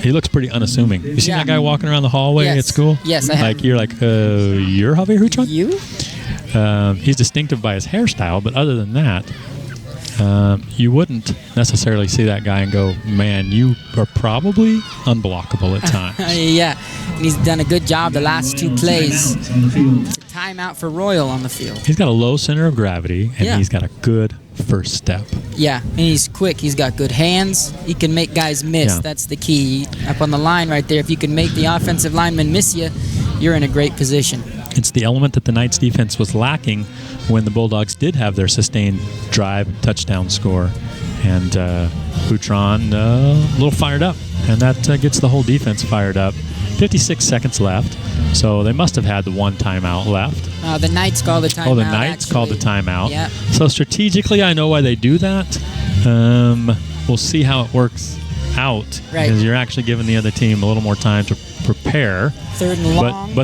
He looks pretty unassuming. You seen that guy walking around the hallway at school? Yes, I have. Like, you're like, you're Javier Houtron? You? He's distinctive by his hairstyle, but other than that, you wouldn't necessarily see that guy and go, man, you are probably unblockable at times. Yeah, and he's done a good job the last two plays. It's a timeout for Royal on the field. He's got a low center of gravity, and he's got a good first step. Yeah, and he's quick. He's got good hands. He can make guys miss. Yeah. That's the key. Up on the line right there, if you can make the offensive lineman miss you, you're in a great position. It's the element that the Knights defense was lacking when the Bulldogs did have their sustained drive touchdown score. And Houtron a little fired up, and that gets the whole defense fired up. 56 seconds left, so they must have had the one timeout left. The Knights called the timeout. Oh, the Knights called the timeout. Yep. So strategically, I know why they do that. We'll see how it works out, because you're actually giving the other team a little more time to prepare. Third and long.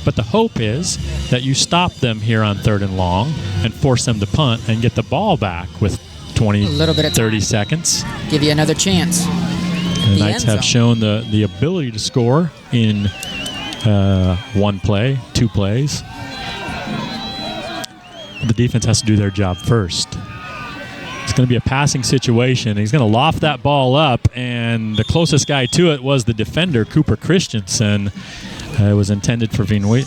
But the hope is that you stop them here on third and long and force them to punt and get the ball back with 20, 30 seconds. Give you another chance. The Knights have shown the ability to score in one play, two plays. The defense has to do their job first. It's going to be a passing situation. He's going to loft that ball up, and the closest guy to it was the defender, Cooper Christensen. It was intended for Veenhuizen.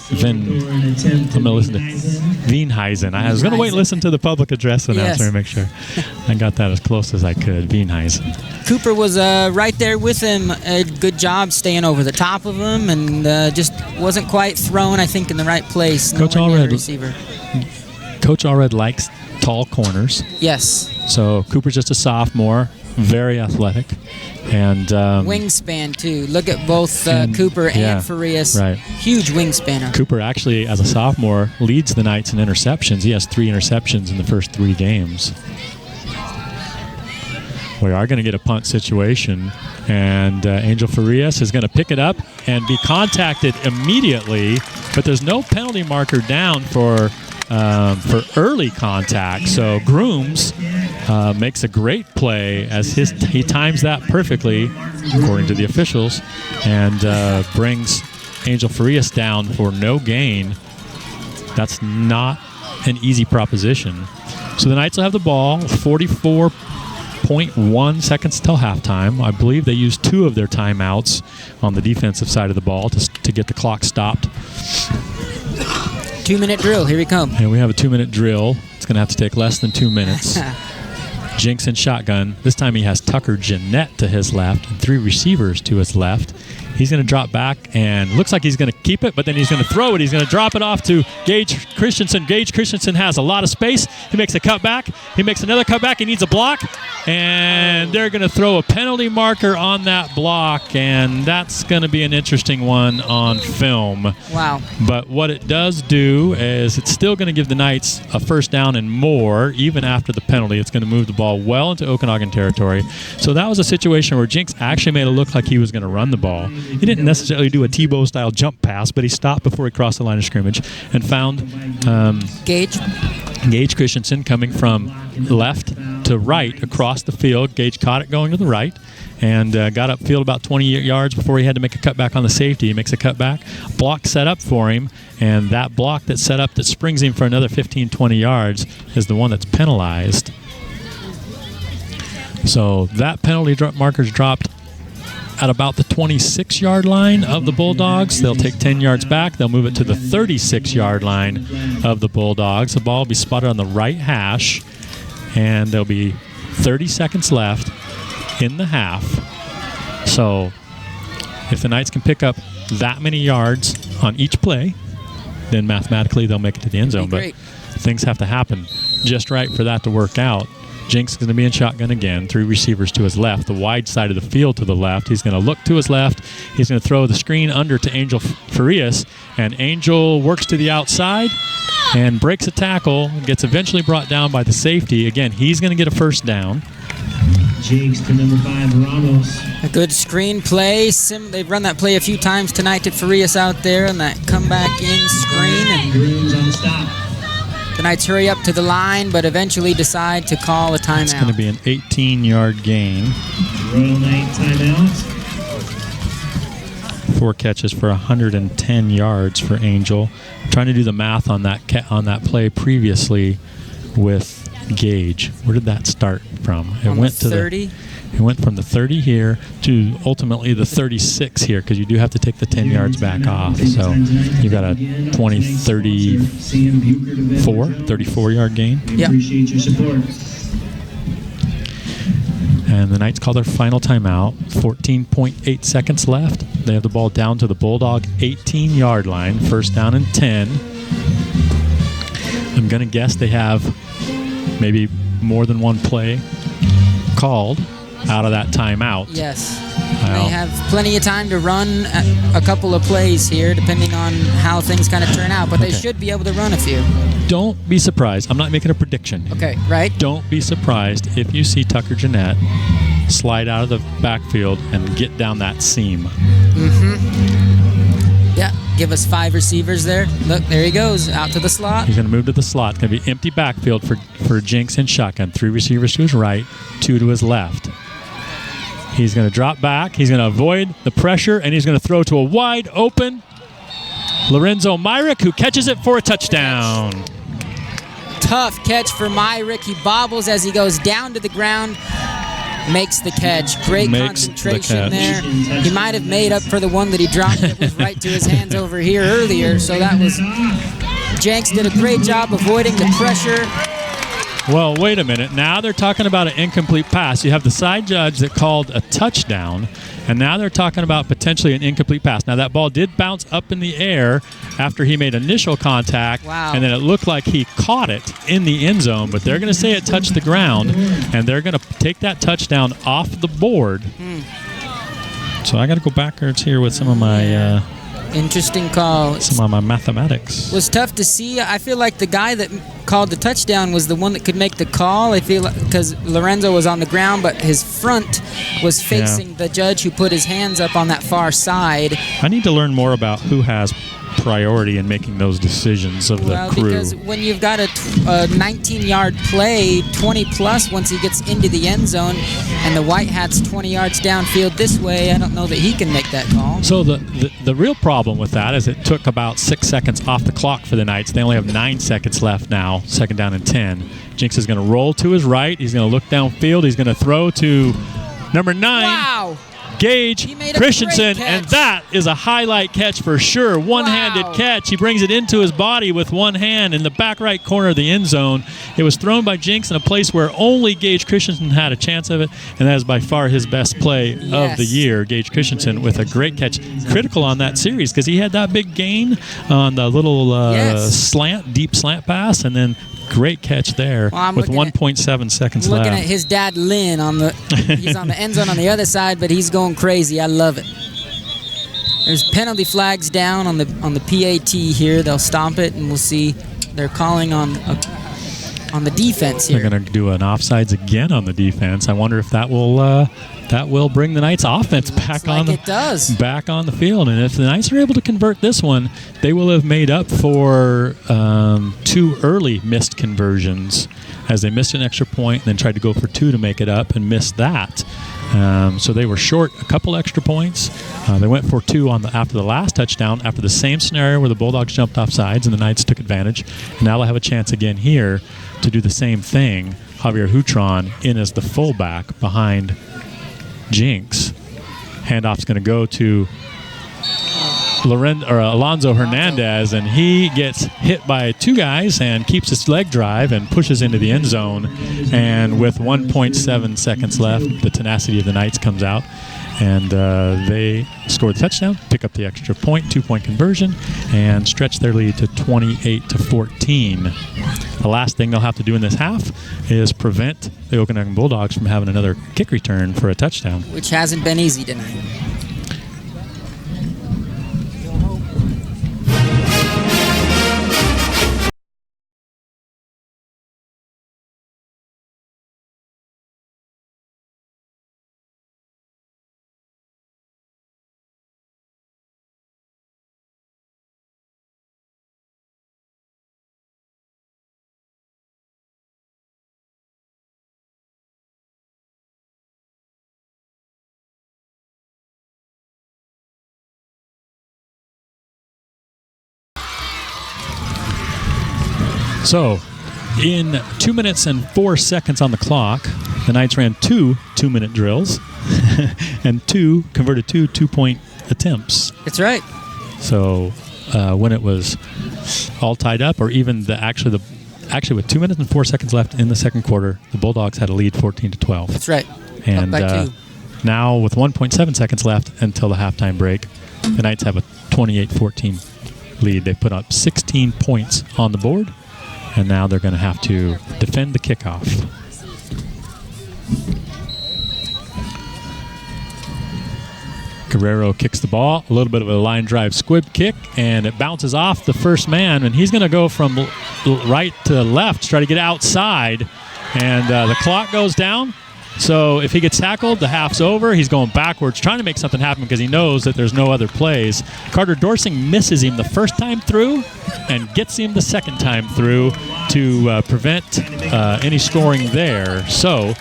I was going to wait and listen to the public address announcer and make sure I got that as close as I could. Veenhuizen. Cooper was right there with him. A good job staying over the top of him, and just wasn't quite thrown, I think, in the right place. Coach Allred likes tall corners. Yes. So Cooper's just a sophomore, very athletic. And wingspan, too. Look at both Cooper and Farias. Right. Huge wingspan. Cooper actually, as a sophomore, leads the Knights in interceptions. He has 3 interceptions in the first 3 games. We are going to get a punt situation, and Angel Farias is going to pick it up and be contacted immediately, but there's no penalty marker down for early contact. So Grooms makes a great play as he times that perfectly, according to the officials, and brings Angel Farias down for no gain. That's not an easy proposition. So the Knights will have the ball, 44 0.1 seconds till halftime. I believe they used 2 of their timeouts on the defensive side of the ball to get the clock stopped. 2-minute drill. Here we come. And we have a 2-minute drill. It's going to have to take less than 2 minutes. Jinx in shotgun. This time he has Tucker Jeanette to his left and 3 receivers to his left. He's going to drop back and looks like he's going to keep it, but then he's going to throw it. He's going to drop it off to Gage Christensen. Gage Christensen has a lot of space. He makes a cutback. He makes another cutback. He needs a block. And they're going to throw a penalty marker on that block, and that's going to be an interesting one on film. Wow. But what it does do is it's still going to give the Knights a first down and more, even after the penalty. It's going to move the ball well into Okanogan territory. So that was a situation where Jinx actually made it look like he was going to run the ball. He didn't necessarily do a Tebow-style jump pass, but he stopped before he crossed the line of scrimmage and found Gage Christensen coming from left to right across the field. Gage caught it going to the right and got upfield about 20 yards before he had to make a cutback on the safety. He makes a cutback. Block set up for him, and that block that's set up that springs him for another 15, 20 yards is the one that's penalized. So that penalty marker's dropped at about the 26-yard line of the Bulldogs. They'll take 10 yards back. They'll move it to the 36-yard line of the Bulldogs. The ball will be spotted on the right hash, and there'll be 30 seconds left in the half. So if the Knights can pick up that many yards on each play, then mathematically they'll make it to the end zone. But things have to happen just right for that to work out. Jinx is going to be in shotgun again. 3 receivers to his left, the wide side of the field to the left. He's going to look to his left. He's going to throw the screen under to Angel Farias, and Angel works to the outside and breaks a tackle, gets eventually brought down by the safety. Again, he's going to get a first down. Jinx to number 5, Ramos. A good screen play. They've run that play a few times tonight to Farias out there, and that comeback in screen. And Grooms on the stop. the Knights hurry up to the line, but eventually decide to call a timeout. It's going to be an 18-yard gain. Royal Knight timeout. 4 catches for 110 yards for Angel. I'm trying to do the math on that play previously with Gage. Where did that start from? It went to 30. It went from the 30 here to ultimately the 36 here, because you do have to take the 10 yards back off. So you got a 34-yard gain. Yep. Appreciate your support. And the Knights call their final timeout. 14.8 seconds left. They have the ball down to the Bulldog 18-yard line. First down and 10. I'm going to guess they have maybe more than one play called out of that timeout. Yes. They have plenty of time to run a couple of plays here, depending on how things kind of turn out, but they should be able to run a few. Don't be surprised. I'm not making a prediction. Okay, right? Don't be surprised if you see Tucker Jeanette slide out of the backfield and get down that seam. Mm-hmm. Yeah, give us 5 receivers there. Look, there he goes, out to the slot. He's going to move to the slot. It's going to be empty backfield for Jinx and shotgun. 3 receivers to his right, 2 to his left. He's going to drop back. He's going to avoid the pressure, and he's going to throw to a wide open Lorenzo Myrick, who catches it for a touchdown. Tough catch for Myrick. He bobbles as he goes down to the ground, makes the catch. Great concentration there. He might have made up for the one that he dropped that was right to his hands over here earlier. So that was, Jenks did a great job avoiding the pressure. Well, wait a minute. Now they're talking about an incomplete pass. You have the side judge that called a touchdown, and now they're talking about potentially an incomplete pass. Now, that ball did bounce up in the air after he made initial contact, and then it looked like he caught it in the end zone, but they're going to say it touched the ground, and they're going to take that touchdown off the board. So I got to go backwards here with some of my... Interesting call. Some of my mathematics. It was tough to see. I feel like the guy that called the touchdown was the one that could make the call. I feel like because Lorenzo was on the ground, but his front was facing the judge who put his hands up on that far side. I need to learn more about who has priority in making those decisions of the crew. Because when you've got a 19-yard play, 20-plus once he gets into the end zone, and the White Hat's 20 yards downfield this way, I don't know that he can make that call. So the real problem with that is it took about 6 seconds off the clock for the Knights. They only have 9 seconds left now. now, 2nd down and 10. Jinx is going to roll to his right. He's going to look downfield. He's going to throw to number 9. Wow. Gage Christensen, and that is a highlight catch for sure. One-handed catch. He brings it into his body with one hand in the back right corner of the end zone. It was thrown by Jinx in a place where only Gage Christensen had a chance of it, and that is by far his best play of the year. Gage Christensen with a great catch. Critical on that series because he had that big gain on the little deep slant pass, and then great catch there with 1.7 seconds left. Looking at his dad, Lynn, he's on the end zone on the other side, but he's going crazy. I love it. There's penalty flags down on the PAT here. They'll stomp it, and we'll see. They're calling on the defense here. They're going to do an offsides again on the defense. I wonder if that will bring the Knights' offense back on the field. And if the Knights are able to convert this one, they will have made up for 2 early missed conversions, as they missed an extra point and then tried to go for 2 to make it up and missed that. So they were short a couple extra points. They went for 2 after the last touchdown, after the same scenario where the Bulldogs jumped off sides and the Knights took advantage. And now they'll have a chance again here to do the same thing. Javier Hutron in as the fullback behind Jinx. Handoff's going to go to Alonzo Hernandez, and he gets hit by 2 guys and keeps his leg drive and pushes into the end zone. And with 1.7 seconds left, the tenacity of the Knights comes out, and they score the touchdown, pick up the extra point, 2-point conversion, and stretch their lead to 28-14. The last thing they'll have to do in this half is prevent the Okanogan Bulldogs from having another kick return for a touchdown, which hasn't been easy tonight. So, in 2 minutes and 4 seconds on the clock, the Knights ran 2 2-minute drills and converted 2 2-point attempts. That's right. So, when it was all tied up, or even actually with 2 minutes and 4 seconds left in the second quarter, the Bulldogs had a lead 14-12. That's right. And up by 2. Now, with 1.7 seconds left until the halftime break, the Knights have a 28-14 lead. They put up 16 points on the board. And now they're going to have to defend the kickoff. Guerrero kicks the ball. A little bit of a line drive squib kick, and it bounces off the first man. And he's going to go from right to left to try to get outside. And the clock goes down. So if he gets tackled, the half's over. He's going backwards, trying to make something happen because he knows that there's no other plays. Carter Dorsing misses him the first time through and gets him the second time through to prevent any scoring there. So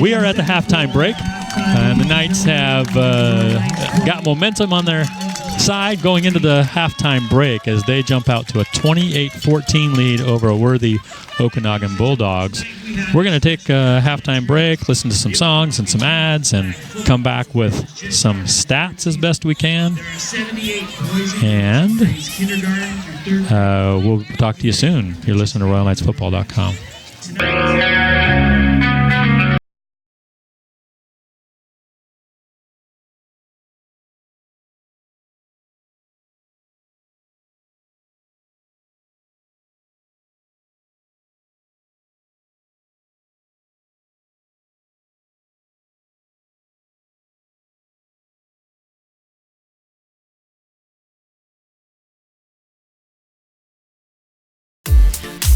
we are at the halftime break, and the Knights have got momentum on their side going into the halftime break as they jump out to a 28-14 lead over a worthy Okanogan Bulldogs. We're going to take a halftime break, listen to some songs and some ads, and come back with some stats as best we can. And we'll talk to you soon. You're listening to RoyalKnightsFootball.com.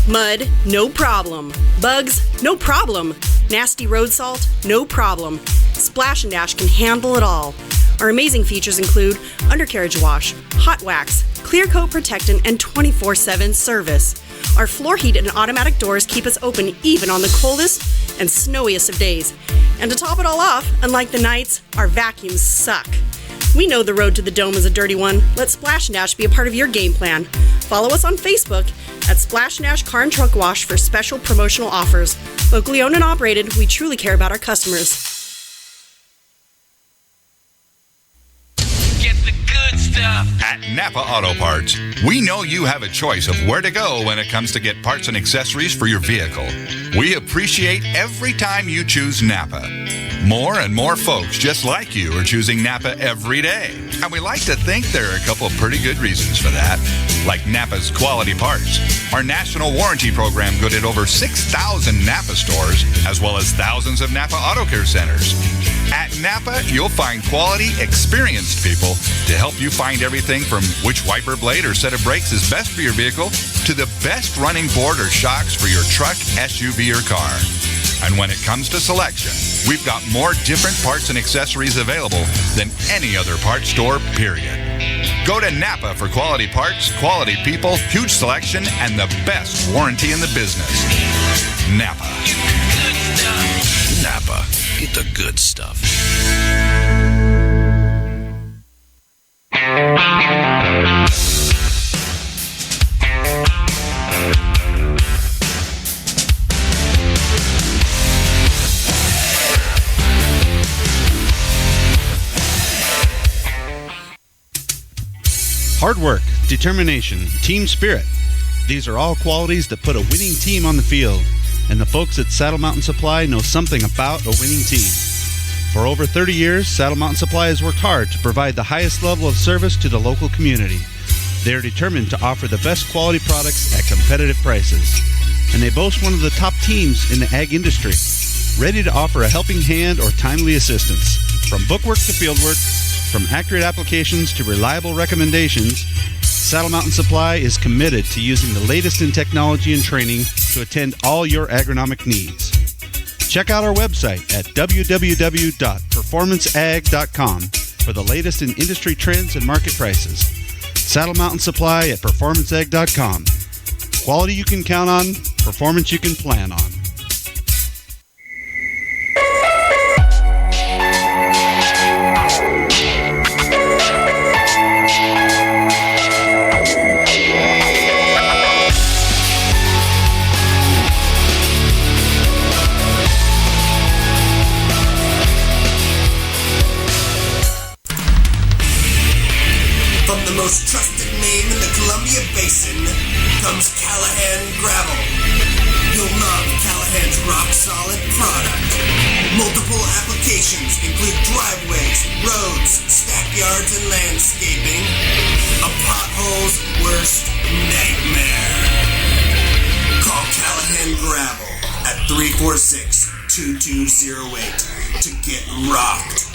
Mud, no problem. Bugs, no problem. Nasty road salt, no problem. Splash and Dash can handle it all. Our amazing features include undercarriage wash, hot wax, clear coat protectant, and 24/7 service. Our floor heat and automatic doors keep us open even on the coldest and snowiest of days. And to top it all off, unlike the Knights, our vacuums suck. We know the road to the Dome is a dirty one. Let Splash and Dash be a part of your game plan. Follow us on Facebook at Splash and Dash Car and Truck Wash for special promotional offers. Locally owned and operated, we truly care about our customers. Get the good stuff. At Napa Auto Parts, we know you have a choice of where to go when it comes to get parts and accessories for your vehicle. We appreciate every time you choose Napa. More and more folks just like you are choosing Napa every day. And we like to think there are a couple of pretty good reasons for that, like Napa's quality parts, our national warranty program good at over 6,000 Napa stores, as well as thousands of Napa Auto Care centers. At Napa, you'll find quality, experienced people to help you find everything from which wiper blade or set of brakes is best for your vehicle to the best running board or shocks for your truck, SUV, or car. And when it comes to selection, we've got more different parts and accessories available than any other parts store, period. Go to Napa for quality parts, quality people, huge selection, and the best warranty in the business. Napa. Napa. Get the good stuff. Hard work, determination, team spirit. These are all qualities that put a winning team on the field. And the folks at Saddle Mountain Supply know something about a winning team. For over 30 years, Saddle Mountain Supply has worked hard to provide the highest level of service to the local community. They are determined to offer the best quality products at competitive prices. And they boast one of the top teams in the ag industry, ready to offer a helping hand or timely assistance. From bookwork to fieldwork, from accurate applications to reliable recommendations, Saddle Mountain Supply is committed to using the latest in technology and training to attend all your agronomic needs. Check out our website at www.performanceag.com for the latest in industry trends and market prices. Saddle Mountain Supply at performanceag.com. Quality you can count on, performance you can plan on. Most trusted name in the Columbia Basin comes Callahan Gravel. You'll love Callahan's rock-solid product. Multiple applications include driveways, roads, stackyards, and landscaping. A pothole's worst nightmare. Call Callahan Gravel at 346-2208 to get rocked.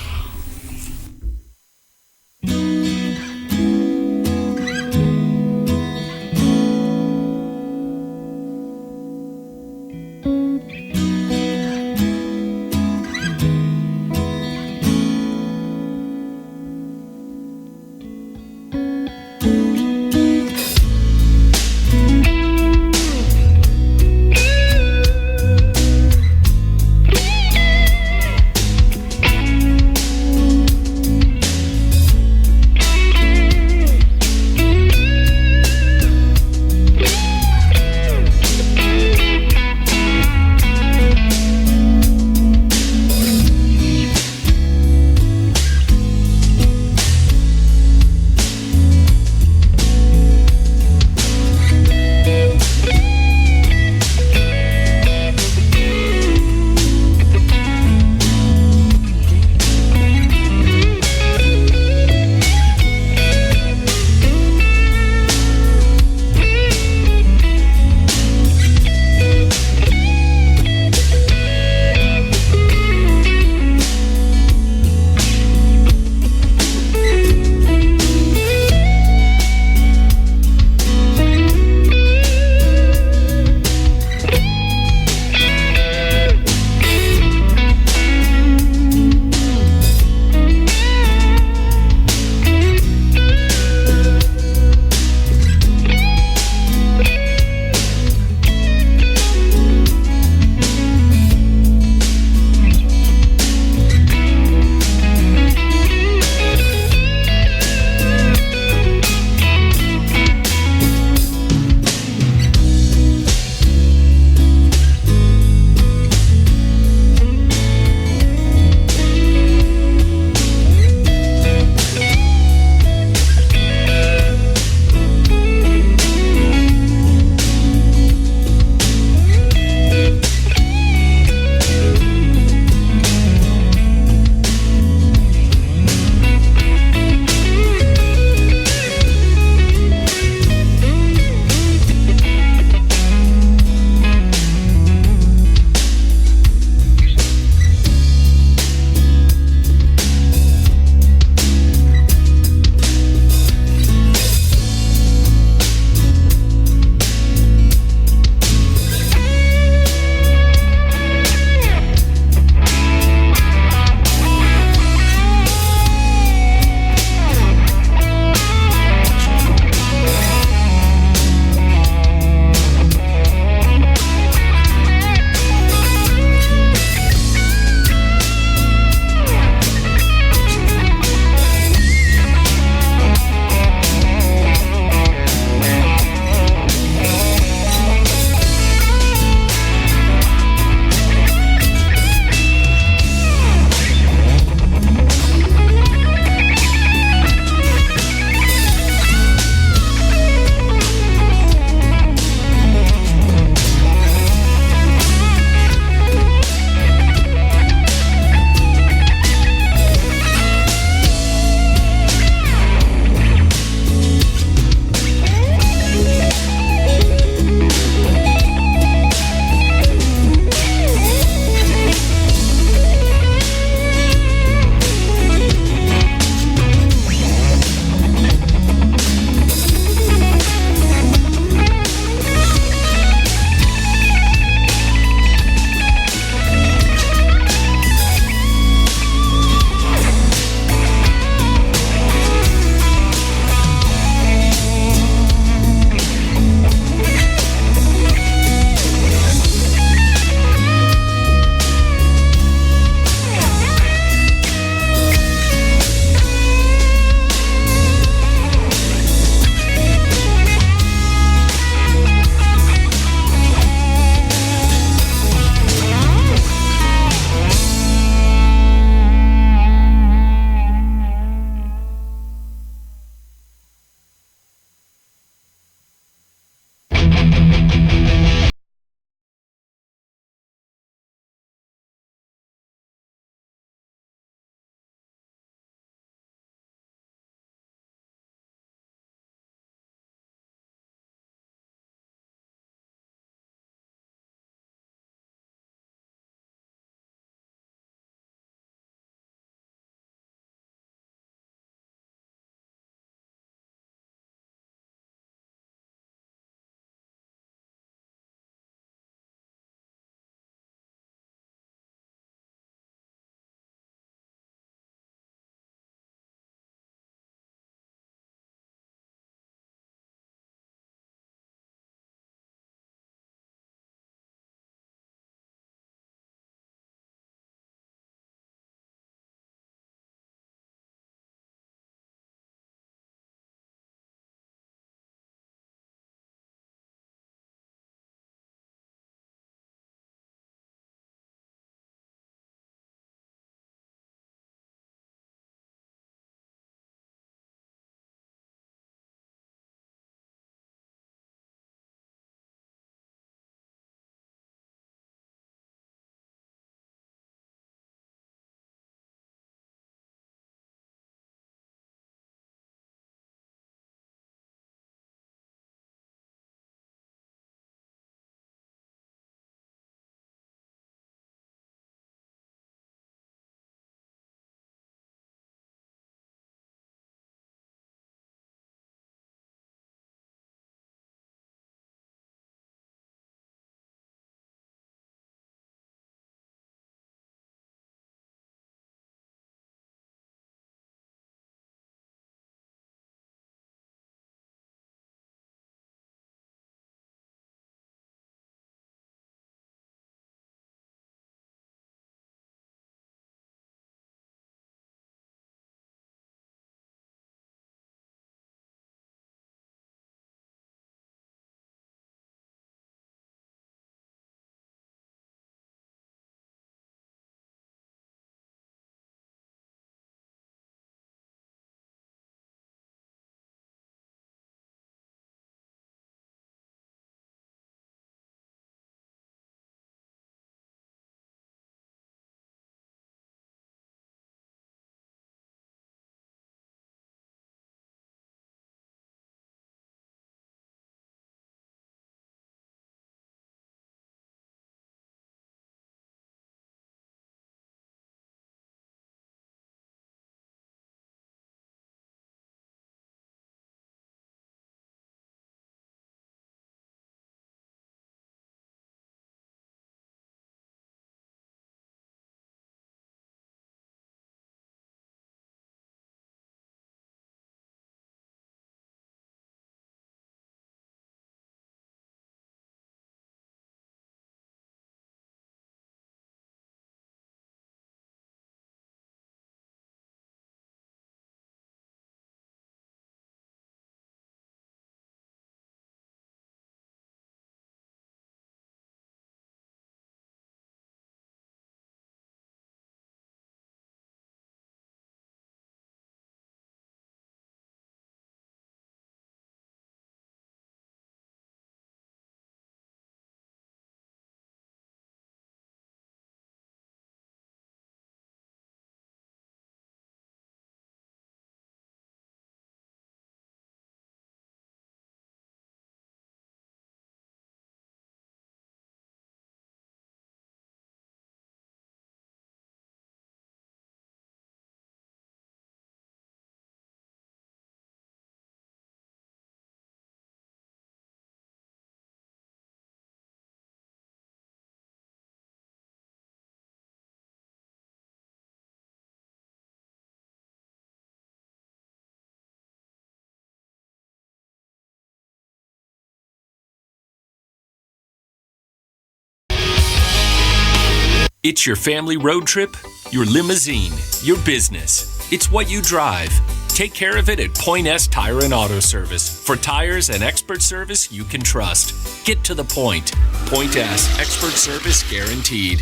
It's your family road trip, your limousine, your business. It's what you drive. Take care of it at Point S Tire and Auto Service. For tires and expert service you can trust. Get to the point. Point S, expert service guaranteed.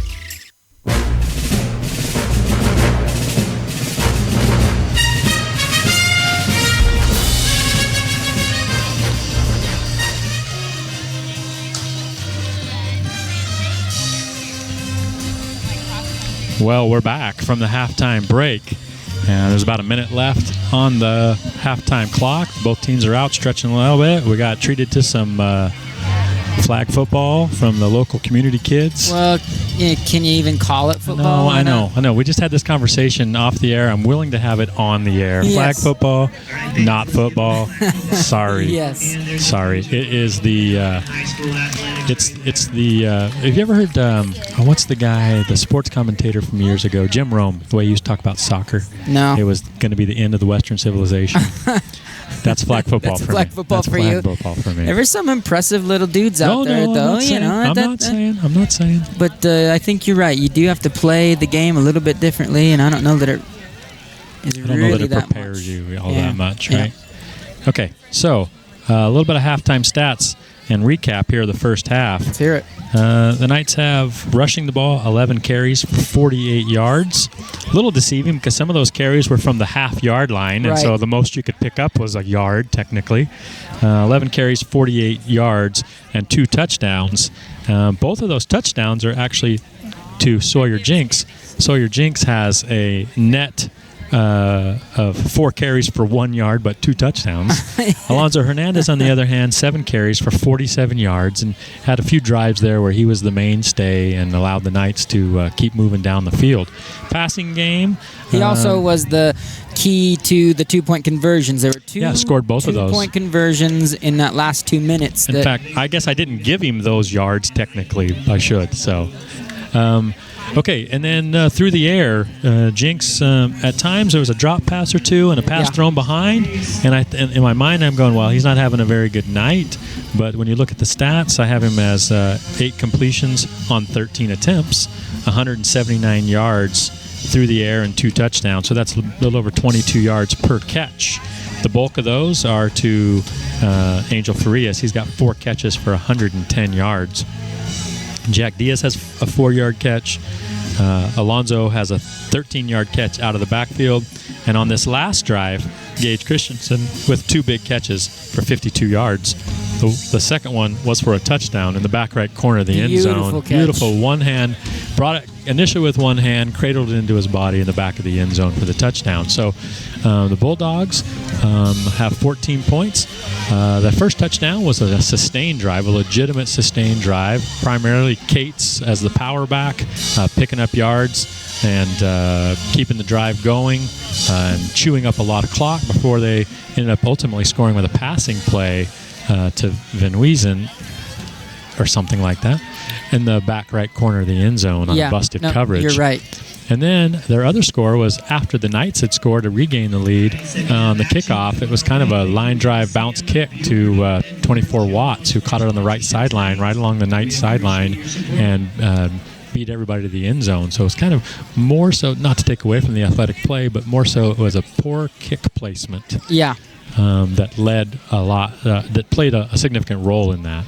Well, we're back from the halftime break. And there's about a minute left on the halftime clock. Both teams are out stretching a little bit. We got treated to some flag football from the local community kids. Well, can you even call it football? No, I know. We just had this conversation off the air. I'm willing to have it on the air. Yes. Flag football, not football. Sorry. Yes. Sorry. It is the. It's the. Have you ever heard? What's the guy, the sports commentator from years ago, Jim Rome? The way he used to talk about soccer. No. It was going to be the end of the Western civilization. That's flag football for me. Flag football for you. That's flag football for me. There's some impressive little dudes out there, though. I'm not saying. But I think you're right. You do have to play the game a little bit differently, and I don't know that it is really that much. I don't know that it prepares you all that much, right? Yeah. Okay, so a little bit of halftime stats and recap here of the first half. Let's hear it. The Knights have rushing the ball 11 carries for 48 yards. A little deceiving because some of those carries were from the half-yard line, and so the most you could pick up was a yard, technically. 11 carries, 48 yards, and 2 touchdowns. Both of those touchdowns are actually to Sawyer Jinks. Sawyer Jinks has a net of 4 carries for 1 yard, but 2 touchdowns. Alonzo Hernandez, on the other hand, 7 carries for 47 yards and had a few drives there where he was the mainstay and allowed the Knights to keep moving down the field. Passing game. He also was the key to the 2-point conversions. There were scored both of those 2-point conversions in that last 2 minutes. In fact, I guess I didn't give him those yards technically. I should. So. Okay, and then through the air, Jinx, at times there was a drop pass or two and a pass thrown behind. And in my mind, I'm going, well, he's not having a very good night. But when you look at the stats, I have him as 8 completions on 13 attempts, 179 yards through the air and 2 touchdowns. So that's a little over 22 yards per catch. The bulk of those are to Angel Farias. He's got 4 catches for 110 yards. Jack Diaz has a 4-yard catch. Alonzo has a 13-yard catch out of the backfield. And on this last drive, Gage Christensen with 2 big catches for 52 yards. The second one was for a touchdown in the back right corner of the end zone. Catch. Beautiful one hand. Brought it initially with one hand, cradled it into his body in the back of the end zone for the touchdown. So the Bulldogs have 14 points. The first touchdown was a sustained drive, a legitimate sustained drive. Primarily Cates as the power back, picking up yards and keeping the drive going and chewing up a lot of clock before they ended up ultimately scoring with a passing play to Van Weesen or something like that in the back right corner of the end zone on busted coverage. You're right. And then their other score was after the Knights had scored to regain the lead on the kickoff. It was kind of a line drive bounce kick to 24 Watts, who caught it on the right sideline, right along the Knights sideline, and beat everybody to the end zone. So it was kind of more so, not to take away from the athletic play, but more so it was a poor kick placement. Yeah. That led a lot, that played a significant role in that.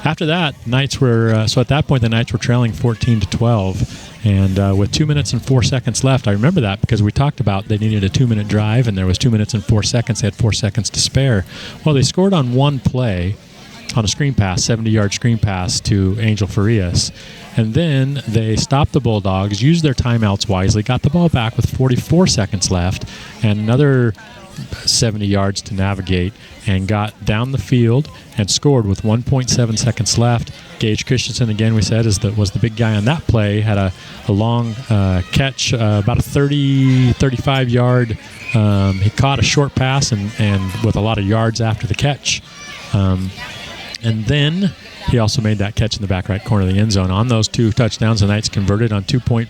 After that, Knights were, so at that point the Knights were trailing 14-12. And with 2 minutes and 4 seconds left, I remember that because we talked about they needed a 2-minute drive and there was 2 minutes and 4 seconds. They had 4 seconds to spare. Well, they scored on one play on a screen pass, 70-yard screen pass to Angel Farias. And then they stopped the Bulldogs, used their timeouts wisely, got the ball back with 44 seconds left, and another 70 yards to navigate, and got down the field and scored with 1.7 seconds left. Gage Christensen, again, we said, was the big guy on that play, had a long catch, about a 35-yard. He caught a short pass and with a lot of yards after the catch. And then he also made that catch in the back right corner of the end zone. On those 2 touchdowns, the Knights converted on 2-point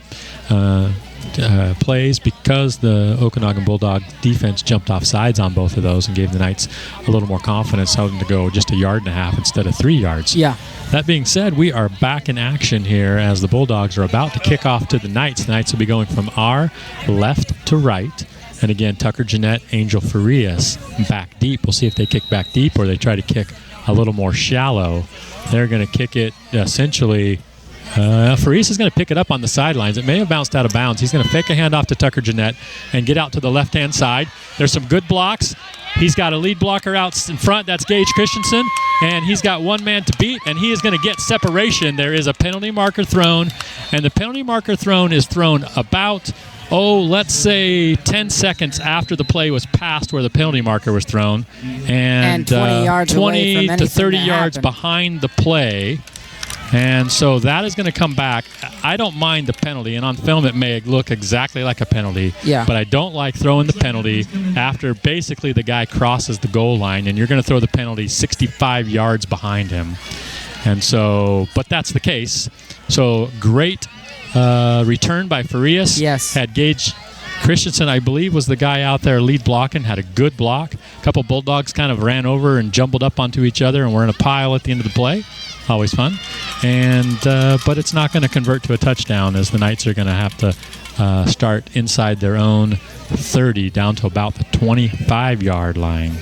plays because the Okanogan Bulldog defense jumped off sides on both of those and gave the Knights a little more confidence, having to go just 1.5 yards instead of 3 yards. Yeah. That being said, we are back in action here as the Bulldogs are about to kick off to the Knights. The Knights will be going from our left to right. And again, Tucker Jeanette, Angel Farias back deep. We'll see if they kick back deep or they try to kick a little more shallow. They're going to kick it essentially. Farias is going to pick it up on the sidelines. It may have bounced out of bounds. He's going to fake a handoff to Tucker Jeanette and get out to the left-hand side. There's some good blocks. He's got a lead blocker out in front. That's Gage Christensen. And he's got one man to beat, and he is going to get separation. There is a penalty marker thrown, and the penalty marker thrown is thrown about, let's say 10 seconds after the play was passed where the penalty marker was thrown. And 20 yards away from 20 to 30 anything yards happened. behind the play. And so that is going to come back. I don't mind the penalty, and on film it may look exactly like a penalty. Yeah. But I don't like throwing the penalty after basically the guy crosses the goal line, and you're going to throw the penalty 65 yards behind him. And so, but that's the case. So great return by Farias. Yes. Had Gage Christensen, I believe, was the guy out there lead blocking, had a good block. A couple Bulldogs kind of ran over and jumbled up onto each other and were in a pile at the end of the play. Always fun. And but it's not going to convert to a touchdown as the Knights are going to have to start inside their own 30 down to about the 25-yard line.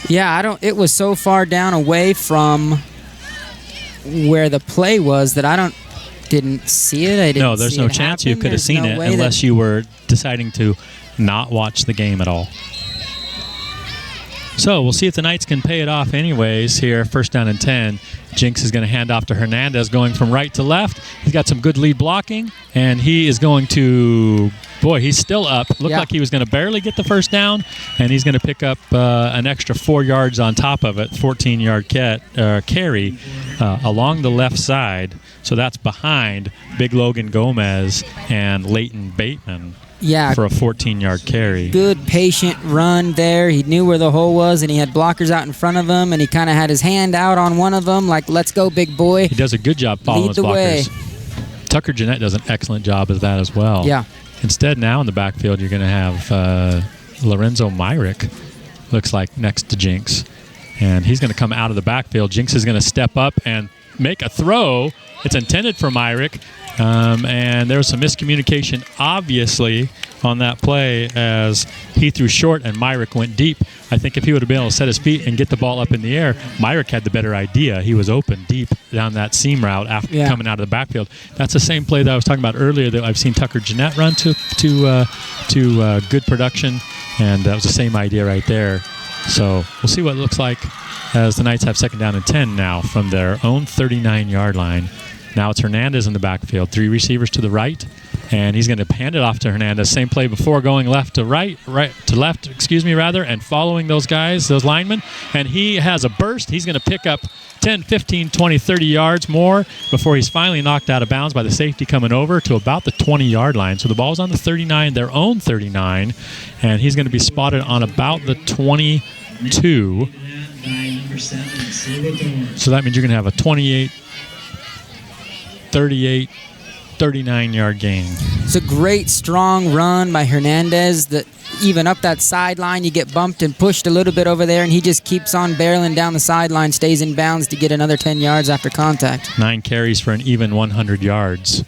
Yeah, it was so far down away from where the play was that I didn't see it. I didn't No, there's see no it chance happen. you could have There's seen no it way unless you were deciding to not watch the game at all. So we'll see if the Knights can pay it off anyways here. First down and 10. Jinx is going to hand off to Hernandez going from right to left. He's got some good lead blocking, and he is going to... Boy, he's still up. Looked like he was going to barely get the first down, and he's going to pick up an extra 4 yards on top of it, 14-yard carry along the left side. So that's behind Big Logan Gomez and Leighton Bateman. Yeah. For a 14-yard carry. Good, patient run there. He knew where the hole was, and he had blockers out in front of him, and he kind of had his hand out on one of them, like, let's go, big boy. He does a good job following his blockers. Tucker Jeanette does an excellent job of that as well. Yeah. Instead, now in the backfield, you're going to have Lorenzo Myrick, looks like, next to Jinx. And he's going to come out of the backfield. Jinx is going to step up and make a throw. It's intended for Myrick. And there was some miscommunication, obviously, on that play as he threw short and Myrick went deep. I think if he would have been able to set his feet and get the ball up in the air, Myrick had the better idea. He was open deep down that seam route after coming out of the backfield. That's the same play that I was talking about earlier that I've seen Tucker Jeanette run to good production, and that was the same idea right there. So we'll see what it looks like as the Knights have second down and 10 now from their own 39-yard line. Now it's Hernandez in the backfield. 3 receivers to the right, and he's going to hand it off to Hernandez. Same play before, going left to right to left, and following those guys, those linemen. And he has a burst. He's going to pick up 10, 15, 20, 30 yards more before he's finally knocked out of bounds by the safety coming over to about the 20-yard line. So the ball's on the 39, their own 39, and he's going to be spotted on about the 22. So that means you're going to have a 28, 38, 39-yard gain. It's a great, strong run by Hernandez. That even up that sideline, you get bumped and pushed a little bit over there, and he just keeps on barreling down the sideline, stays in bounds to get another 10 yards after contact. 9 carries for an even 100 yards.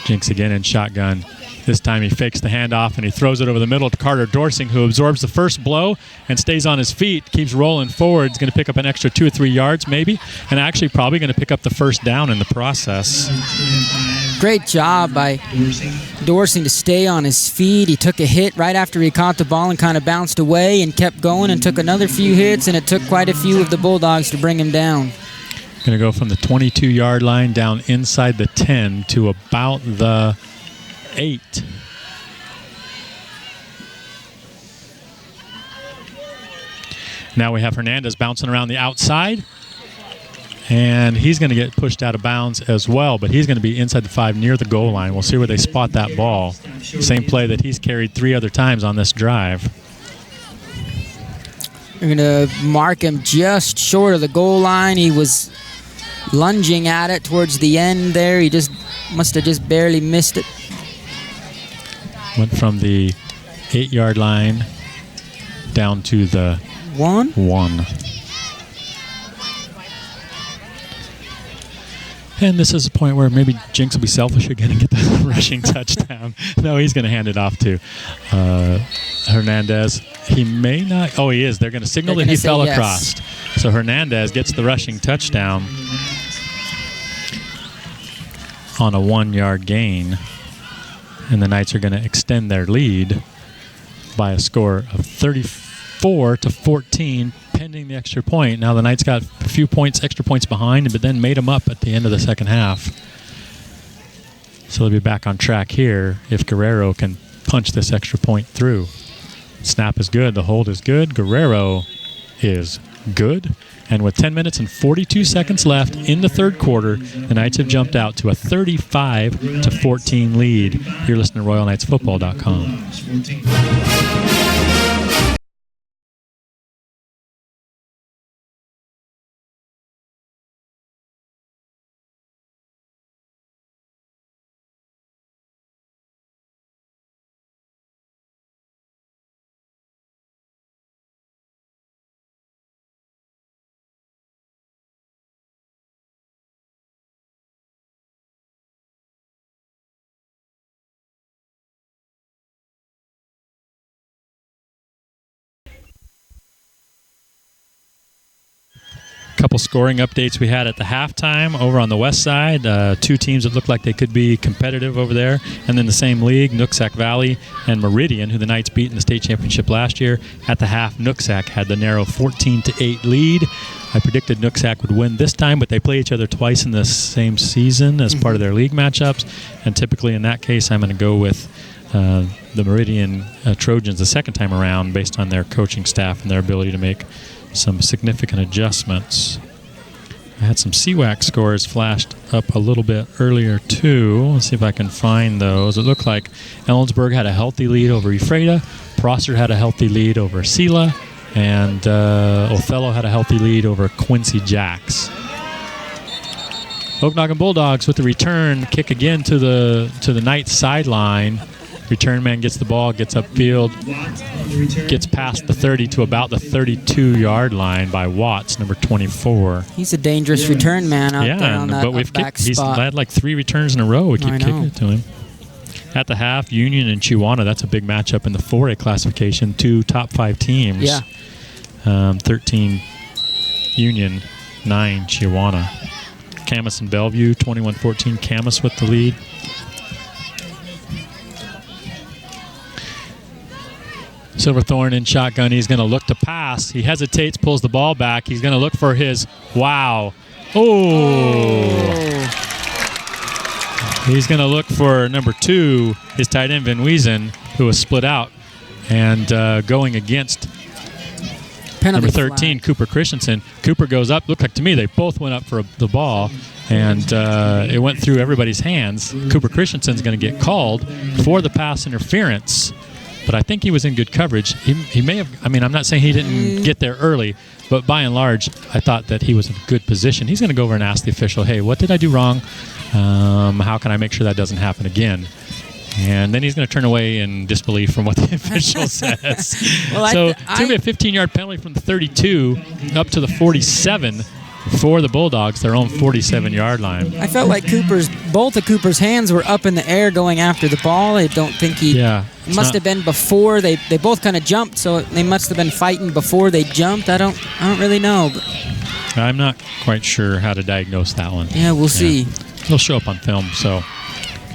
Jinx again in shotgun. This time he fakes the handoff and he throws it over the middle to Carter Dorsing, who absorbs the first blow and stays on his feet, keeps rolling forward. He's going to pick up an extra 2 or 3 yards maybe, and actually probably going to pick up the first down in the process. Great job by Dorsing to stay on his feet. He took a hit right after he caught the ball and kind of bounced away and kept going and took another few hits, and it took quite a few of the Bulldogs to bring him down. Going to go from the 22-yard line down inside the 10 to about the 8. Now we have Hernandez bouncing around the outside, and he's going to get pushed out of bounds as well, but he's going to be inside the 5 near the goal line. We'll see where they spot that ball. Same play that he's carried 3 other times on this drive. They're going to mark him just short of the goal line. He was lunging at it towards the end there. He just must have just barely missed it. Went from the 8-yard line down to the 1. And this is a point where maybe Jinx will be selfish again and get the rushing touchdown. No, he's going to hand it off to Hernandez. He may not. Oh, he is. They're going to signal that he fell across. So Hernandez gets the rushing touchdown on a 1-yard gain. And the Knights are going to extend their lead by a score of 34-14, pending the extra point. Now the Knights got a few extra points behind, but then made them up at the end of the second half. So they'll be back on track here if Guerrero can punch this extra point through. Snap is good. The hold is good. Guerrero is good. And with 10 minutes and 42 seconds left in the third quarter, the Knights have jumped out to a 35-14 lead. You're listening to RoyalKnightsFootball.com. Couple scoring updates we had at the halftime over on the west side. Two teams that looked like they could be competitive over there. And then the same league, Nooksack Valley and Meridian, who the Knights beat in the state championship last year. At the half, Nooksack had the narrow 14-8 lead. I predicted Nooksack would win this time, but they play each other twice in the same season as part of their league matchups. And typically in that case, I'm going to go with the Meridian Trojans the second time around based on their coaching staff and their ability to make some significant adjustments. I had some CWAC scores flashed up a little bit earlier too. Let's see if I can find those. It looked like Ellensburg had a healthy lead over Ephrata, Prosser had a healthy lead over Sela, and Othello had a healthy lead over Quincy Jacks. Okanogan Bulldogs with the return, kick again to the Knights sideline. Return man gets the ball, gets upfield, gets past the 30 to about the 32-yard line by Watts, number 24. He's a dangerous return man out there on that back He's spot. had like 3 returns in a row. We keep kicking it to him. At the half, Union and Chihuahua, that's a big matchup in the 4A classification. 2 top 5 teams. Yeah. 13 Union, 9 Chihuahua. Camas and Bellevue, 21-14. Camas with the lead. Silverthorne in shotgun. He's going to look to pass. He hesitates, pulls the ball back. He's going to look for his He's going to look for number 2, his tight end Van Wiesen, who was split out and going against number 13, Cooper Christensen. Cooper goes up. Looked like to me they both went up for the ball, and it went through everybody's hands. Cooper Christensen's going to get called for the pass interference. But I think he was in good coverage. He may have, I'm not saying he didn't get there early, but by and large, I thought that he was in a good position. He's going to go over and ask the official, hey, what did I do wrong? How can I make sure that doesn't happen again? And then he's going to turn away in disbelief from what the official says. Well, so it's going to be a 15-yard penalty from the 32 up to the 47 for the Bulldogs, their own 47-yard line. I felt like both of Cooper's hands were up in the air going after the ball. I don't think it must have been before they both kind of jumped, so they must have been fighting before they jumped. I don't really know. But I'm not quite sure how to diagnose that one. Yeah, we'll see. It'll show up on film, so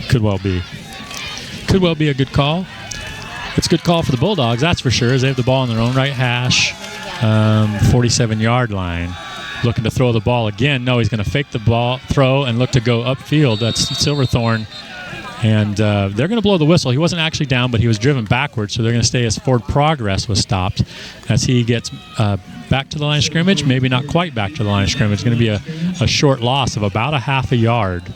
could well be. Could well be a good call. It's a good call for the Bulldogs, that's for sure, as they have the ball on their own right hash, 47-yard line. Looking to throw the ball again. No, he's going to fake the ball, throw, and look to go upfield. That's Silverthorne. And they're going to blow the whistle. He wasn't actually down, but he was driven backwards, so they're going to stay as forward progress was stopped as he gets back to the line of scrimmage, maybe not quite back to the line of scrimmage. It's going to be a short loss of about a half a yard.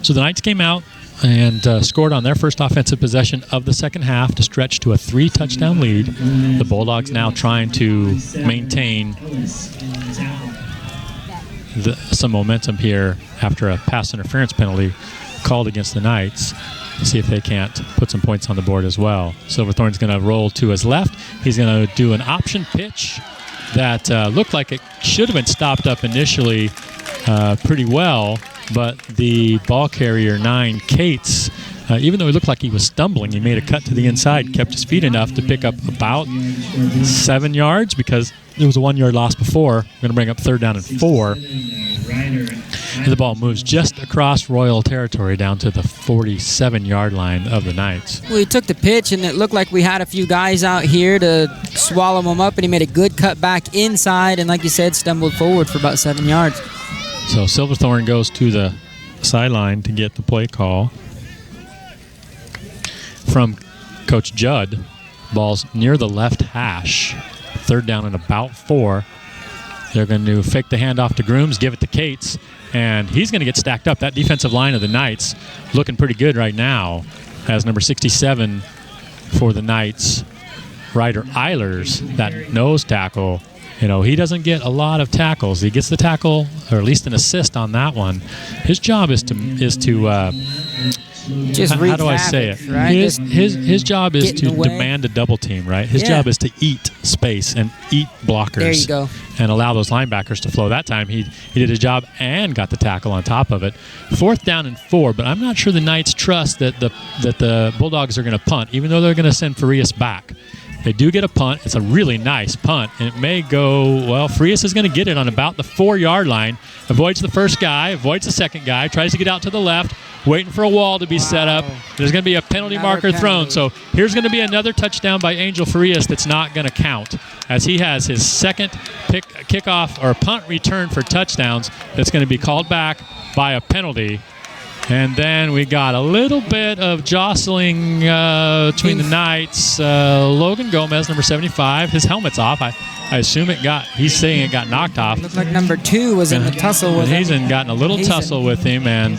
So the Knights came out and scored on their first offensive possession of the second half to stretch to a 3-touchdown lead. The Bulldogs now trying to maintain some momentum here after a pass interference penalty called against the Knights. See if they can't put some points on the board as well. Silverthorne's going to roll to his left. He's going to do an option pitch that looked like it should have been stopped up initially pretty well, but the ball carrier 9, Cates, even though he looked like he was stumbling, he made a cut to the inside, kept his feet enough to pick up about 7 yards because it was a 1 yard loss before. We're going to bring up 3rd down and 4. And the ball moves just across Royal territory down to the 47-yard line of the Knights. Well, he took the pitch, and it looked like we had a few guys out here to swallow him up, and he made a good cut back inside, and like you said, stumbled forward for about 7 yards. So Silverthorne goes to the sideline to get the play call from Coach Judd. Ball's near the left hash. 3rd down and about 4. They're going to fake the handoff to Grooms, give it to Cates, and he's going to get stacked up. That defensive line of the Knights looking pretty good right now as number 67 for the Knights, Ryder Eilers, that nose tackle. You know, he doesn't get a lot of tackles. He gets the tackle, or at least an assist on that one. His job is to just how do I say it? Right? His job is to demand a double team, right? His job is to eat space and eat blockers. There you go. And allow those linebackers to flow. That time he did his job and got the tackle on top of it. 4th down and 4, but I'm not sure the Knights trust that the Bulldogs are going to punt, even though they're going to send Farias back. They do get a punt. It's a really nice punt, and it may go, well, Frias is going to get it on about the 4-yard line, avoids the first guy, avoids the second guy, tries to get out to the left, waiting for a wall to be set up. There's going to be a penalty marker thrown. So here's going to be another touchdown by Angel Farias that's not going to count, as he has his second kickoff or punt return for touchdowns that's going to be called back by a penalty. And then we got a little bit of jostling between the Knights. Logan Gomez, number 75, his helmet's off. I assume he's saying it got knocked off. Looked like number 2 was in the tussle with him. Hazen gotten a little tussle with him, and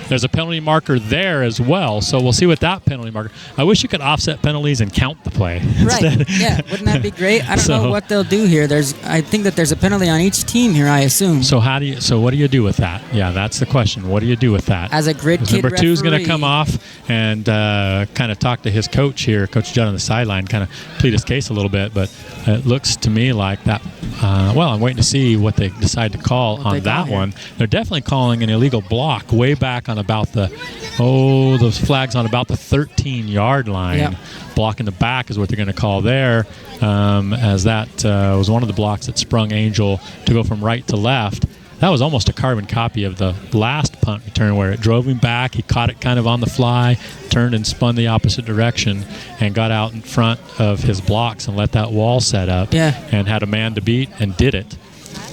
there's a penalty marker there as well. So we'll see what that penalty marker. I wish you could offset penalties and count the play. Right, yeah, wouldn't that be great? I don't know what they'll do here. I think that there's a penalty on each team here, I assume. So what do you do with that? Yeah, that's the question. What do you do with that? As a grid kid number 2 is going referee. to come off and kind of talk to his coach here, Coach Judd on the sideline, kind of plead his case a little bit, but it looks to me like that. I'm waiting to see what they decide to call on that one. They're definitely calling an illegal block way back on about those flags on about the 13-yard line. Yep. Block in the back is what they're going to call there, as that was one of the blocks that sprung Angel to go from right to left. That was almost a carbon copy of the last punt return where it drove him back. He caught it kind of on the fly, turned and spun the opposite direction, and got out in front of his blocks and let that wall set up and had a man to beat and did it.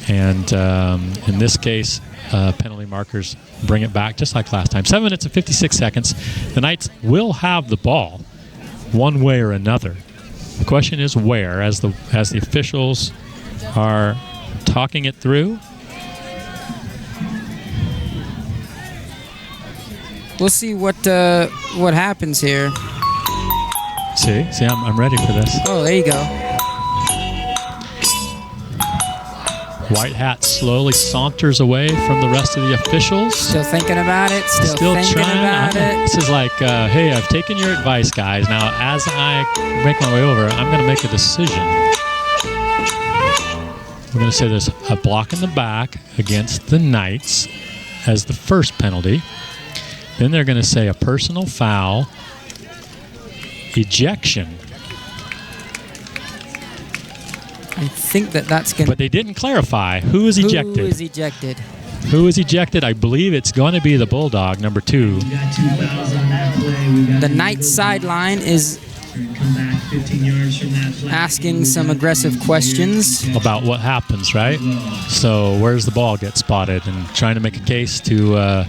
And in this case, penalty markers bring it back just like last time. 7 minutes and 56 seconds. The Knights will have the ball one way or another. The question is where, as the officials are talking it through. We'll see what happens here. See, I'm ready for this. Oh, there you go. White Hat slowly saunters away from the rest of the officials. Still thinking about it. Still thinking about it. This is like, hey, I've taken your advice, guys. Now, as I make my way over, I'm going to make a decision. We're going to say there's a block in the back against the Knights as the first penalty. Then they're going to say a personal foul, ejection. I think that's going to... But they didn't clarify who is ejected. Who is ejected? Who is ejected? I believe it's going to be the Bulldog, number 2. The Knights sideline is asking some aggressive questions about what happens, right? So where's the ball get spotted, and trying to make a case to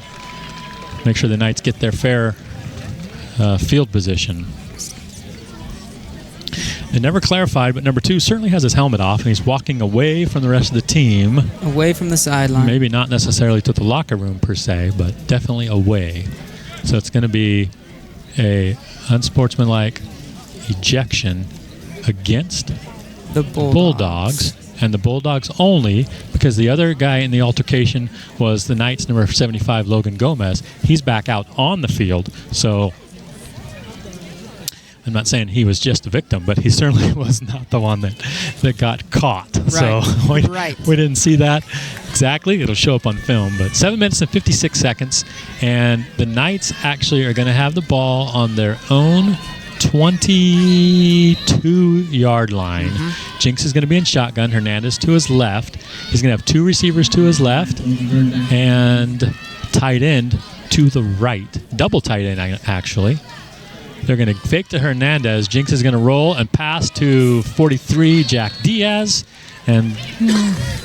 make sure the Knights get their fair field position. It never clarified, but number 2 certainly has his helmet off, and he's walking away from the rest of the team. Away from the sideline. Maybe not necessarily to the locker room per se, but definitely away. So it's going to be a unsportsmanlike ejection against the Bulldogs. and the Bulldogs only, because the other guy in the altercation was the Knights number 75, Logan Gomez. He's back out on the field, so I'm not saying he was just a victim, but he certainly was not the one that got caught. Right. So we didn't see that exactly. It'll show up on film. But 7 minutes and 56 seconds, and the Knights actually are going to have the ball on their own 22-yard line. Jinx is going to be in shotgun. Hernandez to his left. He's going to have two receivers to his left and tight end to the right. Double tight end, actually. They're going to fake to Hernandez. Jinx is going to roll and pass to 43, Jack Diaz. And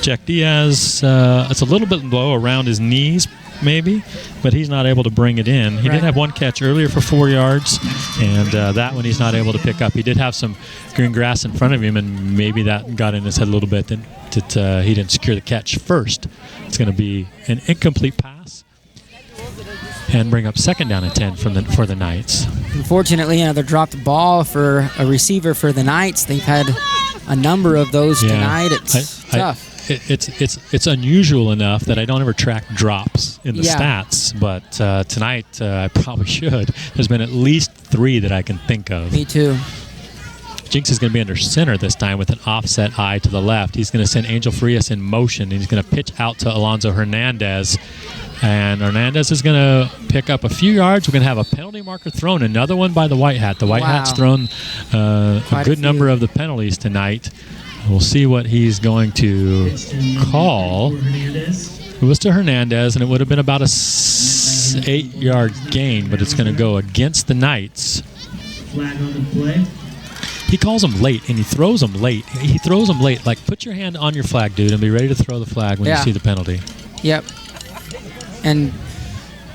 Jack Diaz, it's a little bit low around his knees, maybe, but he's not able to bring it in. He did have one catch earlier for 4 yards, and that one he's not able to pick up. He did have some green grass in front of him, and maybe that got in his head a little bit that he didn't secure the catch first. It's going to be an incomplete pass and bring up 2nd down and 10 for the Knights. Unfortunately, another dropped ball for a receiver for the Knights. They've had a number of those tonight. It's tough. It's unusual enough that I don't ever track drops in the stats, but tonight I probably should. There's been at least 3 that I can think of. Me too. Jinx is going to be under center this time with an offset eye to the left. He's going to send Angel Frias in motion, and he's going to pitch out to Alonzo Hernandez. And Hernandez is going to pick up a few yards. We're going to have a penalty marker thrown, another one by the White Hat. The White Hat's thrown a good number of the penalties tonight. We'll see what he's going to call. It was to Hernandez, and it would have been about a 8-yard gain, but it's going to go against the Knights. Flag on the play. He calls them late, and he throws them late. He throws them late. Like, put your hand on your flag, dude, and be ready to throw the flag when you see the penalty. Yep. And,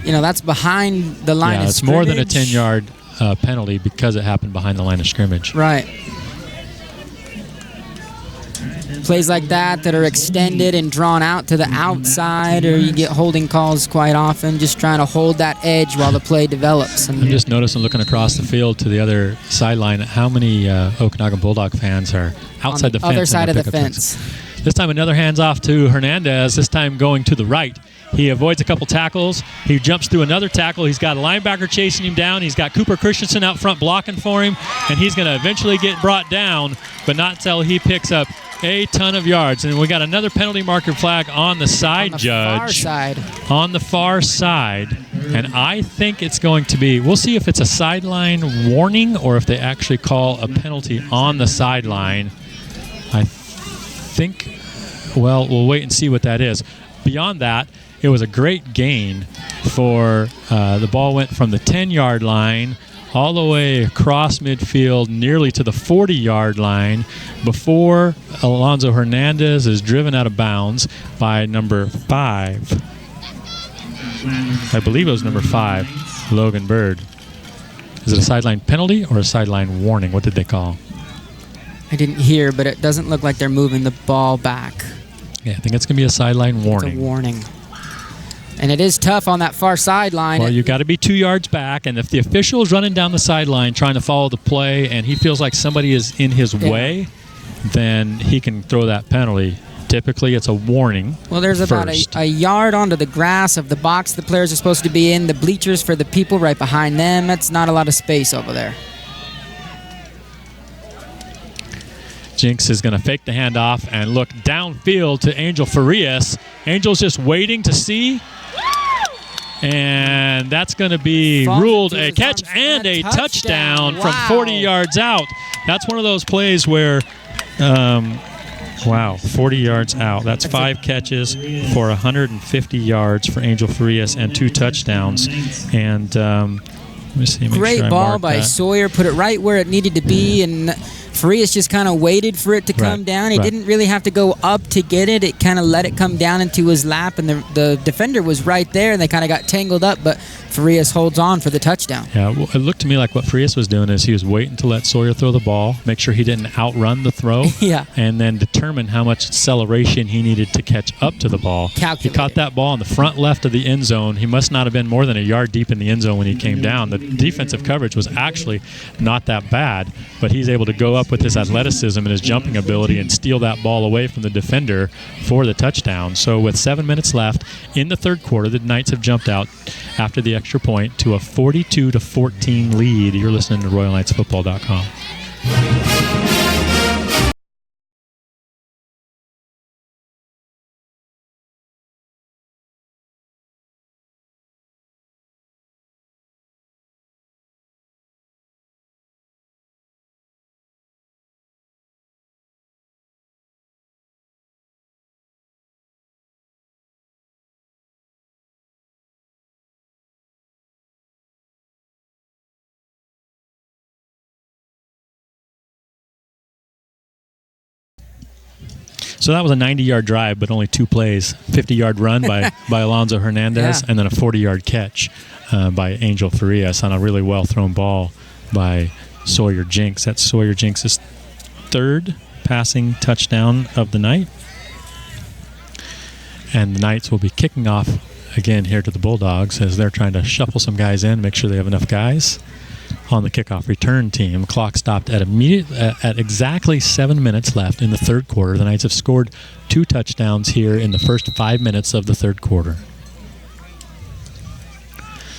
that's behind the line of it's scrimmage. more than a 10-yard penalty because it happened behind the line of scrimmage. Right. Plays like that are extended and drawn out to the outside, or you get holding calls quite often, just trying to hold that edge while the play develops. And I'm just noticing, looking across the field to the other sideline, how many Okanogan Bulldog fans are outside the fence. Other side of the fence. This time another hands off to Hernandez, this time going to the right. He avoids a couple tackles. He jumps through another tackle. He's got a linebacker chasing him down. He's got Cooper Christensen out front blocking for him, and he's going to eventually get brought down, but not till he picks up a ton of yards. And we got another penalty marker flag on the side, Judge. On the far side. And I think it's going to be, we'll see if it's a sideline warning or if they actually call a penalty on the sideline. I think, well, we'll wait and see what that is. Beyond that, it was a great gain for the ball went from the 10-yard line all the way across midfield nearly to the 40-yard line before Alonzo Hernandez is driven out of bounds by number 5. I believe it was number 5, Logan Bird. Is it a sideline penalty or a sideline warning? What did they call? I didn't hear, but it doesn't look like they're moving the ball back. Yeah, I think it's going to be a sideline warning. It's a warning. And it is tough on that far sideline. Well, you got to be 2 yards back, and if the official is running down the sideline trying to follow the play and he feels like somebody is in his way, then he can throw that penalty. Typically, it's a warning. Well, there's about a yard onto the grass of the box the players are supposed to be in, the bleachers for the people right behind them. That's not a lot of space over there. Jinx is going to fake the handoff and look downfield to Angel Farias. Angel's just waiting to see. And that's going to be ruled a catch and a touchdown from 40 yards out. That's one of those plays where, 40 yards out. That's 5 catches for 150 yards for Angel Farias and 2 touchdowns. And let me see. Great ball by Sawyer. Put it right where it needed to be. And Farias just kind of waited for it to come down. He didn't really have to go up to get it. It kind of let it come down into his lap, and the defender was right there, and they kind of got tangled up, but Farias holds on for the touchdown. Yeah, well, it looked to me like what Farias was doing is he was waiting to let Sawyer throw the ball, make sure he didn't outrun the throw, and then determine how much acceleration he needed to catch up to the ball. He caught that ball in the front left of the end zone. He must not have been more than a yard deep in the end zone when he came down. The defensive coverage was actually not that bad, but he's able to go up up with his athleticism and his jumping ability and steal that ball away from the defender for the touchdown. So with 7 minutes left in the third quarter, the Knights have jumped out after the extra point to a 42-14 lead. You're listening to RoyalKnightsFootball.com. So that was a 90-yard drive, but only 2 plays. 50-yard run by Alonzo Hernandez, and then a 40-yard catch by Angel Farias on a really well-thrown ball by Sawyer Jinks. That's Sawyer Jinks' 3rd passing touchdown of the night. And the Knights will be kicking off again here to the Bulldogs as they're trying to shuffle some guys in, make sure they have enough guys on the kickoff return team. Clock stopped at exactly 7 minutes left in the third quarter. The Knights have scored 2 touchdowns here in the first 5 minutes of the third quarter.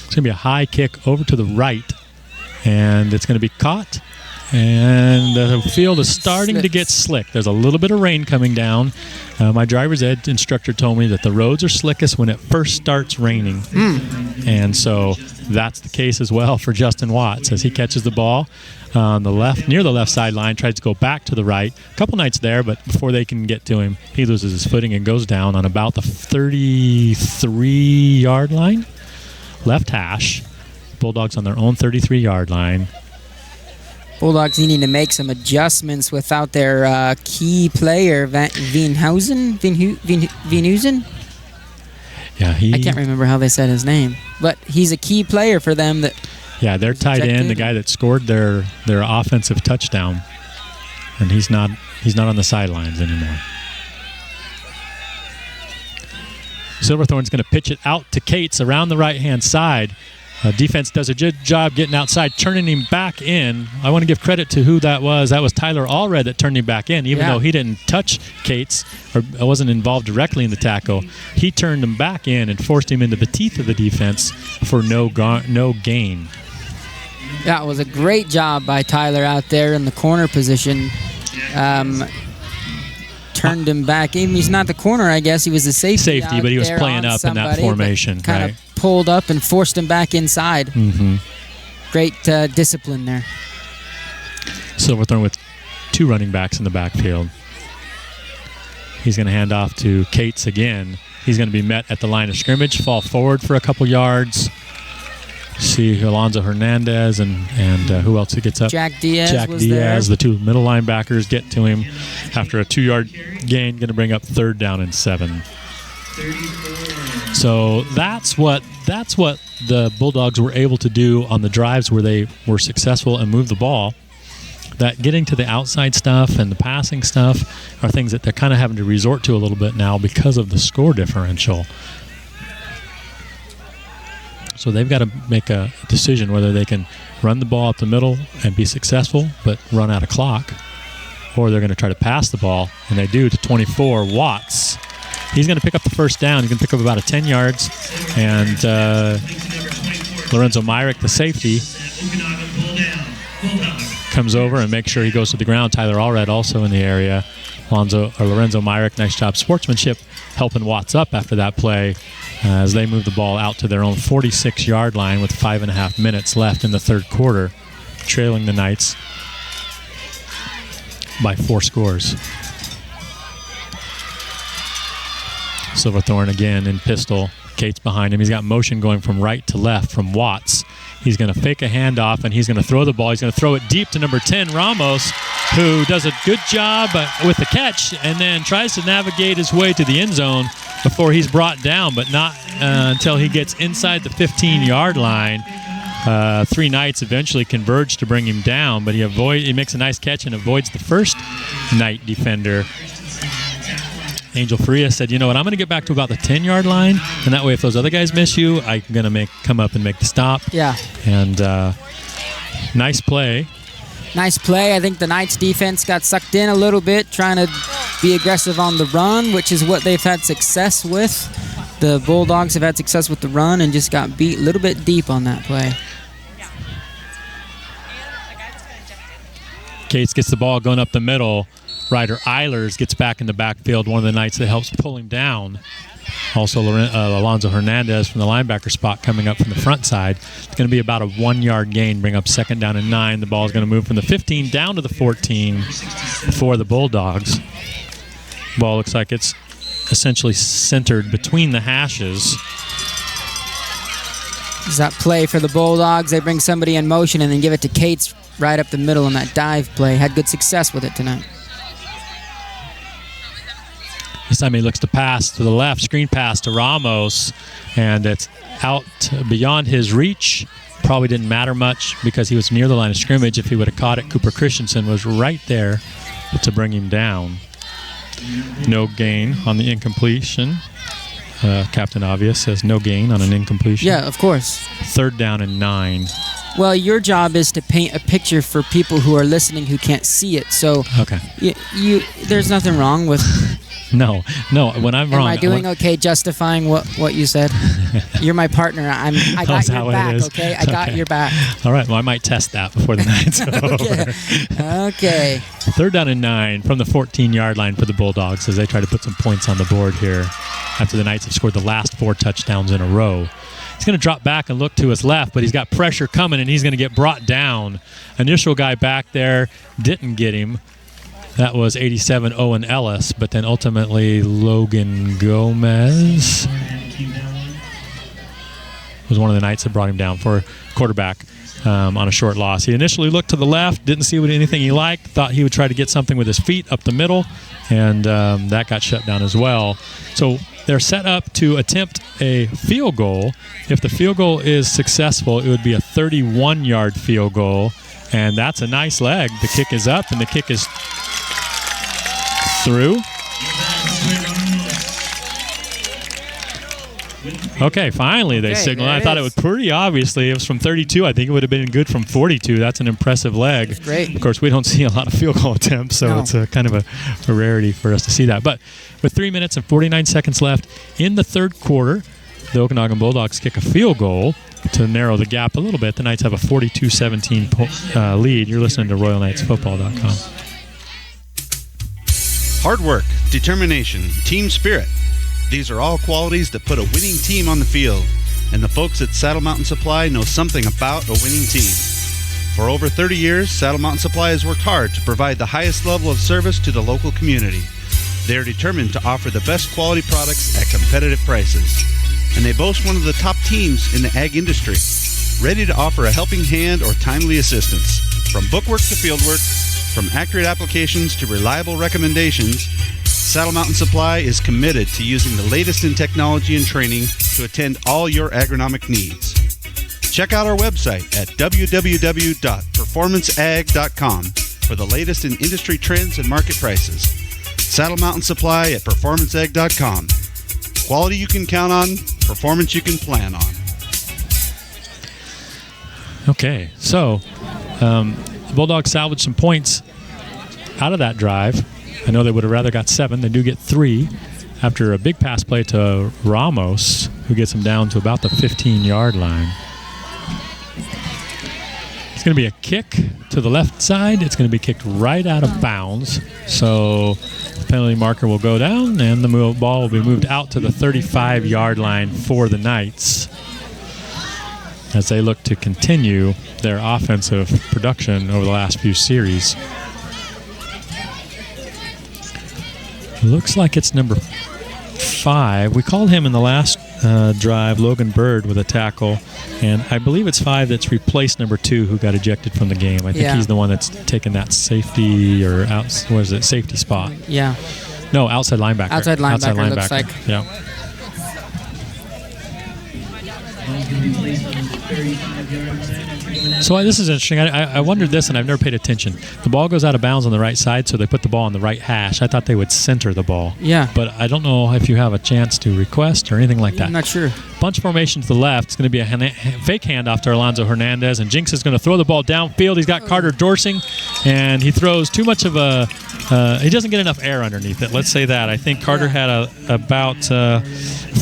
It's going to be a high kick over to the right, and it's going to be caught. And the field is starting to get slick. There's a little bit of rain coming down. My driver's ed instructor told me that the roads are slickest when it first starts raining. And so that's the case as well for Justin Watts as he catches the ball on the left, near the left sideline, tries to go back to the right. A couple Knights there, but before they can get to him, he loses his footing and goes down on about the 33-yard line. Left hash. Bulldogs on their own 33-yard line. Bulldogs needing to make some adjustments without their key player, Veenhuizen? Yeah, I can't remember how they said his name, but he's a key player for them. Yeah, they're tight end, the guy that scored their offensive touchdown, and he's not on the sidelines anymore. Silverthorne's going to pitch it out to Cates around the right-hand side. Defense does a good job getting outside, turning him back in. I want to give credit to who that was. That was Tyler Allred that turned him back in, even though he didn't touch Cates or wasn't involved directly in the tackle. He turned him back in and forced him into the teeth of the defense for no gain. That was a great job by Tyler out there in the corner position. Turned him back in. He's not the corner, I guess. He was the safety, but he was playing up in that formation. Kind of pulled up and forced him back inside. Great discipline there. Silverthorne with 2 running backs in the backfield. He's going to hand off to Cates again. He's going to be met at the line of scrimmage, fall forward for a couple yards. See Alonzo Hernandez and who else he gets up? Jack Diaz there. The 2 middle linebackers get to him after a 2-yard gain, going to bring up 3rd down and 7. So that's what the Bulldogs were able to do on the drives where they were successful and moved the ball. That getting to the outside stuff and the passing stuff are things that they're kind of having to resort to a little bit now because of the score differential. So they've got to make a decision whether they can run the ball up the middle and be successful but run out of clock, or they're going to try to pass the ball, and they do to 24, Watts. He's going to pick up the first down. He can pick up about 10 yards, and Lorenzo Myrick, the safety, comes over and makes sure he goes to the ground. Tyler Allred also in the area. Lorenzo Myrick, nice job sportsmanship, helping Watts up after that play as they move the ball out to their own 46-yard line with 5.5 minutes left in the third quarter, trailing the Knights by 4 scores. Silverthorne again in pistol. Cates behind him. He's got motion going from right to left from Watts. He's going to fake a handoff, and he's going to throw the ball. He's going to throw it deep to number 10, Ramos, who does a good job with the catch and then tries to navigate his way to the end zone before he's brought down, but not until he gets inside the 15-yard line. 3 Knights eventually converge to bring him down, but he makes a nice catch and avoids the first Knight defender. Angel Farias said, you know what, I'm going to get back to about the 10-yard line, and that way if those other guys miss you, I'm going to come up and make the stop. Yeah. And nice play. Nice play. I think the Knights defense got sucked in a little bit, trying to be aggressive on the run, which is what they've had success with. The Bulldogs have had success with the run and just got beat a little bit deep on that play. Cates gets the ball going up the middle. Ryder Eilers gets back in the backfield, one of the Knights that helps pull him down. Also, Alonzo Hernandez from the linebacker spot coming up from the front side. It's going to be about a 1-yard gain, bring up 2nd down and 9. The ball is going to move from the 15 down to the 14 for the Bulldogs. Ball looks like it's essentially centered between the hashes. Is that play for the Bulldogs? They bring somebody in motion and then give it to Cates right up the middle on that dive play. Had good success with it tonight. This time he looks to pass to the left, screen pass to Ramos, and it's out beyond his reach. Probably didn't matter much because he was near the line of scrimmage. If he would have caught it, Cooper Christensen was right there to bring him down. No gain on the incompletion. Captain Obvious says no gain on an incompletion. Yeah, of course. 3rd down and 9. Well, your job is to paint a picture for people who are listening who can't see it. So okay. There's nothing wrong with... No. When I'm wrong, am I doing okay justifying what you said? You're my partner. I got your back. Okay, I got your back. All right. Well, I might test that before the night's over. Okay. 3rd down and 9 from the 14-yard line for the Bulldogs as they try to put some points on the board here after the Knights have scored the last 4 touchdowns in a row. He's going to drop back and look to his left, but he's got pressure coming, and he's going to get brought down. Initial guy back there didn't get him. That was 87 Owen Ellis, but then ultimately Logan Gomez was one of the Knights that brought him down for quarterback on a short loss. He initially looked to the left, didn't see anything he liked, thought he would try to get something with his feet up the middle, and that got shut down as well. So they're set up to attempt a field goal. If the field goal is successful, it would be a 31-yard field goal, and that's a nice leg. The kick is up, and the kick is through. Okay, finally they signaled. I thought it was pretty obviously. It was from 32. I think it would have been good from 42. That's an impressive leg. That's great. Of course, we don't see a lot of field goal attempts, so it's kind of a rarity for us to see that. But with 3 minutes and 49 seconds left in the 3rd quarter, the Okanogan Bulldogs kick a field goal to narrow the gap a little bit. The Knights have a 42-17 lead. You're listening to RoyalKnightsFootball.com. Hard work, determination, team spirit. These are all qualities that put a winning team on the field, and the folks at Saddle Mountain Supply know something about a winning team. For over 30 years, Saddle Mountain Supply has worked hard to provide the highest level of service to the local community. They are determined to offer the best quality products at competitive prices, and they boast one of the top teams in the ag industry, ready to offer a helping hand or timely assistance. From bookwork to fieldwork, from accurate applications to reliable recommendations, Saddle Mountain Supply is committed to using the latest in technology and training to attend all your agronomic needs. Check out our website at www.performanceag.com for the latest in industry trends and market prices. Saddle Mountain Supply at performanceag.com. Quality you can count on, performance you can plan on. Okay, so the Bulldogs salvaged some points out of that drive. I know they would have rather got 7. They do get 3 after a big pass play to Ramos, who gets them down to about the 15-yard line. It's going to be a kick to the left side. It's going to be kicked right out of bounds. So the penalty marker will go down, and the ball will be moved out to the 35-yard line for the Knights as they look to continue their offensive production over the last few series. Looks like it's number 5. We called him in the last drive, Logan Bird, with a tackle, and I believe it's 5 that's replaced number 2 who got ejected from the game. I think he's the one that's taken that safety or safety spot. Yeah. No, outside linebacker. Outside linebacker. Looks like. Yeah. So this is interesting. I wondered this, and I've never paid attention. The ball goes out of bounds on the right side, so they put the ball on the right hash. I thought they would center the ball. Yeah. But I don't know if you have a chance to request or anything like that. I'm not sure. Bunch formation to the left. It's going to be a fake handoff to Alonzo Hernandez, and Jinx is going to throw the ball downfield. He's got Carter Dorsing, and he throws too much of a he doesn't get enough air underneath it. Let's say that. I think Carter had about 4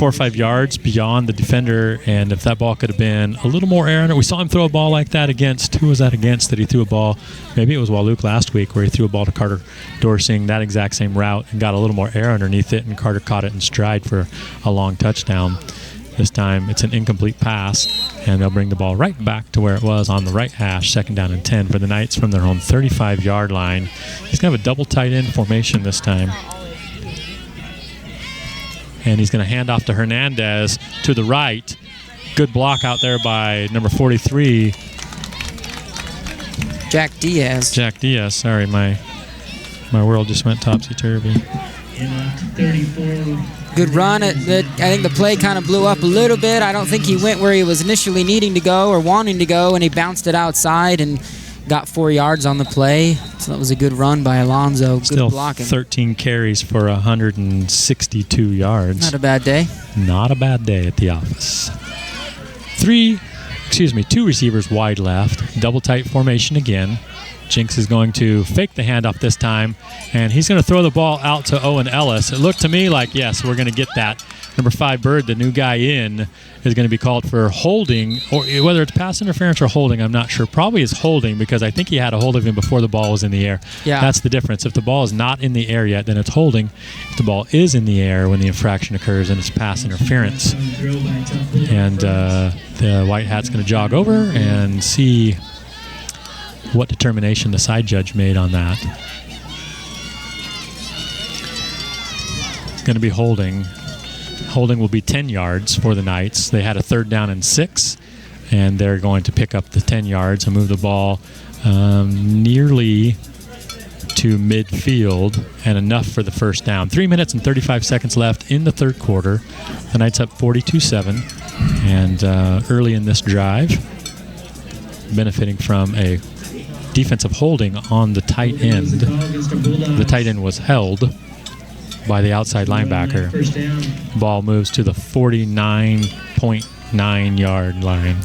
or 5 yards beyond the defender, and if that ball could have been a little more air under it. We saw him throw a ball like that against, who was that against that he threw a ball? Maybe it was Walook last week where he threw a ball to Carter Dorsing, that exact same route, and got a little more air underneath it, and Carter caught it in stride for a long touchdown. This time it's an incomplete pass, and they'll bring the ball right back to where it was on the right hash, 2nd down and 10 for the Knights from their own 35-yard line. He's going to have a double tight end formation this time. And he's going to hand off to Hernandez to the right. Good block out there by number 43. Jack Diaz, sorry, my world just went topsy-turvy. 34. Good run. I think the play kind of blew up a little bit. I don't think he went where he was initially needing to go or wanting to go, and he bounced it outside and got 4 yards on the play. So that was a good run by Alonzo. Good Still blocking. 13 carries for 162 yards. Not a bad day. Not a bad day at the office. 2 receivers wide left. Double tight formation again. Jinx is going to fake the handoff this time, and he's going to throw the ball out to Owen Ellis. It looked to me like, yes, we're going to get that. Number 5, Bird, the new guy in, is going to be called for holding, or whether it's pass interference or holding, I'm not sure. Probably it's holding because I think he had a hold of him before the ball was in the air. Yeah. That's the difference. If the ball is not in the air yet, then it's holding. If the ball is in the air when the infraction occurs, then it's pass interference. And the white hat's going to jog over and see what determination the side judge made on that. It's going to be holding. Holding will be 10 yards for the Knights. They had a 3rd down and 6, and they're going to pick up the 10 yards and move the ball nearly to midfield and enough for the 1st down. 3 minutes and 35 seconds left in the 3rd quarter. The Knights up 42-7, and early in this drive, benefiting from a defensive holding on the tight end. The tight end was held by the outside linebacker. Ball moves to the 49.9 yard line.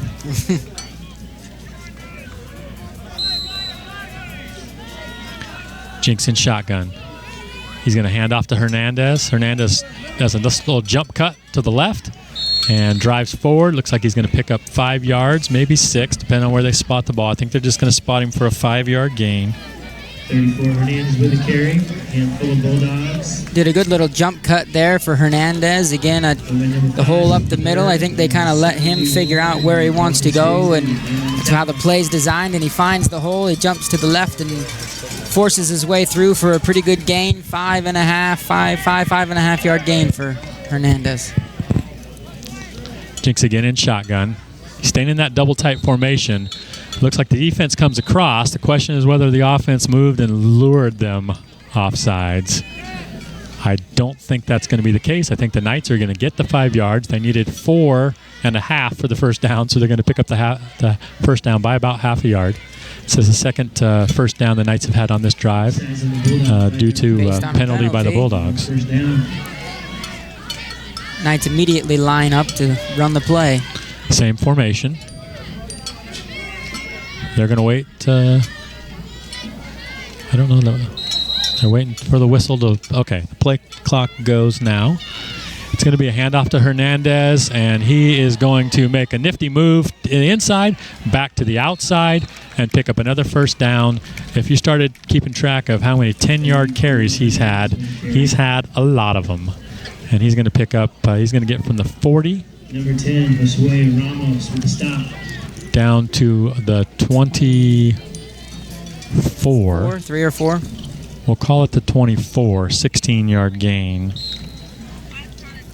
Jinx in shotgun. He's going to hand off to Hernandez. Hernandez does a little jump cut to the left and drives forward. Looks like he's going to pick up 5 yards, maybe 6, depending on where they spot the ball. I think they're just going to spot him for a 5-yard gain. 34 Hernandez with a carry. Handful of Bulldogs. Did a good little jump cut there for Hernandez. Again, the hole up the middle. I think they kind of let him figure out where he wants to go, and that's how the play's designed. And he finds the hole. He jumps to the left and forces his way through for a pretty good gain. 5.5 yard gain for Hernandez. Jinx again in shotgun. He's staying in that double tight formation. Looks like the defense comes across. The question is whether the offense moved and lured them offsides. I don't think that's going to be the case. I think the Knights are going to get the 5 yards. They needed 4.5 for the 1st down, so they're going to pick up the 1st down by about half a yard. This is the 2nd 1st down the Knights have had on this drive due to penalty by the Bulldogs. Knights immediately line up to run the play. Same formation. They're going to wait. I don't know. They're waiting for the whistle to. Okay, the play clock goes now. It's going to be a handoff to Hernandez, and he is going to make a nifty move to the inside, back to the outside, and pick up another 1st down. If you started keeping track of how many 10-yard carries he's had a lot of them. And he's going to pick up, he's going to get from the 40. Number 10, Josue Ramos with the stop. Down to the 24. 3 or 4? We'll call it the 24, 16-yard gain.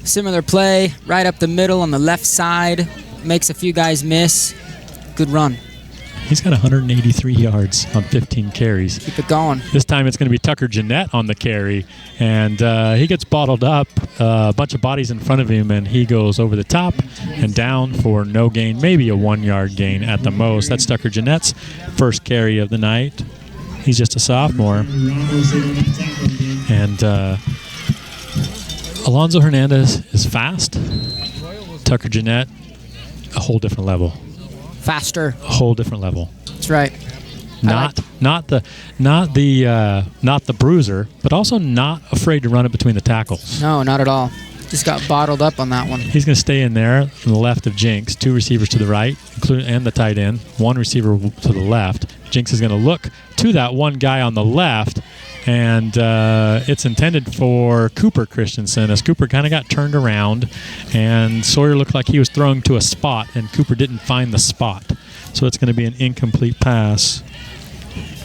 Similar play, right up the middle on the left side. Makes a few guys miss. Good run. He's got 183 yards on 15 carries. Keep it going. This time it's going to be Tucker Jeanette on the carry, and he gets bottled up. A bunch of bodies in front of him, and he goes over the top and down for no gain, maybe a 1-yard gain at the most. That's Tucker Jeanette's 1st carry of the night. He's just a sophomore. And Alonzo Hernandez is fast. Tucker Jeanette, a whole different level. Faster. A whole different level. That's right. Not the bruiser, but also not afraid to run it between the tackles. No, not at all. Just got bottled up on that one. He's going to stay in there on the left of Jinx. 2 receivers to the right, and the tight end. 1 receiver to the left. Jinx is going to look to that one guy on the left, and it's intended for Cooper Christensen, as Cooper kind of got turned around, and Sawyer looked like he was throwing to a spot, and Cooper didn't find the spot. So it's going to be an incomplete pass.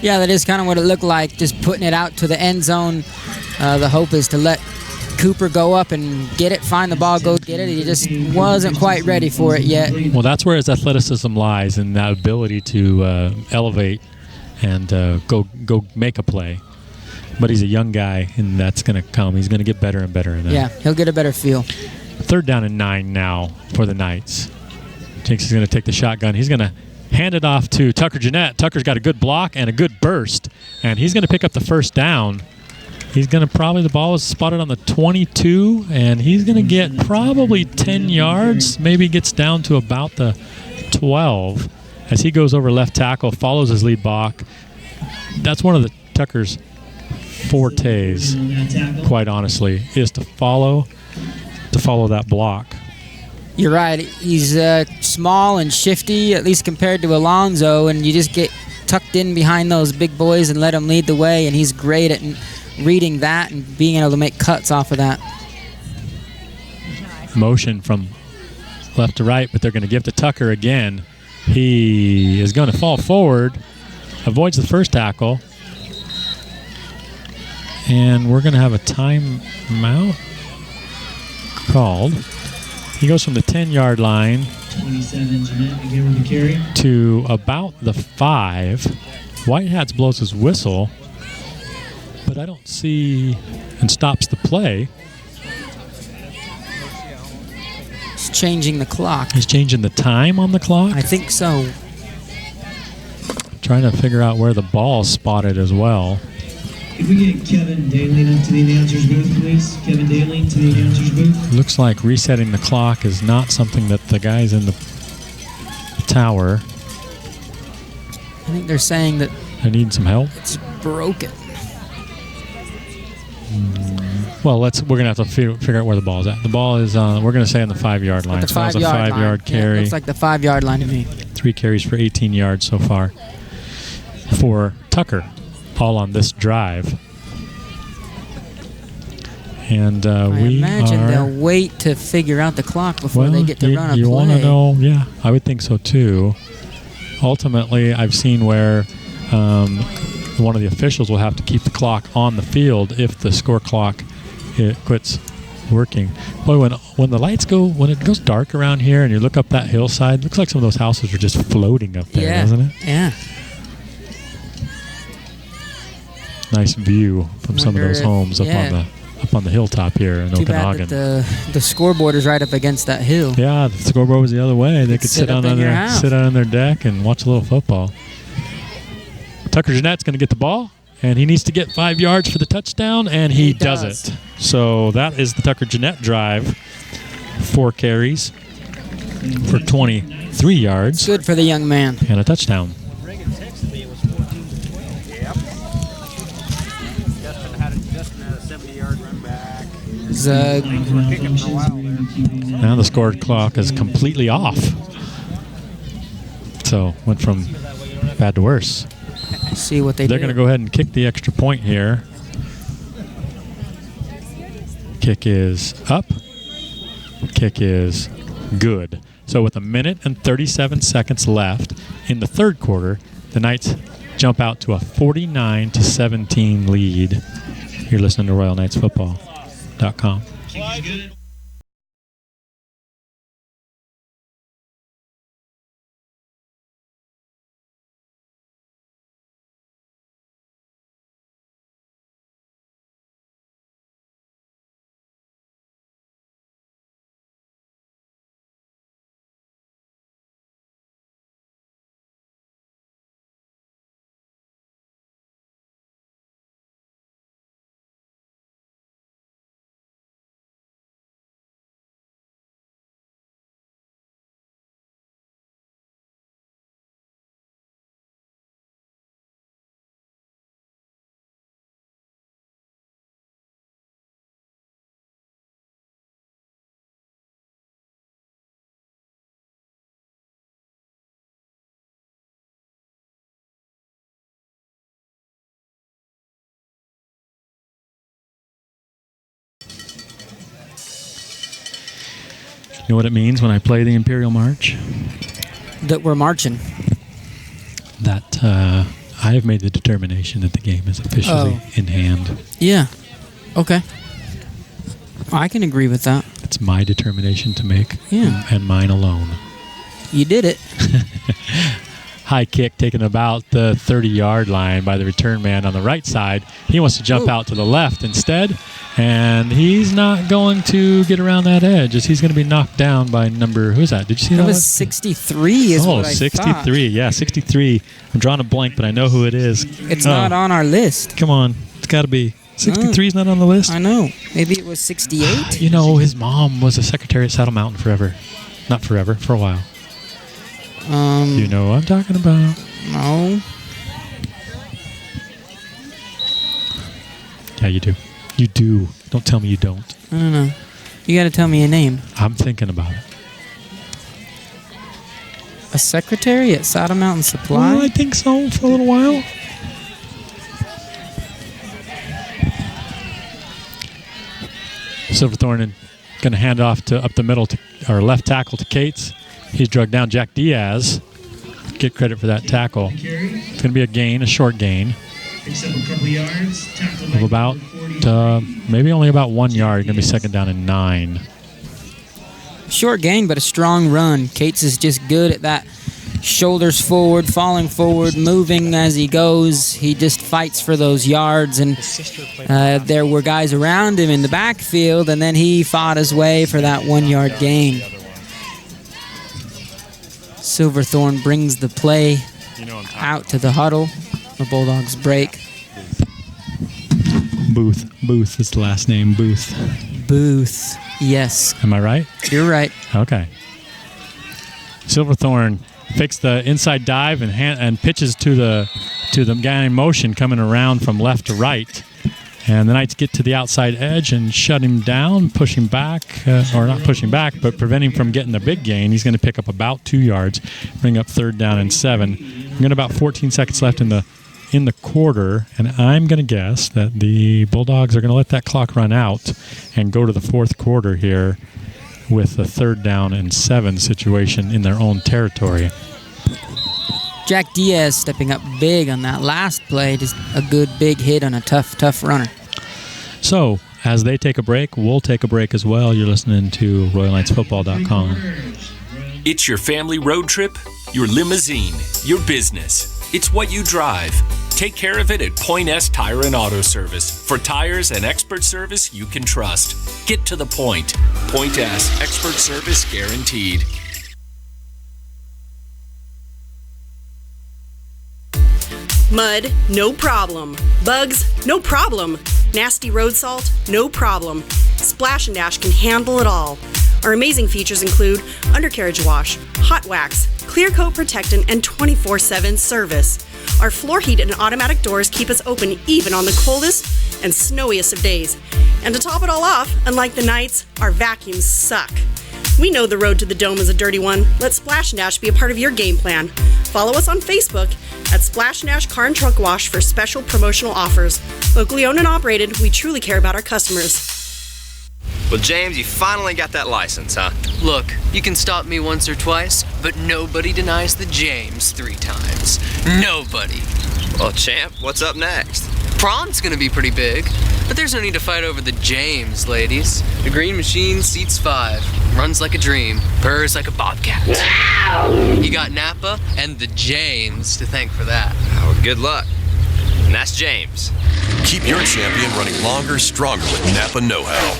Yeah, that is kind of what it looked like, just putting it out to the end zone. The hope is to let Cooper go up and get it, find the ball, go get it. He just wasn't quite ready for it yet. Well, that's where his athleticism lies, in that ability to elevate and go make a play. But he's a young guy, and that's going to come. He's going to get better and better in that. Yeah, he'll get a better feel. 3rd down and 9 now for the Knights. Jinx is going to take the shotgun. He's going to hand it off to Tucker Jeanette. Tucker's got a good block and a good burst, and he's going to pick up the 1st down. He's going to the ball was spotted on the 22, and he's going to get probably 10 yards, maybe gets down to about the 12 as he goes over left tackle, follows his lead block. That's one of the Tucker's fortes, quite honestly, is to follow that block. You're right. He's small and shifty, at least compared to Alonzo, and you just get tucked in behind those big boys and let him lead the way, and he's great at reading that and being able to make cuts off of that. Motion from left to right, but they're going to give to Tucker again. He is going to fall forward, avoids the first tackle, and we're going to have a timeout called. He goes from the 10-yard line 27, Jeanette again with the carry. To about the 5. White Hats blows his whistle, but I don't see, and stops the play. He's changing the clock. He's changing the time on the clock? I think so. Trying to figure out where the ball's spotted as well. If we get Kevin Daling up to the announcer's booth, please. Kevin Daling to the announcer's booth. Looks like resetting the clock is not something that the guys in the tower. I think they're saying that they need some help. It's broken. Well, we're gonna have to figure out where the ball is at. The ball is on. We're gonna say on the 5-yard line. So that was a 5-yard carry. Yeah, looks like the 5-yard line to me. 3 carries for 18 yards so far for Tucker, all on this drive. And I imagine they'll wait to figure out the clock before they get to run a play. You want to know? Yeah, I would think so too. Ultimately, I've seen where one of the officials will have to keep the clock on the field if the score clock quits working. Boy, when the lights go, when it goes dark around here and you look up that hillside, it looks like some of those houses are just floating up there, doesn't it? Yeah. Nice view from some of those homes up on the hilltop here in Okanogan. Too bad that the scoreboard is right up against that hill. Yeah, the scoreboard was the other way. They could sit out on their deck and watch a little football. Tucker Jeanette's going to get the ball, and he needs to get 5 yards for the touchdown, and he does it. So that is the Tucker Jeanette drive. 4 carries for 23 yards. It's good for the young man. And a touchdown. Now the score clock is completely off. So went from bad to worse. See what they're going to go ahead and kick the extra point here. Kick is up. Kick is good. So with 1 minute and 37 seconds left in the third quarter, the Knights jump out to a 49-17 lead. You're listening to RoyalKnightsFootball.com. You know what it means when I play the Imperial March? That we're marching. That I have made the determination that the game is officially in hand. Yeah. Okay. I can agree with that. It's my determination to make. Yeah. And mine alone. You did it. High kick taken about the 30-yard line by the return man on the right side. He wants to jump out to the left instead, and he's not going to get around that edge as he's going to be knocked down by number, who's that? Did you see that? That was 63 is what I 63. thought. Yeah, 63. I'm drawing a blank, but I know who it is. It's not on our list. Come on. It's got to be. 63 is not on the list? I know. Maybe it was 68? You know, his mom was a secretary at Saddle Mountain forever. Not forever, for a while. You know what I'm talking about. No. Yeah, you do. You do. Don't tell me you don't. I don't know. You got to tell me a name. I'm thinking about it. A secretary at Saddle Mountain Supply? Well, I think so for a little while. Silverthorne going to hand off to up the middle to our left tackle to Cates. He's drugged down. Jack Diaz. Get credit for that tackle. It's going to be a gain, a short gain. Picks up a couple yards. Of about, maybe only about 1 yard. Going to be second down and 9. Short gain, but a strong run. Cates is just good at that. Shoulders forward, falling forward, moving as he goes. He just fights for those yards, and there were guys around him in the backfield, and then he fought his way for that 1 yard gain. Silverthorne brings the play out to the huddle. The Bulldogs break. Booth is the last name. Booth. Yes. Am I right? You're right. Okay. Silverthorne fakes the inside dive and pitches to the guy in motion coming around from left to right. And the Knights get to the outside edge and shut him down, push him back, or not push him back, but prevent him from getting the big gain. He's going to pick up about 2 yards, bring up third down and 7. We've got about 14 seconds left in the quarter, and I'm going to guess that the Bulldogs are going to let that clock run out and go to the fourth quarter here with a third down and 7 situation in their own territory. Jack Diaz stepping up big on that last play. Just a good big hit on a tough runner. So, as they take a break, we'll take a break as well. You're listening to RoyalKnightsFootball.com. It's your family road trip, your limousine, your business. It's what you drive. Take care of it at Point S Tire and Auto Service. For tires and expert service you can trust. Get to the point. Point S, expert service guaranteed. Mud, no problem. Bugs, no problem. Nasty road salt, no problem. Splash and Dash can handle it all. Our amazing features include undercarriage wash, hot wax, clear coat protectant, and 24/7 service. Our floor heat and automatic doors keep us open even on the coldest and snowiest of days. And to top it all off, unlike the Knights, our vacuums suck. We know the road to the Dome is a dirty one. Let Splash and Dash be a part of your game plan. Follow us on Facebook at Splash and Dash Car and Truck Wash for special promotional offers. Locally owned and operated, we truly care about our customers. Well, James, you finally got that license, huh? Look, you can stop me once or twice, but nobody denies the James 3 times. Nobody. Well, champ, what's up next? Pron's gonna be pretty big, but there's no need to fight over the James, ladies. The green machine seats 5, runs like a dream, purrs like a bobcat. You got Napa and the James to thank for that. Oh, good luck. And that's James. Keep your champion running longer, stronger with Napa know-how.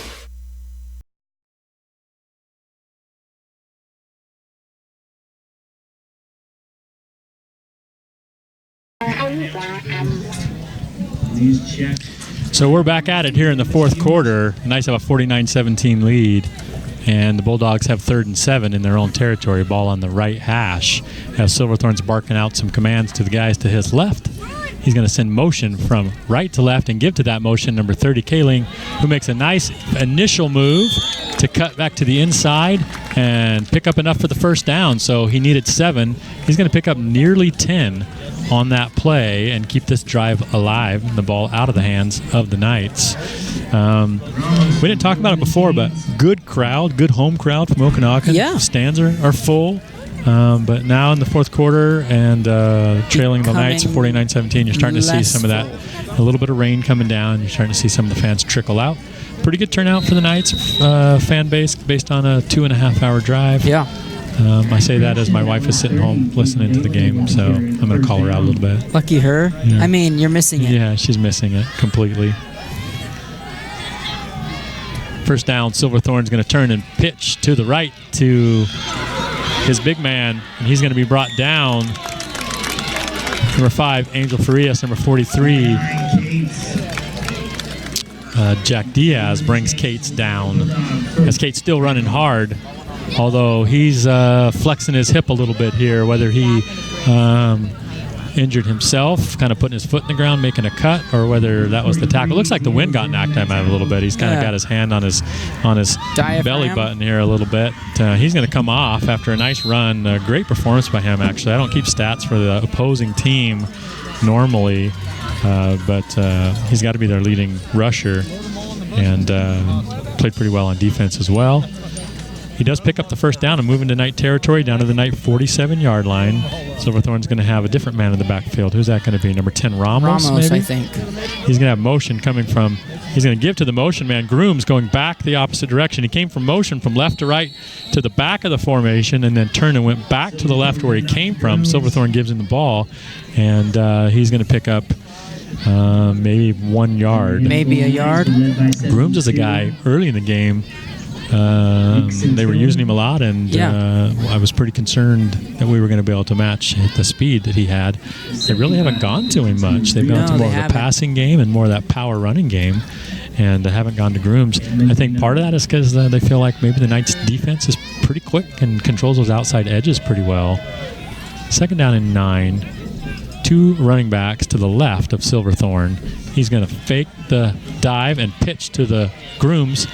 So we're back at it here in the fourth quarter. The Knights have a 49-17 lead, and the Bulldogs have 3rd and 7 in their own territory. Ball on the right hash as Silverthorne's barking out some commands to the guys to his left. He's going to send motion from right to left and give to that motion number 30, Kaling, who makes a nice initial move to cut back to the inside, and pick up enough for the first down. So he needed 7. He's going to pick up nearly 10 on that play and keep this drive alive and the ball out of the hands of the Knights. We didn't talk about it before, but good crowd, good home crowd from Okanogan. Yeah. Stands are full. But now in the fourth quarter and trailing the Knights 49-17, you're starting to see some of that. A little bit of rain coming down. You're starting to see some of the fans trickle out. Pretty good turnout for the Knights fan base based on a 2.5-hour drive. Yeah. I say that as my wife is sitting home listening to the game, so I'm going to call her out a little bit. Lucky her. Yeah. I mean, you're missing it. Yeah, she's missing it completely. First down, Silverthorne's going to turn and pitch to the right to his big man, and he's going to be brought down. Number 5, Angel Farias. Number 43, Jack Diaz brings Cates down. As Cates still running hard, although he's flexing his hip a little bit here, whether he injured himself, kind of putting his foot in the ground, making a cut, or whether that was the tackle. It looks like the wind got knocked him out a little bit. He's kind of got his hand on his belly button here a little bit. He's going to come off after a nice run. A great performance by him, actually. I don't keep stats for the opposing team normally, but he's got to be their leading rusher and played pretty well on defense as well. He does pick up the first down and move into Knight territory, down to the Knight 47-yard line. Silverthorne's going to have a different man in the backfield. Who's that going to be? Number 10, Ramos, maybe? I think. He's going to have motion coming from, he's going to give to the motion man. Grooms going back the opposite direction. He came from motion from left to right to the back of the formation and then turned and went back to the left where he came from. Silverthorne gives him the ball, and he's going to pick up maybe 1 yard. Maybe a yard. Grooms is a guy early in the game. They were using him a lot, and I was pretty concerned that we were going to be able to match the speed that he had. They really haven't gone to him much. They've gone to more of the passing game and more of that power running game, and haven't gone to Grooms. I think part of that is because they feel like maybe the Knights' defense is pretty quick and controls those outside edges pretty well. Second down and 9. 2 running backs to the left of Silverthorne. He's going to fake the dive and pitch to the Grooms,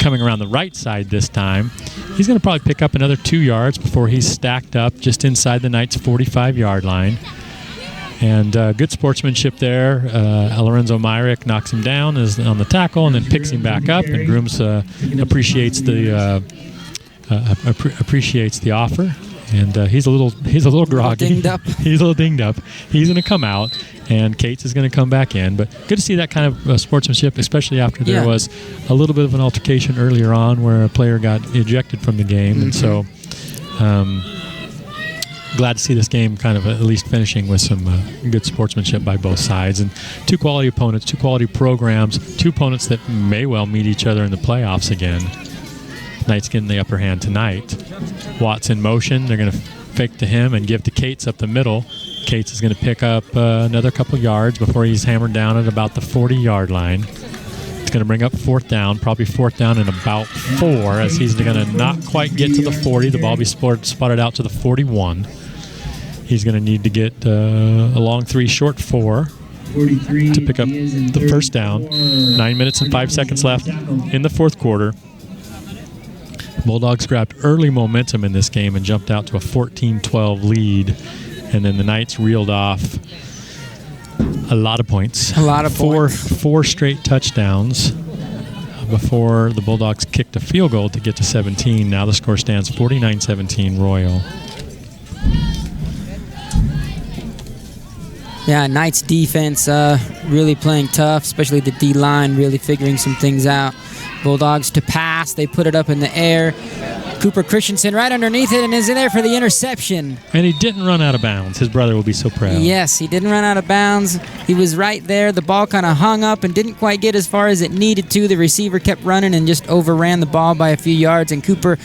coming around the right side this time. He's going to probably pick up another 2 yards before he's stacked up just inside the Knights' 45-yard line. And good sportsmanship there. Lorenzo Myrick knocks him down on the tackle and then picks him back up. And Grooms appreciates the offer. And he's a little groggy. Dinged up. He's a little dinged up. He's going to come out, and Cates is going to come back in. But good to see that kind of sportsmanship, especially after there was a little bit of an altercation earlier on where a player got ejected from the game. And so glad to see this game kind of at least finishing with some good sportsmanship by both sides. And 2 quality opponents, 2 quality programs, 2 opponents that may well meet each other in the playoffs again. Knights getting the upper hand tonight. Watts in motion. They're going to fake to him and give to Cates up the middle. Cates is going to pick up another couple yards before he's hammered down at about the 40-yard line. It's going to bring up 4th down, probably 4th down in about 4, as he's going to not quite get to the 40. The ball will be spotted out to the 41. He's going to need to get a long 3, short 4 to pick up the first down. 9 minutes and 5 seconds left in the fourth quarter. Bulldogs grabbed early momentum in this game and jumped out to a 14-12 lead. And then the Knights reeled off a lot of points. Four straight touchdowns before the Bulldogs kicked a field goal to get to 17. Now the score stands 49-17 Royal. Yeah, Knights defense really playing tough, especially the D-line really figuring some things out. Bulldogs to pass. They put it up in the air. Cooper Christensen right underneath it and is in there for the interception. And he didn't run out of bounds. His brother will be so proud. Yes, he didn't run out of bounds. He was right there. The ball kind of hung up and didn't quite get as far as it needed to. The receiver kept running and just overran the ball by a few yards. And Cooper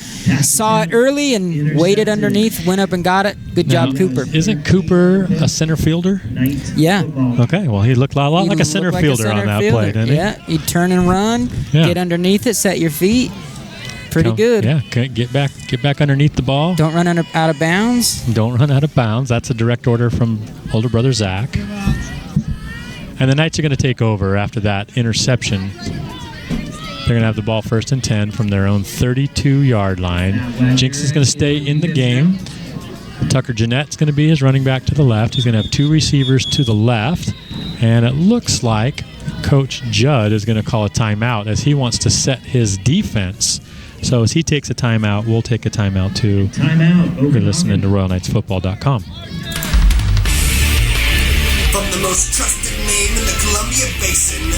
saw it early and waited underneath, went up and got it. Good job, Cooper. Isn't Cooper a center fielder? Yeah. Okay, well, he looked a lot like a center fielder on that play, didn't he? Yeah, he'd turn and run, get underneath it, set your feet. Pretty good. Yeah, get back underneath the ball. Don't run out of bounds. Don't run out of bounds. That's a direct order from older brother Zach. And the Knights are going to take over after that interception They're going to have the ball 1st and 10 from their own 32-yard line. Jinx is going to stay in the game. Tucker Jeanette's going to be his running back to the left. He's going to have 2 receivers to the left. And it looks like Coach Judd is going to call a timeout as he wants to set his defense. So as he takes a timeout, we'll take a timeout too. Timeout. You're listening to RoyalKnightsFootball.com. From the most trusted name in the Columbia Basin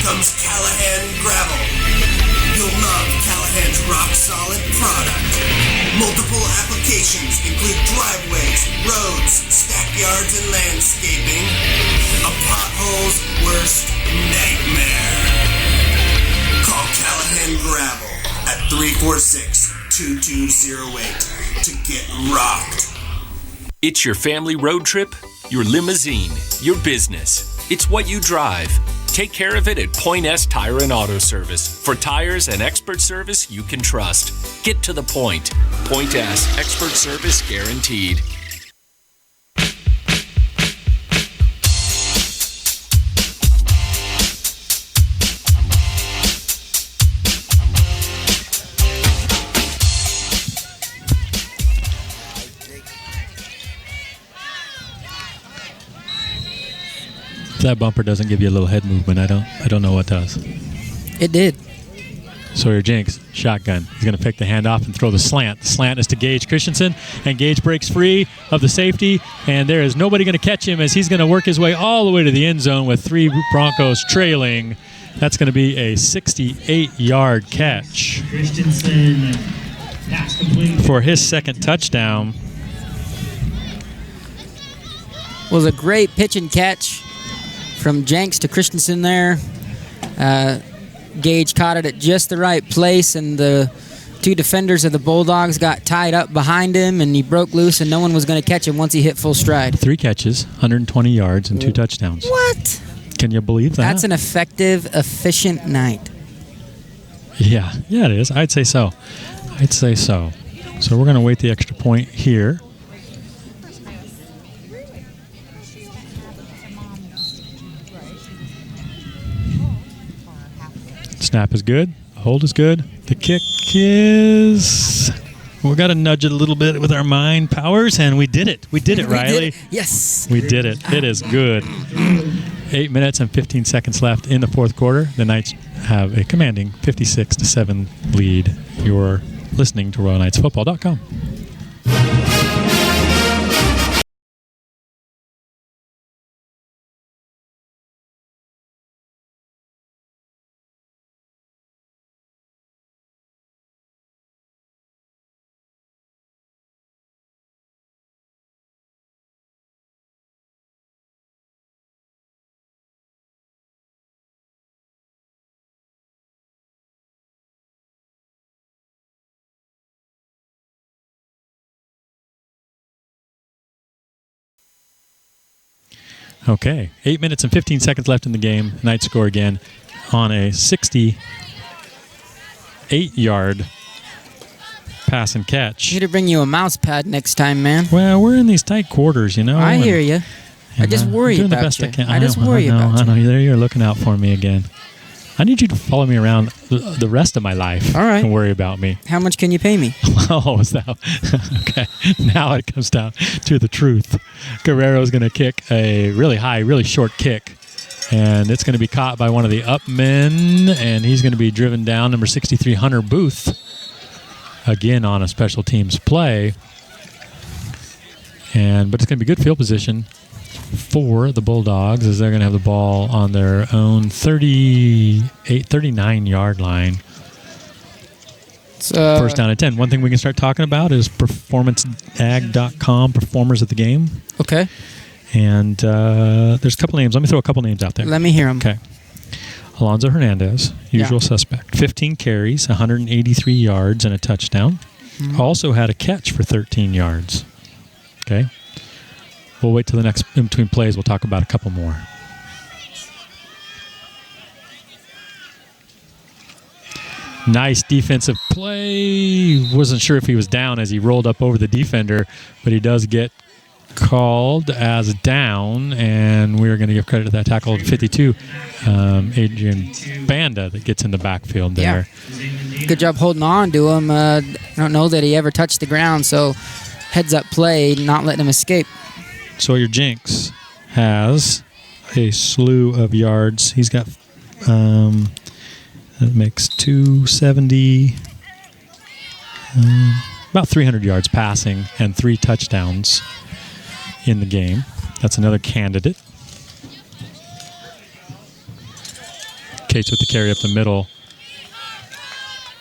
comes Callahan Gravel. You'll love Callahan's rock-solid product. Multiple applications include driveways, roads, stackyards, and landscaping. A pothole's worst nightmare. Call Callahan Gravel at 346-2208 to get rocked. It's your family road trip, your limousine, your business. It's what you drive. Take care of it at Point S Tire and Auto Service. For tires and expert service you can trust. Get to the point. Point S, expert service guaranteed. If that bumper doesn't give you a little head movement, I don't know what does. It did. Sawyer Jinks, shotgun. He's going to pick the handoff and throw the slant. The slant is to Gage Christensen, and Gage breaks free of the safety, and there is nobody going to catch him as he's going to work his way all the way to the end zone with 3 Broncos trailing. That's going to be a 68-yard catch. Christensen, pass complete. For his second touchdown. Was a great pitch and catch from Jenks to Christensen there. Gage caught it at just the right place, and the 2 defenders of the Bulldogs got tied up behind him, and he broke loose, and no one was going to catch him once he hit full stride. 3 catches, 120 yards, and 2 touchdowns. What? Can you believe that? That's an effective, efficient night. Yeah, it is. I'd say so. So we're going to wait the extra point here. Snap is good. Hold is good. The kick is... We've got to nudge it a little bit with our mind powers, and we did it. We did it, Riley. Yes. We did it. It is good. 8 minutes and 15 seconds left in the fourth quarter. The Knights have a commanding 56-7 lead. You're listening to RoyalKnightsFootball.com. Okay, 8 minutes and 15 seconds left in the game. Knights score again on a 68-yard pass and catch. Need to bring you a mouse pad next time, man. Well, we're in these tight quarters, you know. I hear you. I just worry about the best you. I just worry about you. I know. There you're looking out for me again. I need you to follow me around the rest of my life. All right. And worry about me. How much can you pay me? Oh, is that okay? Now it comes down to the truth. Guerrero's going to kick a really high, really short kick, and it's going to be caught by one of the up men, and he's going to be driven down. Number 63, Hunter Booth, again on a special teams play, but it's going to be good field position for the Bulldogs as they're going to have the ball on their own 39-yard line. First down and 10. One thing we can start talking about is performanceag.com, performers of the game. Okay. And there's a couple names. Let me throw a couple names out there. Let me hear them. Okay. Alonzo Hernandez, usual suspect. 15 carries, 183 yards, and a touchdown. Mm-hmm. Also had a catch for 13 yards. Okay. We'll wait till the next in between plays. We'll talk about a couple more. Nice defensive play. Wasn't sure if he was down as he rolled up over the defender, but he does get called as down, and we're going to give credit to that tackle at 52, Adrian Banda, that gets in the backfield there. Yeah. Good job holding on to him. I don't know that he ever touched the ground, so heads-up play, not letting him escape. Sawyer Jinks has a slew of yards. He's got, that makes 270, about 300 yards passing and 3 touchdowns in the game. That's another candidate. Cates with the carry up the middle.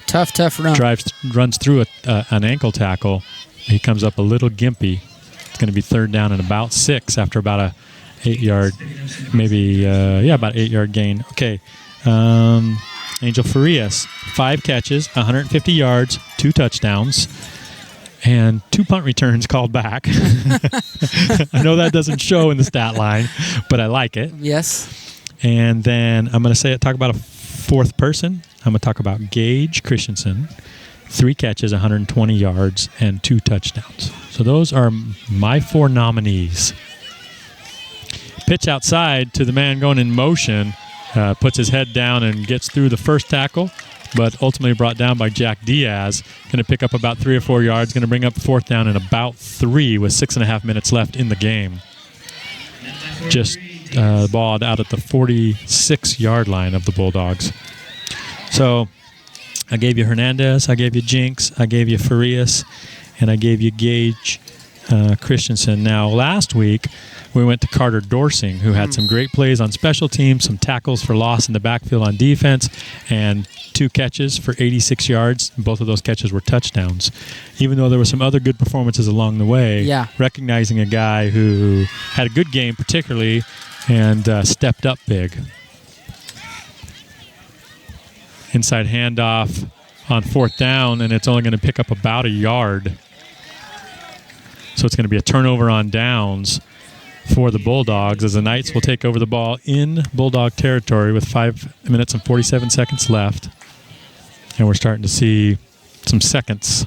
Tough run. Runs through an ankle tackle. He comes up a little gimpy. It's going to be 3rd down and about 6 after about a 8-yard, about 8-yard gain. Okay. Angel Farias, 5 catches, 150 yards, 2 touchdowns, and 2 punt returns called back. I know that doesn't show in the stat line, but I like it. Yes. And then I'm going to talk about a 4th person. I'm going to talk about Gage Christensen, 3 catches, 120 yards, and 2 touchdowns. So those are my 4 nominees. Pitch outside to the man going in motion, puts his head down and gets through the first tackle, but ultimately brought down by Jack Diaz. Going to pick up about 3 or 4 yards, going to bring up 4th down and about 3 with 6.5 minutes left in the game. Just the ball out at the 46-yard line of the Bulldogs. So I gave you Hernandez, I gave you Jinks, I gave you Farias, and I gave you Gage Christensen. Now, last week, we went to Carter Dorsing, who had some great plays on special teams, some tackles for loss in the backfield on defense, and 2 catches for 86 yards. Both of those catches were touchdowns. Even though there were some other good performances along the way, recognizing a guy who had a good game particularly and stepped up big. Inside handoff on 4th down, and it's only going to pick up about a yard. So it's going to be a turnover on downs for the Bulldogs as the Knights will take over the ball in Bulldog territory with 5 minutes and 47 seconds left. And we're starting to see some seconds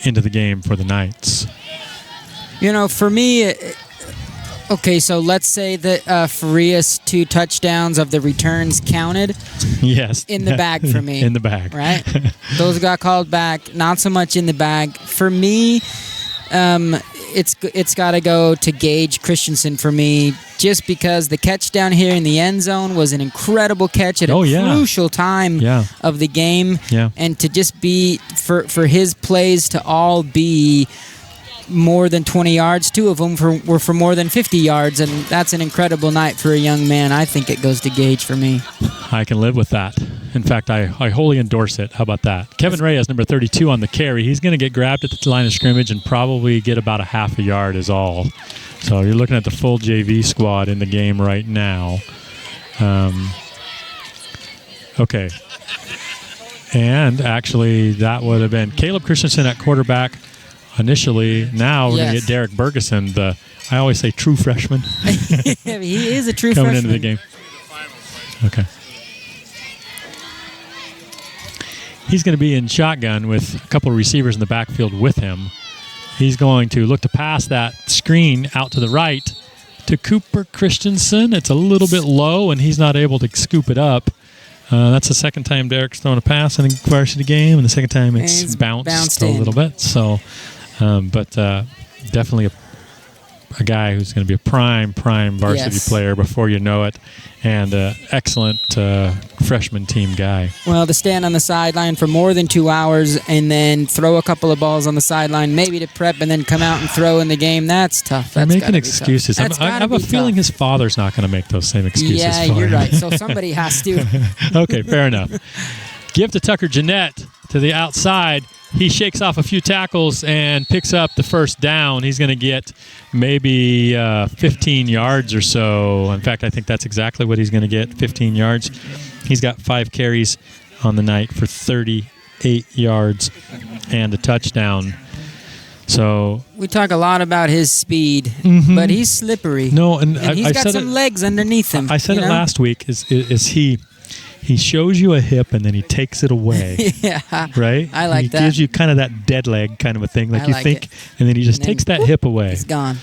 into the game for the Knights. You know, for me, okay, so let's say that Farias 2 touchdowns of the returns counted. Yes. In the bag for me. In the bag. Right? Those got called back. Not so much in the bag. For me, it's got to go to Gage Christensen for me, just because the catch down here in the end zone was an incredible catch at a crucial time of the game. Yeah. And to just be, for his plays to all be more than 20 yards, 2 of them were for more than 50 yards, and that's an incredible night for a young man. I think it goes to Gage for me. I can live with that. In fact, I wholly endorse it. How about that? Kevin Reyes, number 32 on the carry. He's going to get grabbed at the line of scrimmage and probably get about a half a yard is all. So you're looking at the full JV squad in the game right now. Okay. And actually, that would have been Caleb Christensen at quarterback initially. Now we're going to get Derek Bergeson, I always say true freshman. He is a true coming freshman. into the game. Okay. He's going to be in shotgun with a couple of receivers in the backfield with him. He's going to look to pass that screen out to the right to Cooper Christensen. It's a little bit low, and he's not able to scoop it up. That's the second time Derek's thrown a pass in the varsity game, and the second time it's bounced a little bit. So, but definitely a guy who's going to be a prime varsity player before you know it, and excellent freshman team guy. Well, to stand on the sideline for more than 2 hours and then throw a couple of balls on the sideline, maybe to prep and then come out and throw in the game, that's tough. They're making excuses. I have a feeling his father's not going to make those same excuses Yeah, for you're him. right. So somebody has to. Okay, fair enough. Give to Tucker Jeanette to the outside. He shakes off a few tackles and picks up the first down. He's going to get maybe 15 yards or so. In fact, I think that's exactly what he's going to get, 15 yards. He's got 5 carries on the night for 38 yards and a touchdown. So we talk a lot about his speed, but he's slippery. No, and he's got some legs underneath him. I said it last week. Is he shows you a hip and then he takes it away. Yeah. Right? I like he that. He gives you kind of that dead leg kind of a thing, like I you like think, it. and then he just And then, takes that hip away. He's gone.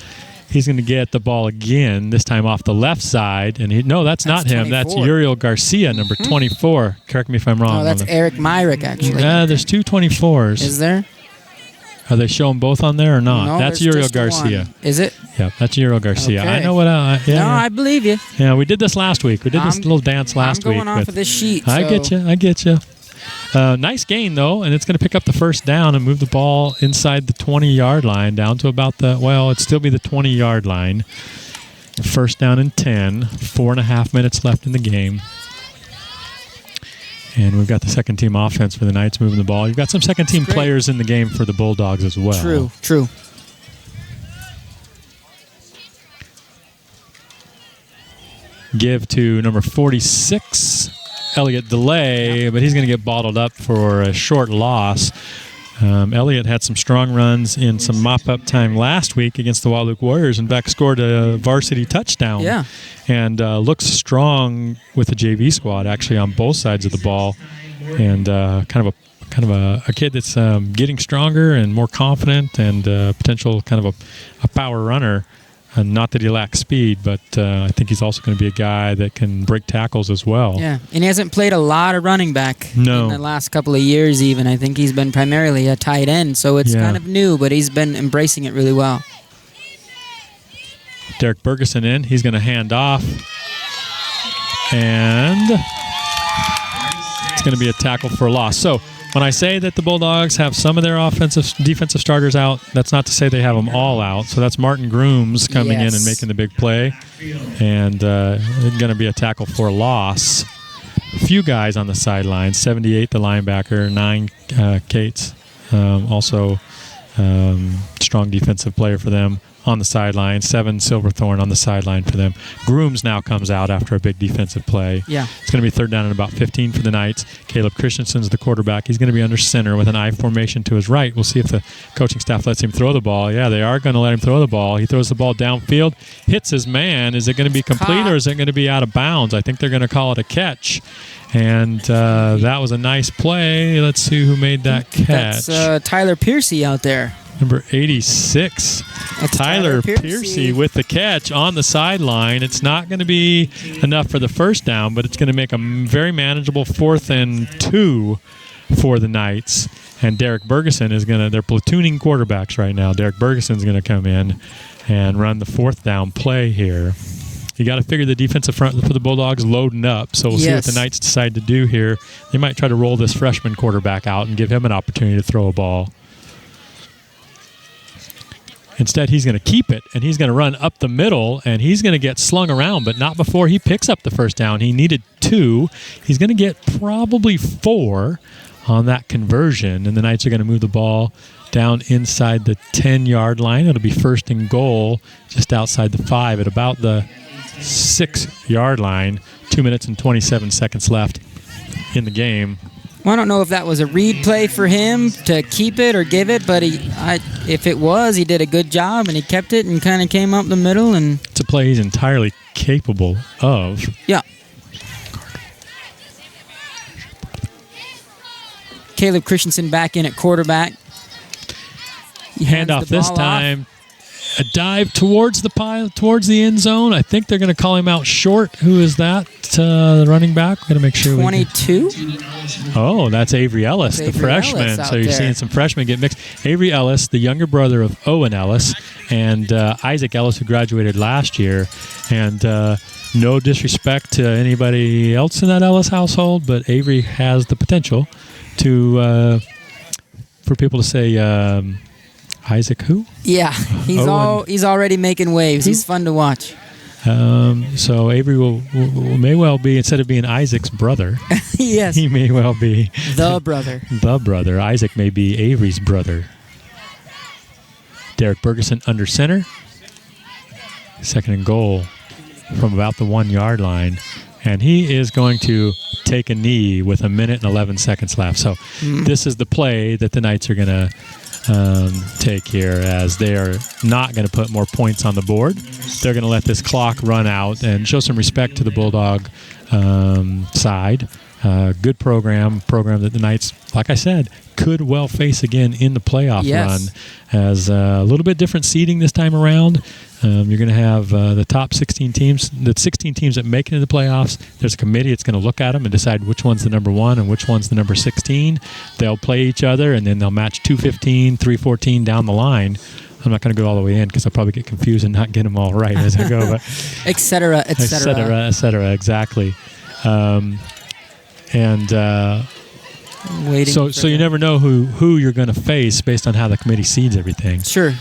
He's going to get the ball again, this time off the left side. And that's not him. 24. That's Uriel Garcia, number 24. Correct me if I'm wrong. Oh, that's Eric Myrick, actually. There's two 24s. Is there? Are they showing both on there or not? No, That's there's Uriel just Garcia. one. Is it? Yeah, that's Uriel Garcia. Okay. I know what. No, I believe you. Yeah, we did this last week. We did this little dance last week. I'm going off of this sheet. I so- get you. Nice gain, though, and it's going to pick up the first down and move the ball inside the 20-yard line down to about it'd still be the 20-yard line. First down and 10, 4.5 minutes left in the game. And we've got the second-team offense for the Knights moving the ball. You've got some second-team players in the game for the Bulldogs as well. True. Give to number 46, Elliott Delay, but he's going to get bottled up for a short loss. Elliott had some strong runs in some mop-up time last week against the Wildwood Warriors. In fact, scored a varsity touchdown. Yeah. And looks strong with the JV squad, actually, on both sides of the ball. And kind of a kid that's getting stronger and more confident and potential kind of a power runner. Not that he lacks speed, but I think he's also going to be a guy that can break tackles as well. Yeah, and he hasn't played a lot of running back in the last couple of years even. I think he's been primarily a tight end, so it's kind of new, but he's been embracing it really well. Derek Bergeson in. He's going to hand off. And it's going to be a tackle for a loss. So when I say that the Bulldogs have some of their defensive starters out, that's not to say they have them all out. So that's Martin Grooms coming in and making the big play. And going to be a tackle for a loss. A few guys on the sideline. 78, the linebacker. 9, Cates. Also strong defensive player for them on the sideline. 7, Silverthorne on the sideline for them. Grooms now comes out after a big defensive play. Yeah. It's going to be third down and about 15 for the Knights. Caleb Christensen's the quarterback. He's going to be under center with an I formation to his right. We'll see if the coaching staff lets him throw the ball. Yeah, they are going to let him throw the ball. He throws the ball downfield, hits his man. Is it going to be complete or is it going to be out of bounds? I think they're going to call it a catch. And that was a nice play. Let's see who made that catch. That's Tyler Piercy out there. Number 86, Tyler Piercy with the catch on the sideline. It's not going to be enough for the first down, but it's going to make a very manageable 4th and 2 for the Knights. And Derek Bergeson is going to, they're platooning quarterbacks right now. Derek Bergeson's going to come in and run the 4th down play here. You got to figure the defensive front for the Bulldogs loading up. So we'll see what the Knights decide to do here. They might try to roll this freshman quarterback out and give him an opportunity to throw a ball. Instead, he's going to keep it, and he's going to run up the middle, and he's going to get slung around, but not before he picks up the first down. He needed 2. He's going to get probably 4 on that conversion, and the Knights are going to move the ball down inside the 10-yard line. It'll be first and goal just outside the 5 at about the 6-yard line. 2 minutes and 27 seconds left in the game. Well, I don't know if that was a read play for him to keep it or give it, but if it was, he did a good job, and he kept it and kind of came up the middle. And it's a play he's entirely capable of. Yeah. Caleb Christensen back in at quarterback. Hand off this time. A dive towards the pile, towards the end zone. I think they're going to call him out short. Who is that? The running back. We're going to make sure. 22. Oh, that's Avery Ellis, the freshman. So you're seeing some freshmen get mixed. Avery Ellis, the younger brother of Owen Ellis, and Isaac Ellis, who graduated last year. And no disrespect to anybody else in that Ellis household, but Avery has the potential to for people to say. Isaac who? Yeah, he's already making waves. He's fun to watch. So Avery may well be, instead of being Isaac's brother, yes, he may well be the brother. The brother. Isaac may be Avery's brother. Derek Bergeson under center. Second and goal from about the 1-yard line. And he is going to take a knee with 1 minute and 11 seconds left. So this is the play that the Knights are going to take here, as they are not going to put more points on the board. They're going to let this clock run out and show some respect to the Bulldog side Good program that the Knights, like I said, could well face again in the playoff run. As a little bit different seeding this time around. You're going to have the top 16 teams, the 16 teams that make it into the playoffs. There's a committee that's going to look at them and decide which one's the number 1 and which one's the number 16. They'll play each other, and then they'll match 2-15, 3-14 down the line. I'm not going to go all the way in because I'll probably get confused and not get them all right as I go. But et cetera, et cetera. Et cetera, exactly. So you never know who you're going to face based on how the committee seeds everything. Sure.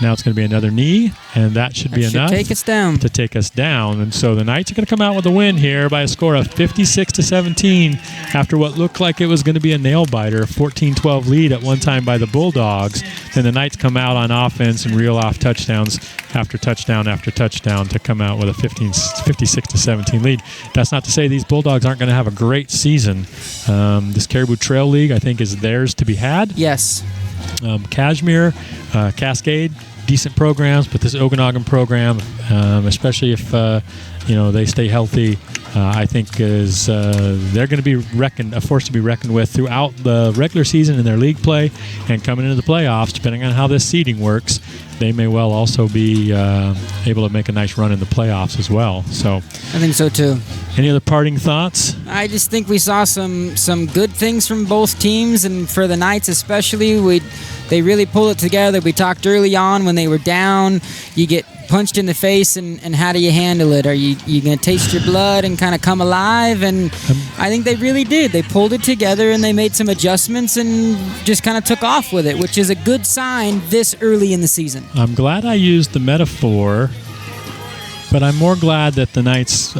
Now it's going to be another knee, and that should be enough to take us down. And so the Knights are going to come out with a win here by a score of 56-17 after what looked like it was going to be a nail-biter, 14-12 lead at one time by the Bulldogs. Then the Knights come out on offense and reel off touchdowns after touchdown after touchdown to come out with a 56-17 lead. That's not to say these Bulldogs aren't going to have a great season. This Caribou Trail League, I think, is theirs to be had. Yes. Cashmere, Cascade, decent programs, but this Okanogan program, especially if they stay healthy, I think is they're going to be a force to be reckoned with throughout the regular season in their league play, and coming into the playoffs, depending on how this seeding works, they may well also be able to make a nice run in the playoffs as well. So I think so too. Any other parting thoughts? I just think we saw some good things from both teams, and for the Knights especially, they really pulled it together. We talked early on when they were down, you get punched in the face, and how do you handle it? Are you going to taste your blood and kind of come alive? And I think they really did. They pulled it together, and they made some adjustments and just kind of took off with it, which is a good sign this early in the season. I'm glad I used the metaphor, but I'm more glad that the Knights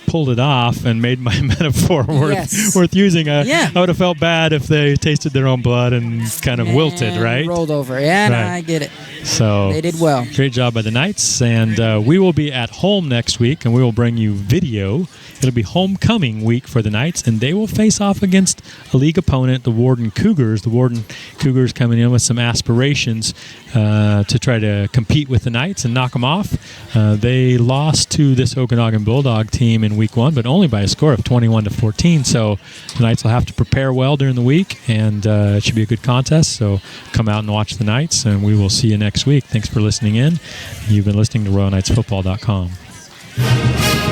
pulled it off and made my metaphor worth using. I would have felt bad if they tasted their own blood and kind of wilted, right? Rolled over. Yeah, right. No, I get it. So they did well. Great job by the Knights. And we will be at home next week, and we will bring you video. It'll be homecoming week for the Knights, and they will face off against a league opponent, the Warden Cougars. The Warden Cougars coming in with some aspirations to try to compete with the Knights and knock them off. They lost to this Okanogan Bulldog team in week 1, but only by a score of 21-14. So the Knights will have to prepare well during the week, and it should be a good contest. So come out and watch the Knights, and we will see you next week. Thanks for listening in. You've been listening to RoyalKnightsFootball.com.